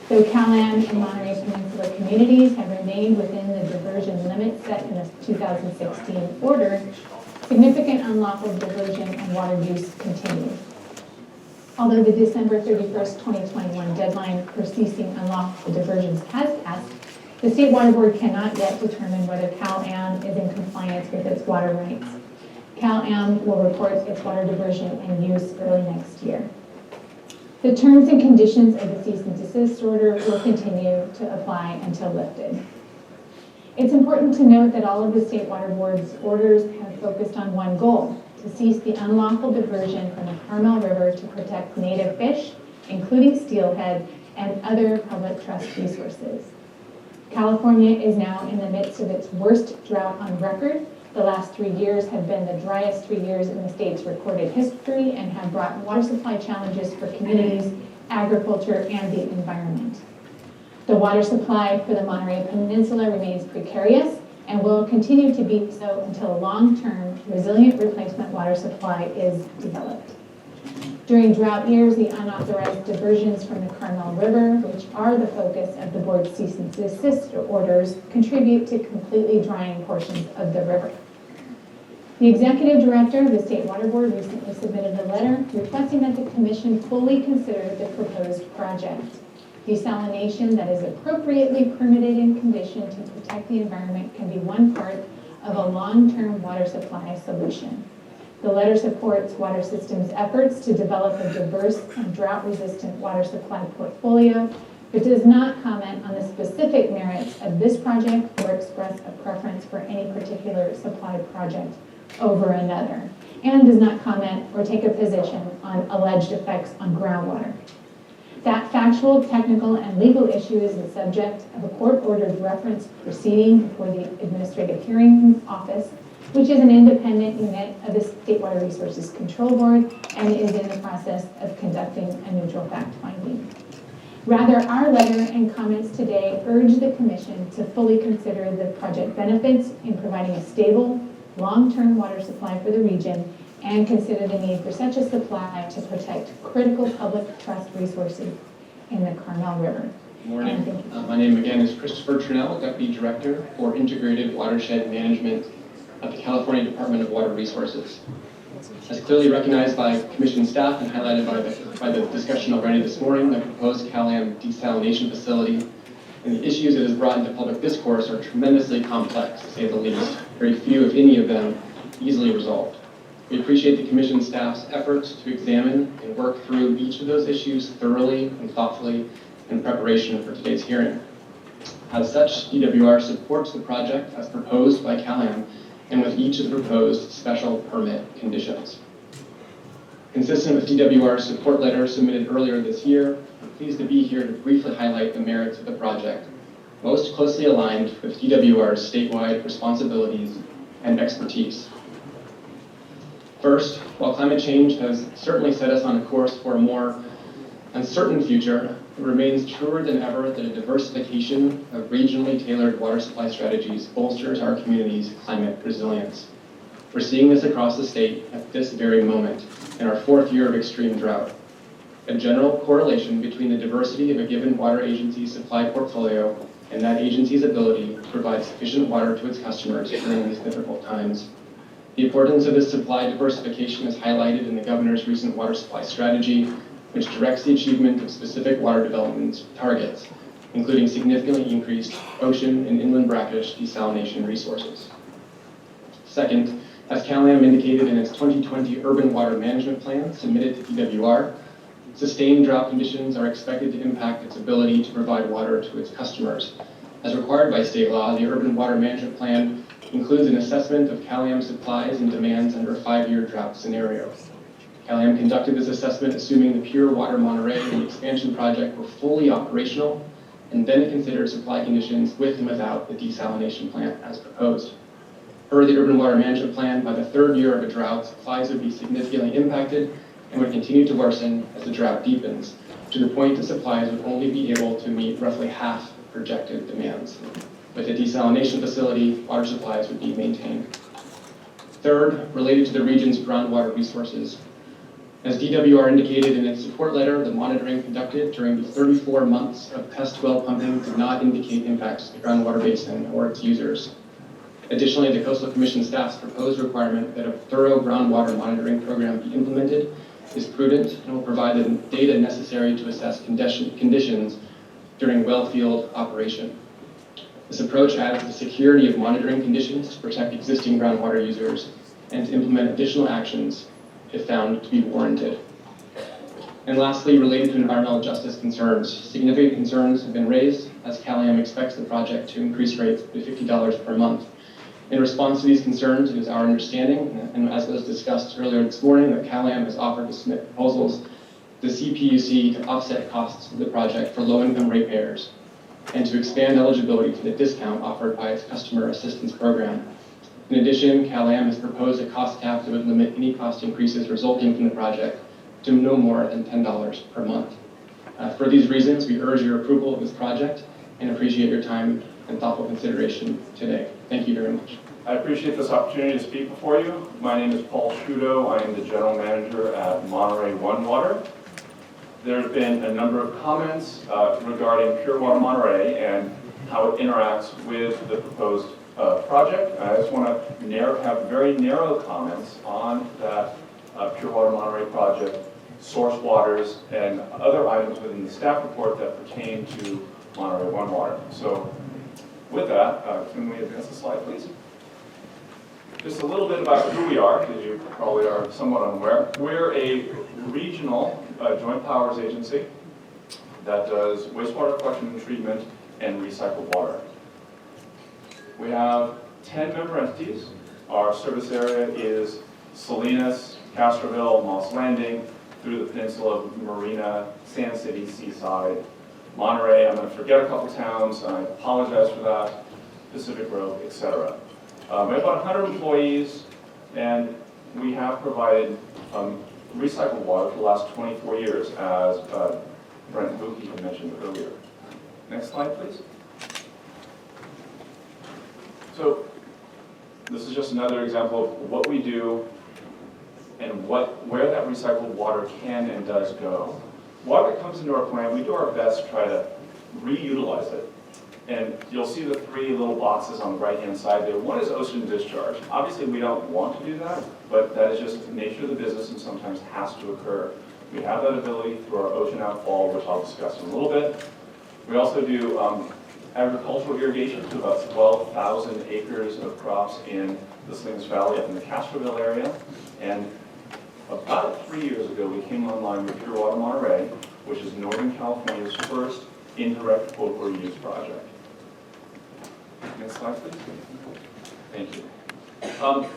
Though CalAm and Monterey Peninsula communities have remained within the diversion limits set in the 2016 order, significant unlawful diversion and water use continues. Although the December 31st, 2021 deadline for ceasing unlawful diversions has passed, the State Water Board cannot yet determine whether CalAm is in compliance with its water rights. CalAm will report its water diversion and use early next year. The terms and conditions of the cease and desist order will continue to apply until lifted. It's important to note that all of the State Water Board's orders have focused on one goal: to cease the unlawful diversion from the Carmel River to protect native fish, including steelhead and other public trust resources. California is now in the midst of its worst drought on record. The last 3 years have been the driest 3 years in the state's recorded history and have brought water supply challenges for communities, agriculture, and the environment. The water supply for the Monterey Peninsula remains precarious and will continue to be so until a long-term, resilient replacement water supply is developed. During drought years, the unauthorized diversions from the Carmel River, which are the focus of the board's cease and desist orders, contribute to completely drying portions of the river. The executive director of the State Water Board recently submitted a letter requesting that the commission fully consider the proposed project. Desalination that is appropriately permitted and conditioned to protect the environment can be one part of a long-term water supply solution. The letter supports water systems efforts to develop a diverse and drought-resistant water supply portfolio, but does not comment on the specific merits of this project or express a preference for any particular supply project over another, and does not comment or take a position on alleged effects on groundwater. That factual, technical, and legal issue is the subject of a court-ordered reference proceeding before the Administrative Hearing Office, which is an independent unit of the State Water Resources Control Board and is in the process of conducting a neutral fact-finding. Rather, our letter and comments today urge the Commission to fully consider the project benefits in providing a stable, long-term water supply for the region and consider the need for such a supply to protect critical public trust resources in the Carmel River. Good morning. My name again is Christopher Trinnell, Deputy Director for Integrated Watershed Management at the California Department of Water Resources. As clearly recognized by Commission staff and highlighted by the discussion already this morning, the proposed CalAm desalination facility and the issues it has brought into public discourse are tremendously complex, to say the least. Very few, if any of them, easily resolved. We appreciate the Commission staff's efforts to examine and work through each of those issues thoroughly and thoughtfully in preparation for today's hearing. As such, DWR supports the project as proposed by CalAm and with each of the proposed special permit conditions. Consistent with DWR's support letter submitted earlier this year, I'm pleased to be here to briefly highlight the merits of the project, most closely aligned with DWR's statewide responsibilities and expertise. First, while climate change has certainly set us on a course for a more uncertain future, it remains truer than ever that a diversification of regionally tailored water supply strategies bolsters our community's climate resilience. We're seeing this across the state at this very moment, in our 4th year of extreme drought. A general correlation between the diversity of a given water agency's supply portfolio and that agency's ability to provide sufficient water to its customers during these difficult times. The importance of this supply diversification is highlighted in the Governor's recent water supply strategy, which directs the achievement of specific water development targets, including significantly increased ocean and inland brackish desalination resources. Second, as CalAm indicated in its 2020 Urban Water Management Plan submitted to DWR, sustained drought conditions are expected to impact its ability to provide water to its customers. As required by state law, the Urban Water Management Plan includes an assessment of CalAm supplies and demands under a 5-year drought scenario. CalAm conducted this assessment assuming the Pure Water Monterey and the expansion project were fully operational, and then it considered supply conditions with and without the desalination plant as proposed. Per the Urban Water Management Plan, by the 3rd year of a drought, supplies would be significantly impacted and would continue to worsen as the drought deepens, to the point that supplies would only be able to meet roughly half projected demands. With a desalination facility, water supplies would be maintained. Third, related to the region's groundwater resources. As DWR indicated in its support letter, the monitoring conducted during the 34 months of test well pumping did not indicate impacts to the groundwater basin or its users. Additionally, the Coastal Commission staff's proposed requirement that a thorough groundwater monitoring program be implemented is prudent and will provide the data necessary to assess conditions during well field operation. This approach adds to the security of monitoring conditions to protect existing groundwater users and to implement additional actions if found to be warranted. And lastly, related to environmental justice concerns, significant concerns have been raised as CalAM expects the project to increase rates to $50 per month. In response to these concerns, it is our understanding, and as was discussed earlier this morning, that CalAM has offered to submit proposals to CPUC to offset costs of the project for low-income ratepayers and to expand eligibility to the discount offered by its customer assistance program. In addition, CalAM has proposed a cost cap that would limit any cost increases resulting from the project to no more than $10 per month. For these reasons, we urge your approval of this project and appreciate your time and thoughtful consideration today. Thank you very much. I appreciate this opportunity to speak before you. My name is Paul Shudo. I am the General Manager at Monterey One Water. There have been a number of comments regarding Pure Water Monterey and how it interacts with the proposed project. I just want to have very narrow comments on that Pure Water Monterey project, source waters, and other items within the staff report that pertain to Monterey One Water. So with that, can we advance the slide, please? Just a little bit about who we are, because you probably are somewhat unaware. We're a regional joint powers agency that does wastewater collection and treatment and recycled water. We have 10 member entities. Our service area is Salinas, Castroville, Moss Landing, through the peninsula of Marina, Sand City, Seaside, Monterey. I'm going to forget a couple towns. I apologize for that. Pacific Grove, etc. We have about 100 employees, and we have provided recycled water for the last 24 years, as Brent Buki had mentioned earlier. Next slide, please. So this is just another example of what we do and where that recycled water can and does go. Water that comes into our plant, we do our best to try to reutilize it. And you'll see the 3 little boxes on the right-hand side there. One is ocean discharge. Obviously, we don't want to do that, but that is just the nature of the business and sometimes has to occur. We have that ability through our ocean outfall, which I'll discuss in a little bit. We also do agricultural irrigation to about 12,000 acres of crops in the Salinas Valley up in the Castroville area. And about 3 years ago, we came online with Pure Water Monterey, which is Northern California's first indirect potable reuse project. Next slide, please. Thank you.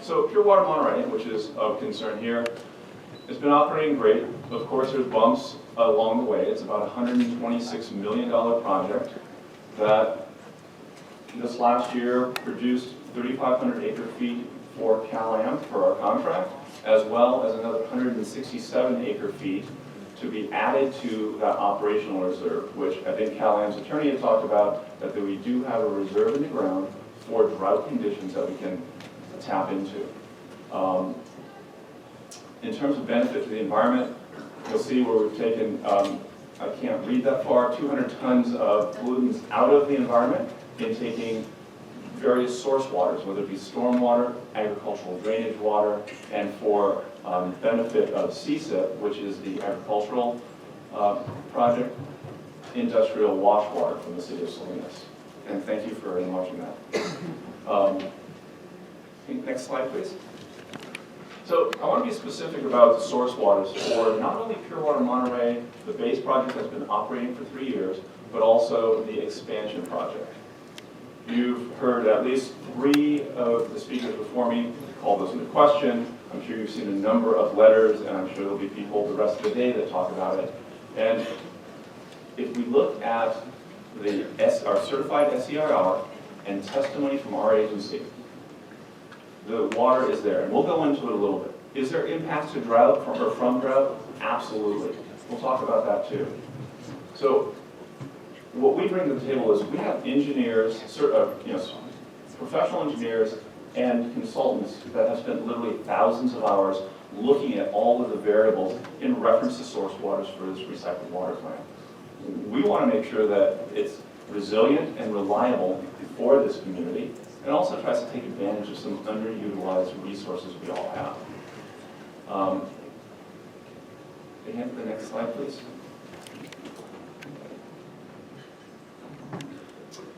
So Pure Water Monterey, which is of concern here, has been operating great. Of course, there's bumps along the way. It's about a $126 million project that this last year produced 3,500 acre feet for CalAM for our contract, as well as another 167 acre feet to be added to that operational reserve, which I think CalAM's attorney had talked about, that we do have a reserve in the ground for drought conditions that we can tap into. In terms of benefit to the environment, you'll see where we've taken, I can't read that far, 200 tons of pollutants out of the environment in taking various source waters, whether it be stormwater, agricultural drainage water, and for benefit of CSIP, which is the agricultural project, industrial wash water from the city of Salinas. And thank you for watching that. Next slide, please. So I want to be specific about the source waters for not only Pure Water Monterey, the base project that's been operating for 3 years, but also the expansion project. You've heard at least 3 of the speakers before me call this into question. I'm sure you've seen a number of letters, and I'm sure there'll be people the rest of the day that talk about it. And if we look at our certified SEIR and testimony from our agency, the water is there, and we'll go into it a little bit. Is there impacts to drought from drought? Absolutely. We'll talk about that too. So what we bring to the table is we have engineers, professional engineers and consultants that have spent literally thousands of hours looking at all of the variables in reference to source waters for this recycled water plant. We want to make sure that it's resilient and reliable for this community, and also tries to take advantage of some underutilized resources we all have. The next slide, please.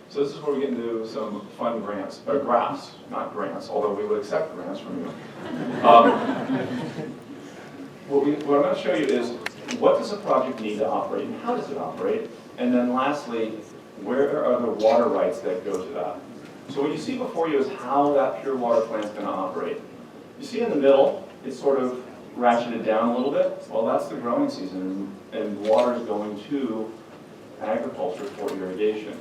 So this is where we get into some fun grants, or graphs, not grants, although we would accept grants from you. What I'm going to show you is what does a project need to operate and how does it operate? And then lastly, where are the water rights that go to that? So what you see before you is how that pure water plant is going to operate. You see in the middle, it's sort of ratcheted down a little bit. Well, that's the growing season, and water is going to agriculture for irrigation.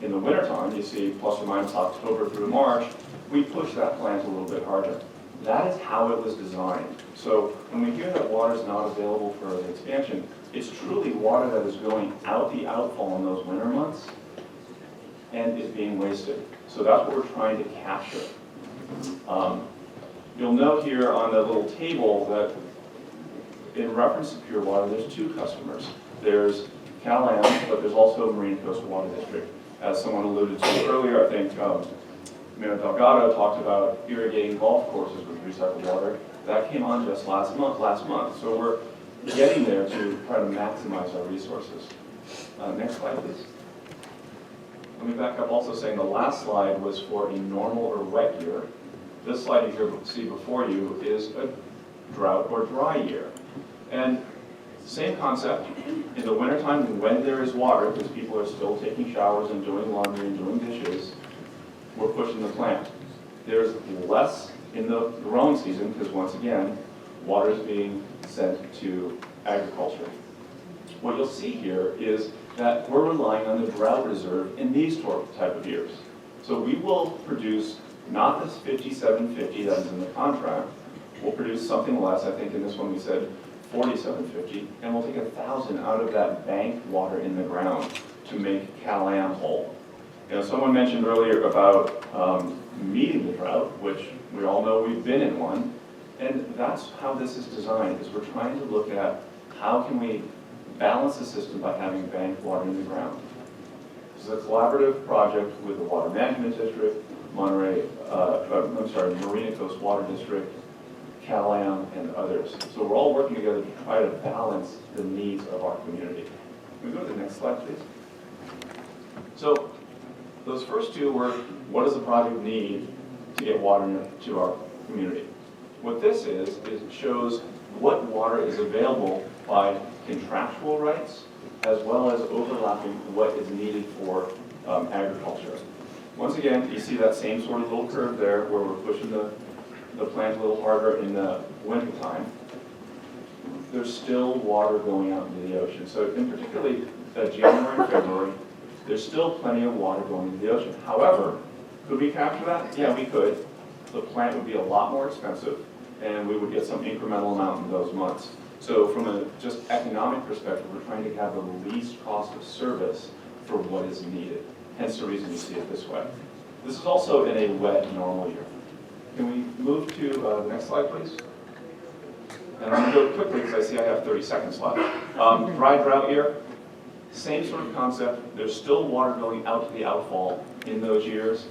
In the wintertime, you see plus or minus October through March, we push that plant a little bit harder. That is how it was designed. So when we hear that water is not available for the expansion, it's truly water that is going out the outfall in those winter months and is being wasted. So that's what we're trying to capture. You'll note here on the little table that in reference to pure water, there's two customers. There's Cal-Am, but there's also Marina Coast Water District. As someone alluded to earlier, I think Mayor Delgado talked about irrigating golf courses with recycled water. That came on just last month. So we're getting there to try to maximize our resources. Next slide, please. Let me back up also saying the last slide was for a normal or wet year. This slide you see before you is a drought or dry year. And same concept. In the wintertime, when there is water, because people are still taking showers and doing laundry and doing dishes, we're pushing the plant. There's less in the growing season, because once again, water is being sent to agriculture. What you'll see here is that we're relying on the drought reserve in these type of years. So we will produce not this 5750 that is in the contract. We'll produce something less. I think in this one we said 4750, and we'll take 1,000 out of that banked water in the ground to make Cal-Am whole. You know, someone mentioned earlier about meeting the drought, which we all know we've been in one, and that's how this is designed, is we're trying to look at how can we balance the system by having banked water in the ground. This is a collaborative project with the Water Management District, Marina Coast Water District, Cal-Am, and others. So we're all working together to try to balance the needs of our community. Can we go to the next slide, please? So those first two were, what does the project need to get water to our community? What this is it shows what water is available by contractual rights, as well as overlapping what is needed for agriculture. Once again, you see that same sort of little curve there where we're pushing the plant a little harder in the wintertime. There's still water going out into the ocean. So in particularly January and February, there's still plenty of water going into the ocean. However, could we capture that? Yeah, we could. The plant would be a lot more expensive, and we would get some incremental amount in those months. So from a just economic perspective, we're trying to have the least cost of service for what is needed. Hence the reason you see it this way. This is also in a wet, normal year. Can we move to the next slide, please? And I'm going to go quickly because I see I have 30 seconds left. Dry drought year, same sort of concept. There's still water going out to the outfall in those years.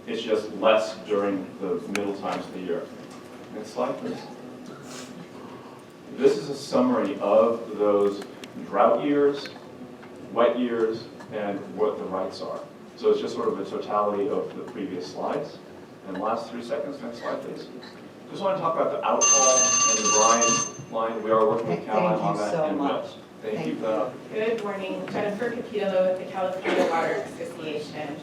It's just less during the middle times of the year. Next slide, please. This is a summary of those drought years, wet years, and what the rights are. So it's just sort of a totality of the previous slides. And last 3 seconds, next slide, please. Just want to talk about the outfall and the brine line. We are working with Cal-Am on that and West. Thank you. Good morning. Jennifer Capito with the California Water Association.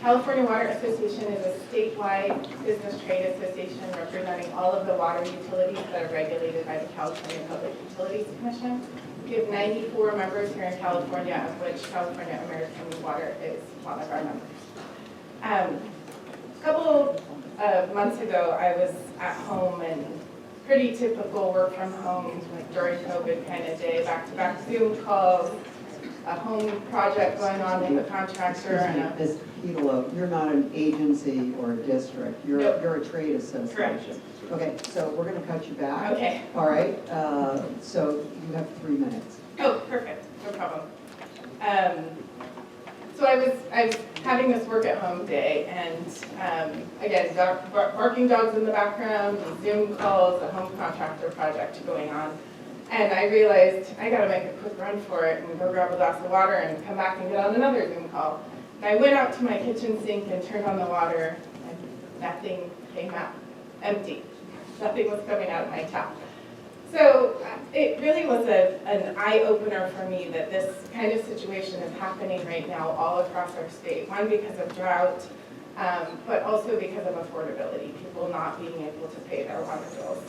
California Water Association is a statewide business trade association representing all of the water utilities that are regulated by the California Public Utilities Commission. We have 94 members here in California, of which California American Water is one of our members. A couple of months ago, I was at home and pretty typical work from home during COVID kind of day, back-to-back Zoom calls, a home project going on with a contractor and Ms. Petalo, you're not an agency or a district, you're, Nope. you're a trade association. Correct. Okay, so we're gonna cut you back. Okay. All right, so you have 3 minutes. Oh, perfect, no problem. So I was having this work at home day, and again, barking dogs in the background, Zoom calls, a home contractor project going on. And I realized I gotta make a quick run for it and go grab a glass of water and come back and get on another Zoom call. And I went out to my kitchen sink and turned on the water, and nothing came out, empty. Nothing was coming out of my tap. So it really was an eye-opener for me that this kind of situation is happening right now all across our state. One, because of drought, but also because of affordability, people not being able to pay their water bills.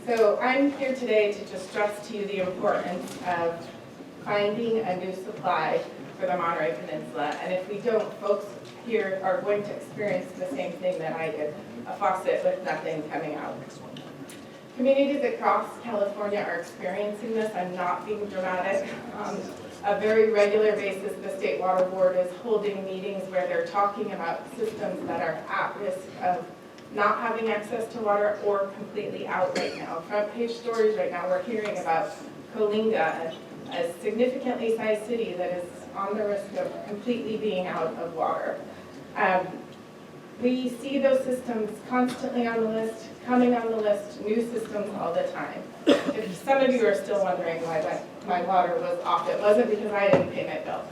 So I'm here today to just stress to you the importance of finding a new supply for the Monterey Peninsula. And if we don't, folks here are going to experience the same thing that I did, a faucet with nothing coming out. Communities across California are experiencing this. I'm not being dramatic. On a very regular basis, the State Water Board is holding meetings where they're talking about systems that are at risk of not having access to water or completely out right now. Front page stories right now, we're hearing about Coalinga, a significantly sized city that is on the risk of completely being out of water. We see those systems constantly on the list, coming on the list, new systems all the time. If some of you are still wondering why my water was off, it wasn't because I didn't pay my bill.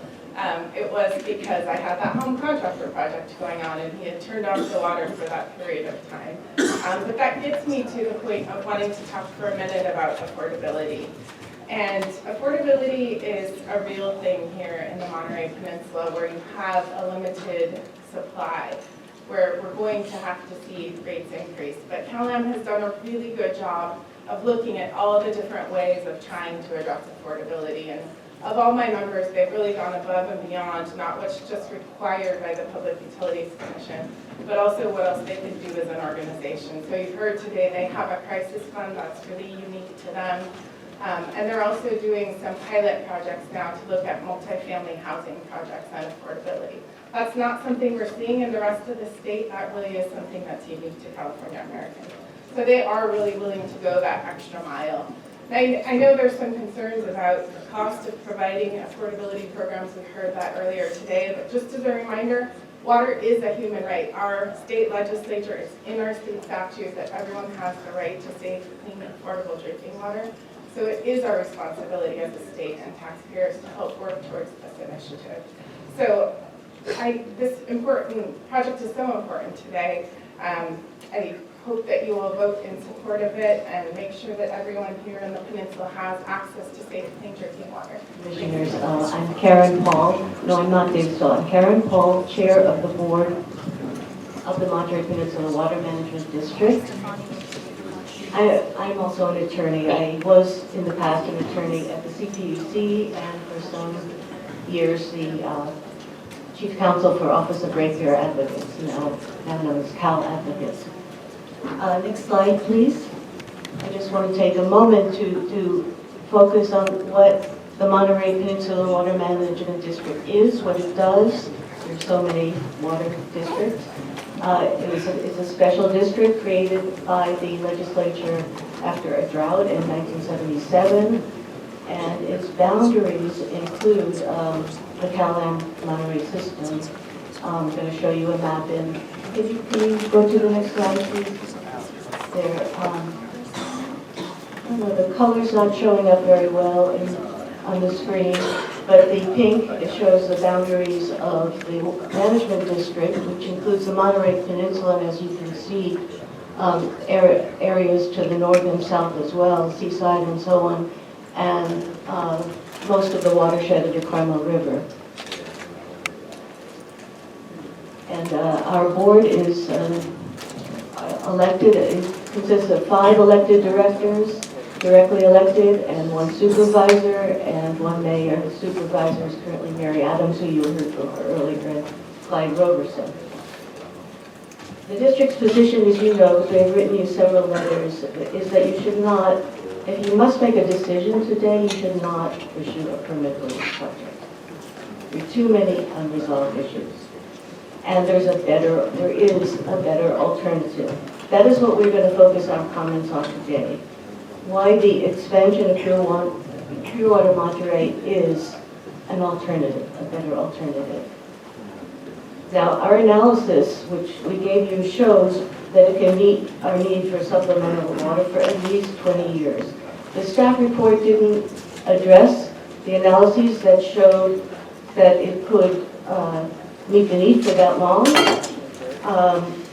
It was because I had that home contractor project going on and he had turned off the water for that period of time. But that gets me to the point of wanting to talk for a minute about affordability. And affordability is a real thing here in the Monterey Peninsula where you have a limited supply, where we're going to have to see rates increase. But CalAm has done a really good job of looking at all the different ways of trying to address affordability. And of all my members, they've really gone above and beyond, not what's just required by the Public Utilities Commission, but also what else they can do as an organization. So you've heard today they have a crisis fund that's really unique to them. And they're also doing some pilot projects now to look at multifamily housing projects and affordability. That's not something we're seeing in the rest of the state. That really is something that's unique to California Americans. So they are really willing to go that extra mile. I know there's some concerns about the cost of providing affordability programs. We heard that earlier today, but just as a reminder, water is a human right. Our state legislature is in our state statute that everyone has the right to safe, clean, affordable drinking water. So it is our responsibility as a state and taxpayers to help work towards this initiative. So this important project is so important today. I hope that you will vote in support of it and make sure that everyone here in the peninsula has access to safe, clean drinking water. Commissioners, I'm Karen Paul. No, I'm not Desal. I'm Karen Paul, Chair of the Board of the Monterey Peninsula Water Management District. I'm also an attorney. I was in the past an attorney at the CPUC and for some years the Chief Counsel for Office of Ratepayer Advocates, now known as Cal Advocates. Next slide, please. I just want to take a moment to focus on what the Monterey Peninsula Water Management District is, what it does. There's so many water districts. It's a special district created by the legislature after a drought in 1977, and its boundaries include the CalAm Monterey system. I'm going to show you a map in. Can you go to the next slide, please? There. I don't know, the color's not showing up very well on the screen, but the pink, it shows the boundaries of the management district, which includes the Monterey Peninsula, and as you can see, areas to the north and south as well, seaside and so on, and most of the watershed of the Carmel River. And our board is elected. It consists of 5 elected directors, directly elected, and 1 supervisor and 1 mayor. The supervisor is currently Mary Adams, who you heard from earlier, and Clyde Roberson. The district's position, as you know, because they've written you several letters, is that you should not, if you must make a decision today, you should not issue a permit for this project. There are too many unresolved issues. And there is a better alternative. That is what we're going to focus our comments on today. Why the expansion of Pure Water Monterey is an alternative, a better alternative. Now, our analysis, which we gave you, shows that it can meet our need for supplemental water for at least 20 years. The staff report didn't address the analyses that showed that it could meet the need for that long.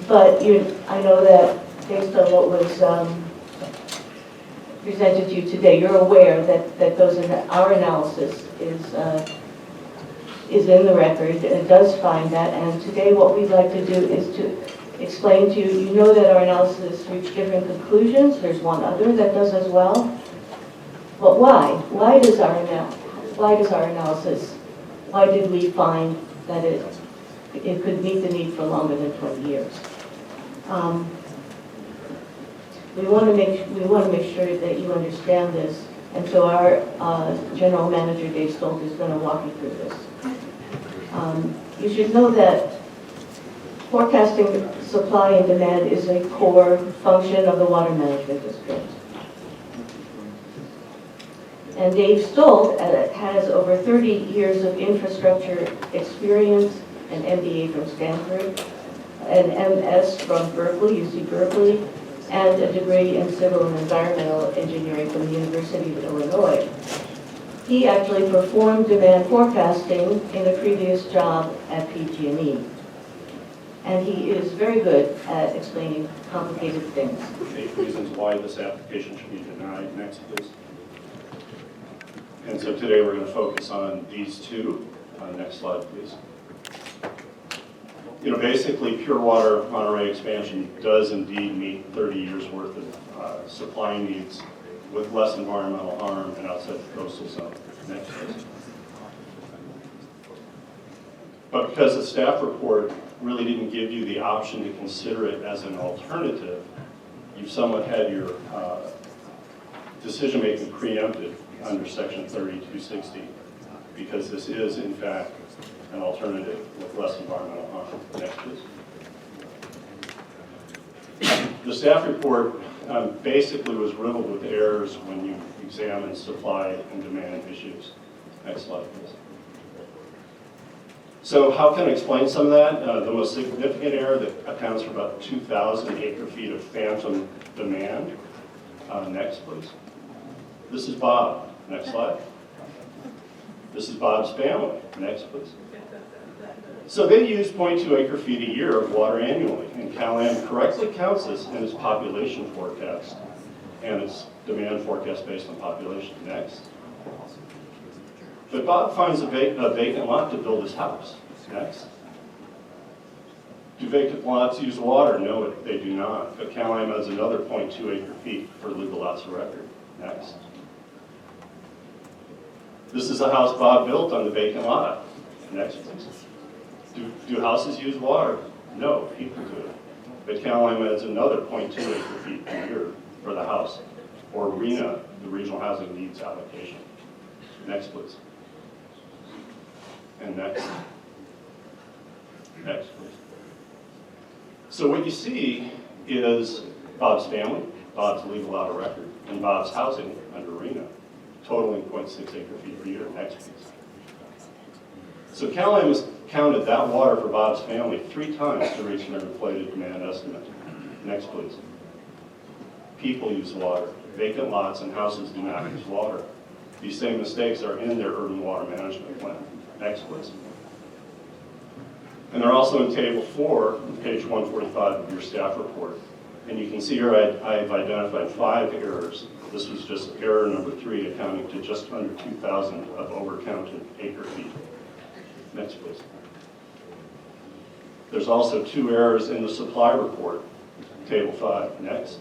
But I know that based on what was presented to you today, you're aware that our analysis is in the record. It does find that. And today what we'd like to do is to explain to you, you know that our analysis reached different conclusions. There's one other that does as well. But why? Why does our analysis, why did we find that it could meet the need for longer than 20 years? We want to make sure that you understand this, and so our General Manager Dave Stolt is going to walk you through this. You should know that forecasting supply and demand is a core function of the Water Management District. And Dave Stolt has over 30 years of infrastructure experience, an MBA from Stanford, an MS from Berkeley, UC Berkeley, and a degree in civil and environmental engineering from the University of Illinois. He actually performed demand forecasting in a previous job at PG&E. And he is very good at explaining complicated things. 8 reasons why this application should be denied. Next, please. And so today we're going to focus on these two. Next slide, please. Basically, Pure Water Monterey expansion does indeed meet 30 years worth of supply needs with less environmental harm and outside the coastal zone. Next, please. But because the staff report really didn't give you the option to consider it as an alternative, you've somewhat had your decision-making preempted under Section 3260, because this is, in fact, an alternative with less environmental harm. Next, please. The staff report basically was riddled with errors when you examine supply and demand issues. Next slide, please. So how can I explain some of that? The most significant error that accounts for about 2,000 acre-feet of phantom demand. Next, please. This is Bob. Next slide. This is Bob's family. Next, please. So they use 0.2 acre-feet a year of water annually, and CalAm correctly counts this in its population forecast and its demand forecast based on population. Next. But Bob finds a vacant lot to build his house. Next. Do vacant lots use water? No, they do not. But CalAm has another 0.2 acre-feet for legal lots of record. Next. This is a house Bob built on the vacant lot. Next, please. Do houses use water? No, people do. But CalAm adds another 0.2 acre-feet a year for the house, or RENA, the Regional Housing Needs Allocation. Next, please. And next. Next, please. So what you see is Bob's family, Bob's legal out of record, and Bob's housing under RENA, totaling 0.6 acre-feet per year. Next, please. So CalAm has counted that water for Bob's family 3 times to reach an inflated demand estimate. Next, please. People use water. Vacant lots and houses do not use water. These same mistakes are in their urban water management plan. Next, please. And they're also in Table 4, page 145 of your staff report. And you can see here I've identified 5 errors. This was just error number 3, accounting to just under 2,000 of overcounted acre-feet. Next, please. There's also 2 errors in the supply report, Table 5. Next.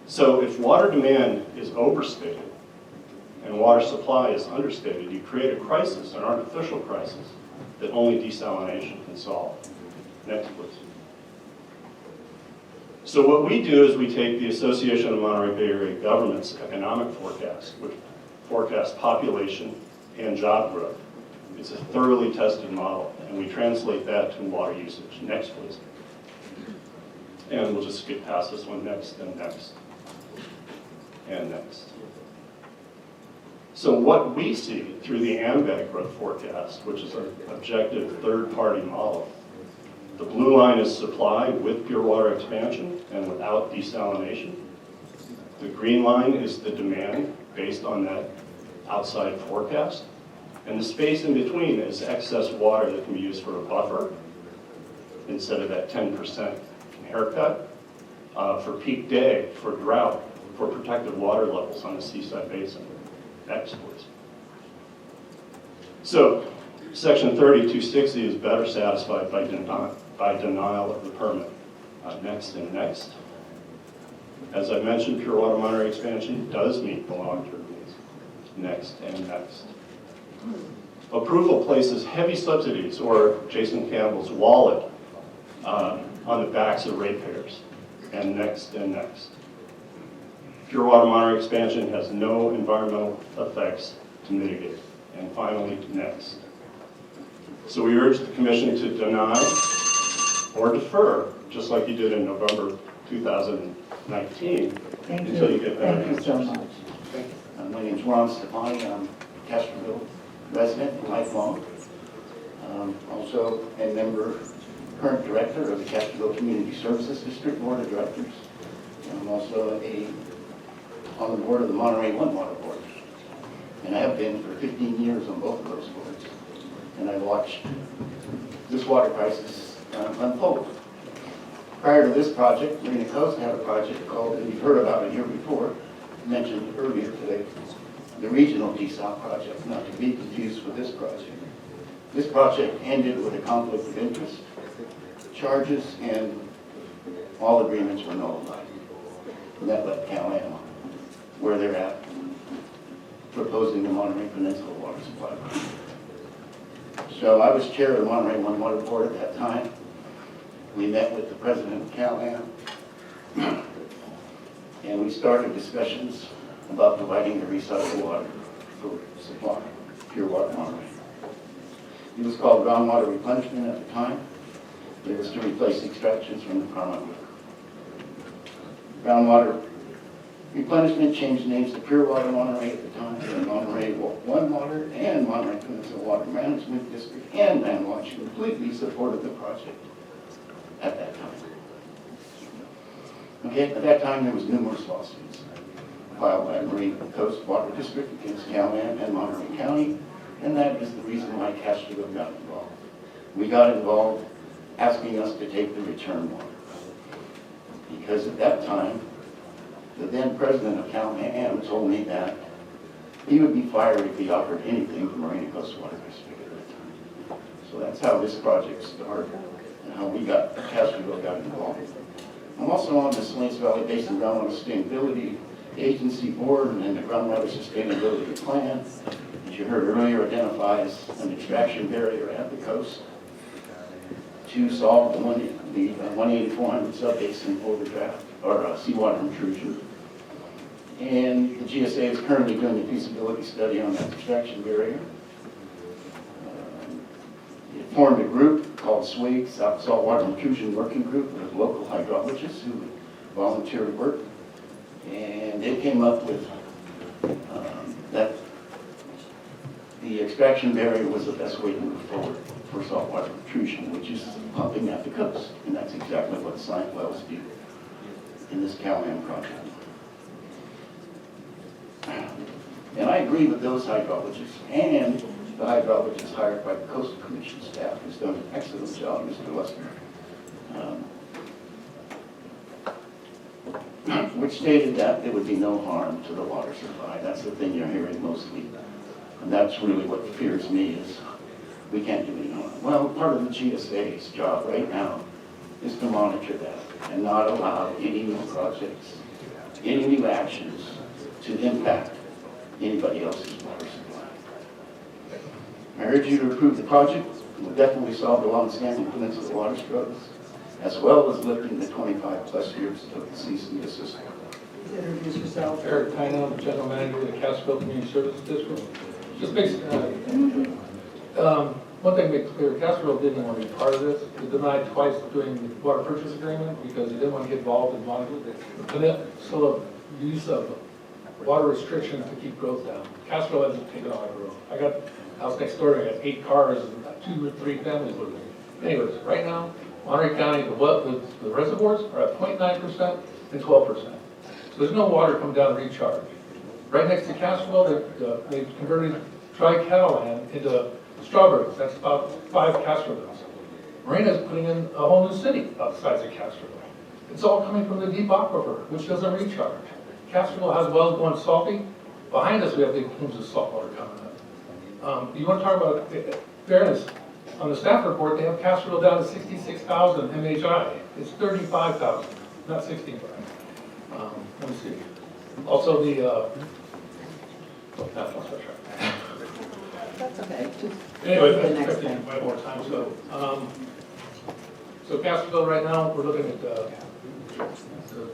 So if water demand is overstated and water supply is understated, you create a crisis, an artificial crisis, that only desalination can solve. Next, please. So what we do is we take the Association of Monterey Bay Area Government's economic forecast, which forecasts population and job growth. It's a thoroughly tested model, and we translate that to water usage. Next, please. And we'll just skip past this one, next, and next, and next. So what we see through the AMBAG growth forecast, which is our objective third-party model, the blue line is supply with pure water expansion and without desalination. The green line is the demand based on that outside forecast. And the space in between is excess water that can be used for a buffer instead of that 10% haircut, for peak day, for drought, for protected water levels on the seaside basin. Next, please. So, Section 3260 is better satisfied by denial of the permit. Next and next. As I mentioned, pure water Monterey expansion does meet the long-term needs. Next and next. Approval places heavy subsidies, or Jason Campbell's wallet, on the backs of ratepayers. And next and next. Pure water Monterey expansion has no environmental effects to mitigate. And finally, next. So we urge the Commission to deny or defer, just like you did in November 2019, until you get better answers. Thank you so much. My name is Ron Stefani. I'm a Castroville resident and lifelong. Also a member, current director of the Castroville Community Services District Board of Directors. I'm also on the board of the Monterey One Water Board. And I have been for 15 years on both of those boards. And I watched this water crisis unfold. Prior to this project, Marina Coast had a project called, and you've heard about it here before, mentioned earlier today, the regional Desal project, not to be confused with this project. This project ended with a conflict of interest, charges, and all agreements were nullified. And that left Cal-Am where they're at, proposing the Monterey Peninsula water supply project. So I was chair of the Monterey One Water Board at that time. We met with the president of Cal-Am, and we started discussions about providing the recycled water for supply, pure water Monterey. It was called groundwater replenishment at the time. It was to replace extractions from the Carmel River. Groundwater replenishment changed names to Pure Water Monterey at the time, and Monterey One Water and Monterey Peninsula Water Management District and Man Watch completely supported the project at that time. Okay, at that time there was numerous lawsuits filed by Marina Coast Water District against Cal-Am and Monterey County, and that is the reason why Castroville got involved. We got involved asking us to take the return water, because at that time, the then president of Cal-Am told me that he would be fired if he offered anything to Marina Coast Water District at that time. So that's how this project started and how we got, Castroville got involved. I'm also on the Salinas Valley Basin Groundwater Sustainability Agency Board, and the Groundwater Sustainability Plan, as you heard earlier, identifies an extraction barrier at the coast to solve the 18400 subbasin overdraft, or seawater intrusion. And the GSA is currently doing a feasibility study on that extraction barrier. It formed a group called SWIG, South Saltwater Intrusion Working Group, with local hydrologists who volunteered to work. And they came up with that the extraction barrier was the best way to move forward for saltwater intrusion, which is pumping at the coast. And that's exactly what science wells do in this Cal-Am project. And I agree with those hydrologists and the hydrologists hired by the Coastal Commission staff, who's done an excellent job, Mr. Lester, which stated that there would be no harm to the water supply. That's the thing you're hearing mostly. And that's really what fears me, is we can't do any harm. Well, part of the GSA's job right now is to monitor that and not allow any new projects, any new actions to impact anybody else's water supply. I urge you to approve the project. It will definitely solve the long-standing peninsula water struggles, as well as lifting the 25+ years of the cease and desist. Please introduce yourself. Eric Tynan, General Manager of the Castroville Community Services District. Just basically, One thing to make clear, Castroville didn't want to be part of this. They denied twice doing the water purchase agreement because they didn't want to get involved in the peninsula use of water restrictions to keep growth down. Castroville hasn't taken on that growth. I got a house next door, I got 8 cars and 2 or 3 families living there. Anyways, right now, Monterey County, the reservoirs are at 0.9% and 12%. So there's no water coming down to recharge. Right next to Castroville, they've converted dry cattle land into strawberries. That's about 5 Castrovilles. Marina is putting in a whole new city outside of Castroville. It's all coming from the deep aquifer, which doesn't recharge. Castroville has wells going salty. Behind us, we have big plumes of salt water coming up. You want to talk about fairness? On the staff report, they have Castroville down to 66,000 MHI. It's 35,000, not 65. Let me see. Also, That's okay. Anyway, that's 15 more time. So Castroville right now, we're looking at the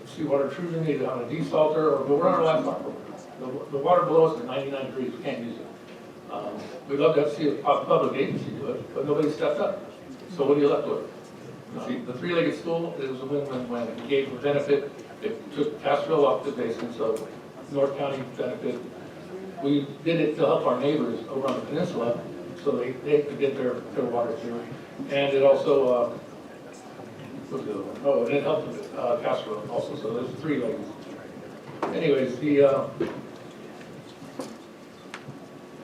seawater intrusion either on a desalter or we're on our last aquifer. The water below us is 99 degrees. We can't use it. We'd love to see a public agency do it, but nobody stepped up. So what are you left with? You see, the three-legged stool, it was a win-win-win. It gave a benefit. It took Castroville off the basin, so North County benefit. We did it to help our neighbors over on the peninsula, so they could get their water through. And it also, what's the other one? Oh, and it helped Castroville also, so there's 3 legs. Anyways,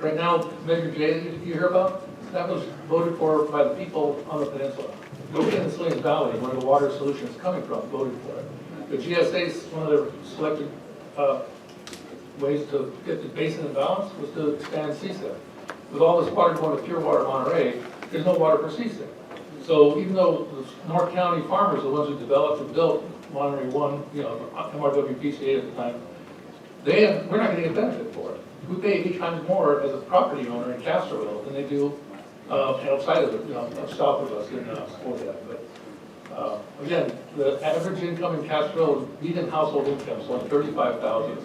right now, Measure J that you hear about, that was voted for by the people on the peninsula. Nobody in the Salinas Valley, where the water solution is coming from, voted for it. The GSA's, one of their selected ways to get the basin in balance was to expand CEMEX. With all this water going to Pure Water Monterey, there's no water for CEMEX. So even though the North County farmers are the ones who developed and built Monterey 1, MRWPCA at the time, we're not going to get benefit for it. We pay 8 times more as a property owner in Castroville than they do outside of it, south of us in for that. But again, the average income in Castroville, median household income is only $35,000.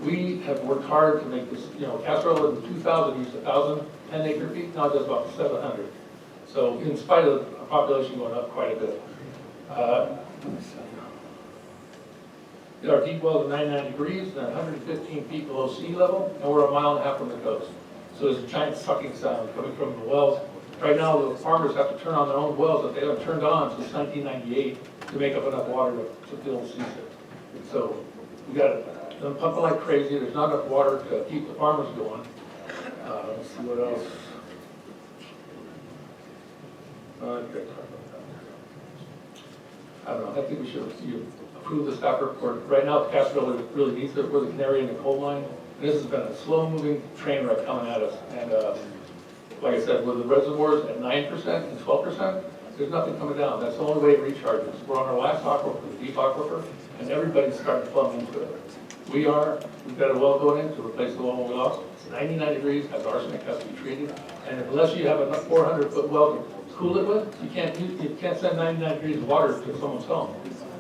We have worked hard to make this. Castroville in 2000 used 1,010 acre feet. Now it does about 700. So in spite of the population going up quite a bit. Our deep wells are 99 degrees and 115 feet below sea level, and we're 1.5 miles from the coast. So there's a giant sucking sound coming from the wells. Right now, the farmers have to turn on their own wells that they haven't turned on since 1998 to make up enough water to fill CEMEX. So we got them pumping like crazy. There's not enough water to keep the farmers going. Let's see what else. I don't know. I think we should approve the staff report. Right now, Castroville really needs it. We're the canary in the coal mine. And this has been a slow-moving train wreck coming at us. And like I said, with the reservoirs at 9% and 12%, there's nothing coming down. That's the only way it recharges. We're on our last aquifer, the deep aquifer, and everybody's starting to plumb into it. We've got a well going in to replace the one we lost. It's 99 degrees, has arsenic, has to be treated. And unless you have a 400-foot well to cool it with, you can't send 99 degrees of water to someone's home.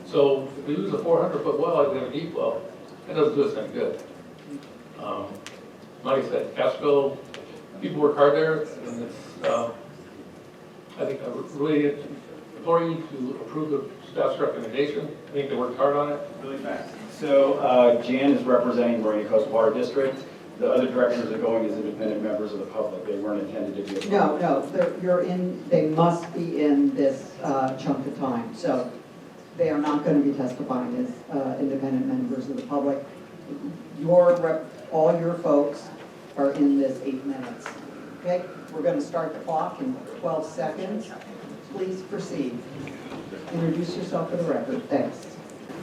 So if we lose a 400-foot well, like we have a deep well, that doesn't do us any good. Like I said, Castroville, people work hard there, and it's, I think I really implore you to approve the staff's recommendation. I think they worked hard on it. Really fast. So Jan is representing Marina Coast Water District. The other directors are going as independent members of the public. They weren't intended to be. No, they must be in this chunk of time. So they are not going to be testifying as independent members of the public. All your folks are in this 8 minutes. Okay, we're going to start the clock in 12 seconds. Please proceed. Introduce yourself for the record. Thanks.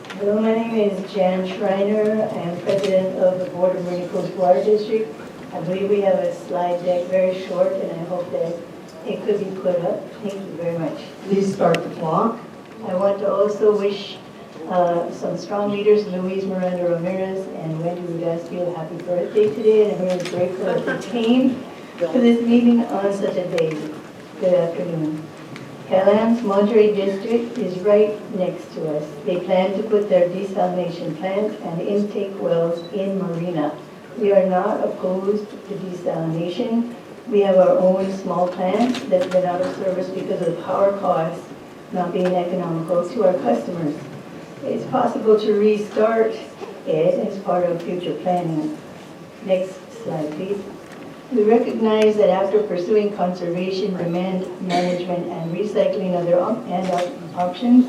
Hello, my name is Jan Schreiner. I am president of the Board of Marina Coast Water District. I believe we have a slide deck, very short, and I hope that it could be put up. Thank you very much. Please start the clock. I want to also wish some strong leaders, Luis Miranda Ramirez and Wendy Rudasky, a happy birthday today, and I'm really grateful that they came to this meeting on such a day. Good afternoon. Appellants Monterey District is right next to us. They plan to put their desalination plant and intake wells in Marina. We are not opposed to desalination. We have our own small plant that's been out of service because of power costs not being economical to our customers. It's possible to restart it as part of future planning. Next slide, please. We recognize that after pursuing conservation, demand management, and recycling other options,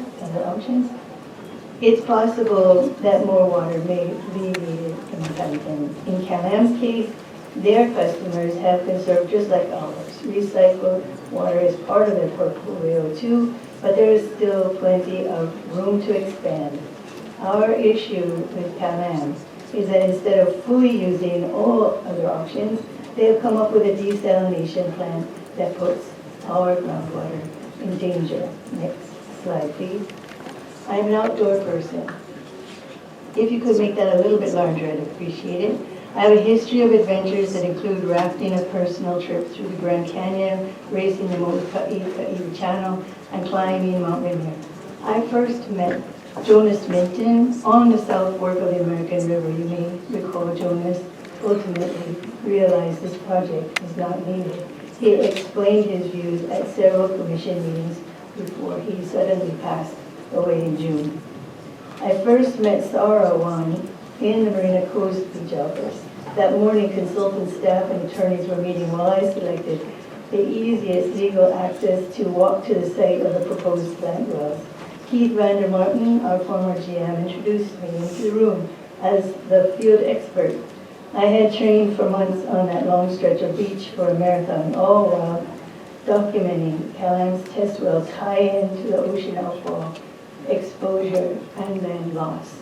it's possible that more water may be needed in the pipeline. In Cal-Am's case, their customers have conserved just like ours. Recycled water is part of their portfolio too, but there is still plenty of room to expand. Our issue with Cal-Am is that instead of fully using all other options, they have come up with a desalination plant that puts our groundwater in danger. Next slide, please. I'm an outdoor person. If you could make that a little bit larger, I'd appreciate it. I have a history of adventures that include rafting a personal trip through the Grand Canyon, racing the Motu'a'i Channel, and climbing Mount Rainier. I first met Jonas Minton on the south fork of the American River. You may recall Jonas ultimately realized this project is not needed. He explained his views at several commission meetings before he suddenly passed away in June. I first met Sarah Wan in the Marina Coast Beach office. That morning, consultant staff and attorneys were meeting while I selected the easiest legal access to walk to the site of the proposed plant was. Keith Van der Martin, our former GM, introduced me into the room as the field expert. I had trained for months on that long stretch of beach for a marathon, all while documenting Cal-Am's test well tie-in to the ocean outfall, exposure, and land loss.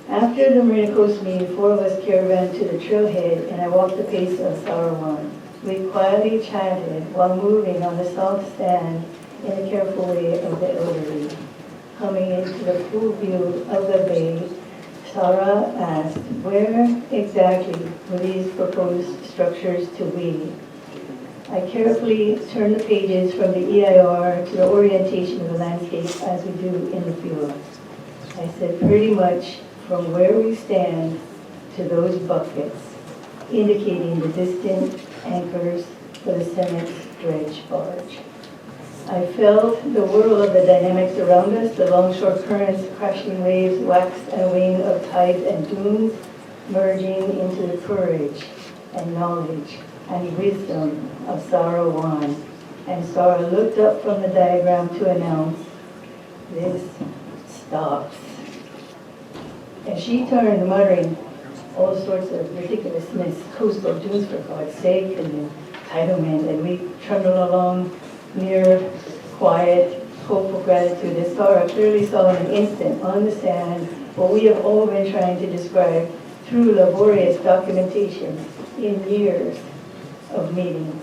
After the Marina Coast meeting, 4 of us caravaned to the trailhead, and I walked the pace of Sarawan. We quietly chatted while moving on the south stand in a careful way of the elderly. Coming into the full view of the bay, Sarah asked, where exactly were these proposed structures to be? I carefully turned the pages from the EIR to the orientation of the landscape as we do in the field. I said pretty much from where we stand to those buckets, indicating the distant anchors for the CEMEX dredge barge. I felt the whirl of the dynamics around us, the longshore currents, crashing waves, wax and wane of tides and dunes, merging into the courage and knowledge and wisdom of Sarah Wan. And Sarah looked up from the diagram to announce, this stops. And she turned, muttering all sorts of ridiculousness, coastal dunes for God's sake, and entitlement, and we trundled along near, quiet, hopeful gratitude. As Sarah clearly saw in an instant on the sand what we have all been trying to describe through laborious documentation in years of meetings.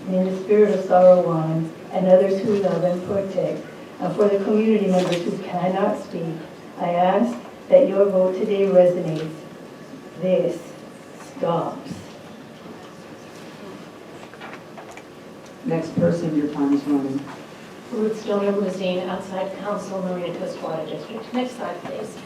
And in the spirit of Sarah Wan and others who love and protect, and for the community members who cannot speak, I ask that your vote today resonates. This stops. Next person, your time is running. Ruth Stoner Blazine, outside council, Marina Coast Water District. Next slide, please.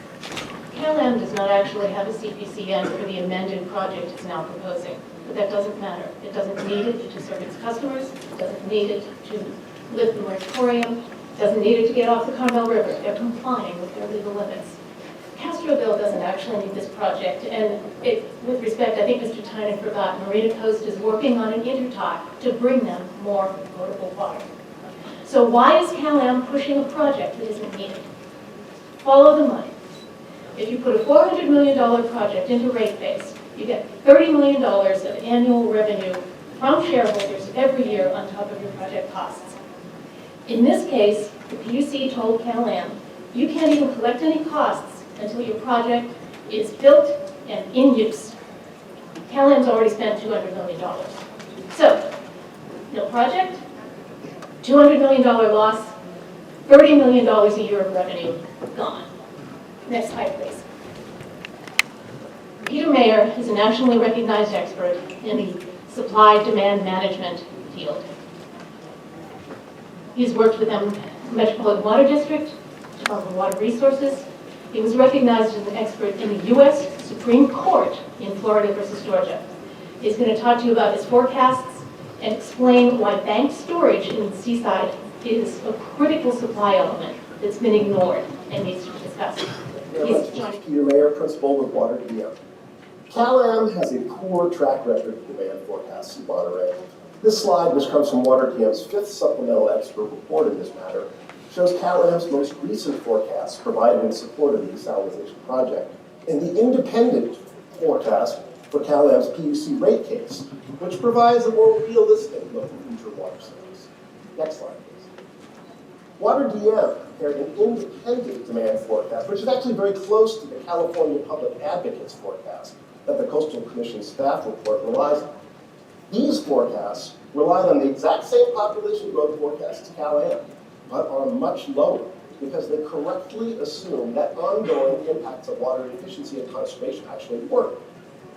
Cal-Am does not actually have a CPCN for the amended project it's now proposing, but that doesn't matter. It doesn't need it to serve its customers. It doesn't need it to lift the moratorium. It doesn't need it to get off the Carmel River. They're complying with their legal limits. Castroville doesn't actually need this project, and with respect, I think Mr. Tynan forgot, Marina Coast is working on an intertie to bring them more potable water. So why is Cal-Am pushing a project that isn't needed? Follow the money. If you put a $400 million project into rate base, you get $30 million of annual revenue from shareholders every year on top of your project costs. In this case, the PUC told Cal-Am, you can't even collect any costs until your project is built and in use. Cal-Am's already spent $200 million. So, no project, $200 million loss, $30 million a year of revenue gone. Next slide, please. Peter Mayer is a nationally recognized expert in the supply-demand management field. He's worked with the Metropolitan Water District, Department of Water Resources. He was recognized as an expert in the U.S. Supreme Court in Florida versus Georgia. is going to talk to you about his forecasts and explain why bank storage in Seaside is a critical supply element that's been ignored and needs to be discussed. Peter Mayer, principal with Water DM. CalAm has a poor track record of demand forecasts in Monterey. This slide, which comes from Water DM's 5th supplemental expert report in this matter, shows CalAm's most recent forecast provided in support of the desalination project and the independent forecast for CalAm's PUC rate case, which provides a more realistic look at future water service. Next slide, please. Water DM prepared an independent demand forecast, which is actually very close to the California Public Advocate's forecast that the Coastal Commission staff report relies on. These forecasts relied on the exact same population growth forecast as CalAm, but are much lower because they correctly assume that ongoing impacts of water efficiency and conservation actually work.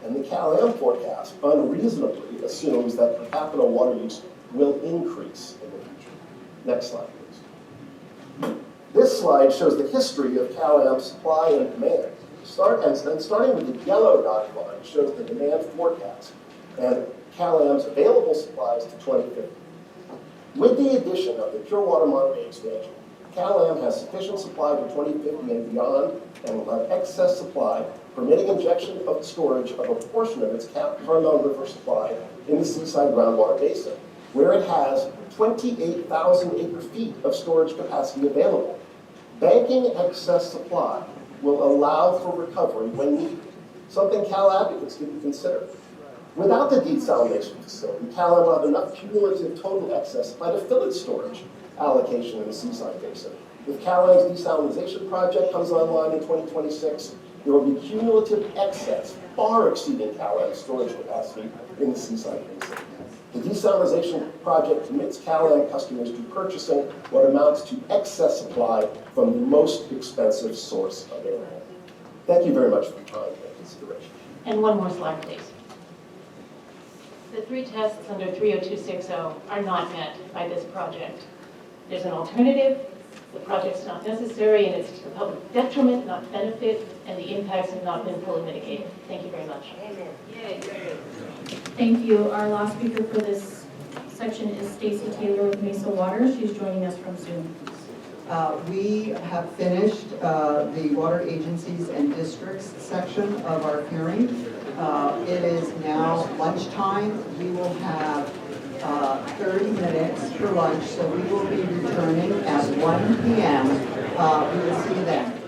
And the CalAm forecast unreasonably assumes that per capita water use will increase in the future. Next slide, please. This slide shows the history of CalAm's supply and demand. Starting with the yellow dotted line shows the demand forecast and CalAm's available supplies to 2050. With the addition of the Pure Water Monterey expansion, CalAm has sufficient supply to 2050 and beyond, and will have excess supply, permitting injection of storage of a portion of its Carmel River supply in the Seaside groundwater basin, where it has 28,000 acre-feet of storage capacity available. Banking excess supply will allow for recovery when needed, something Cal advocates didn't consider. Without the desalination facility, CalAm will have enough cumulative total excess supply to fill its storage allocation in the Seaside Basin. If CalAm's desalination project comes online in 2026, there will be cumulative excess far exceeding CalAm's storage capacity in the Seaside Basin. The desalination project commits CalAm customers to purchasing what amounts to excess supply from the most expensive source available. Thank you very much for your time and consideration. And one more slide, please. The 3 tests under 30260 are not met by this project. There's an alternative. The project's not necessary, and it's to the public detriment, not benefit, and the impacts have not been fully mitigated. Thank you very much. Amen. Yay. Thank you. Our last speaker for this section is Stacy Taylor with Mesa Water. She's joining us from Zoom. We have finished the water agencies and districts section of our hearing. It is now lunchtime. We will have 30 minutes for lunch, so we will be returning at 1 p.m. We will see you then.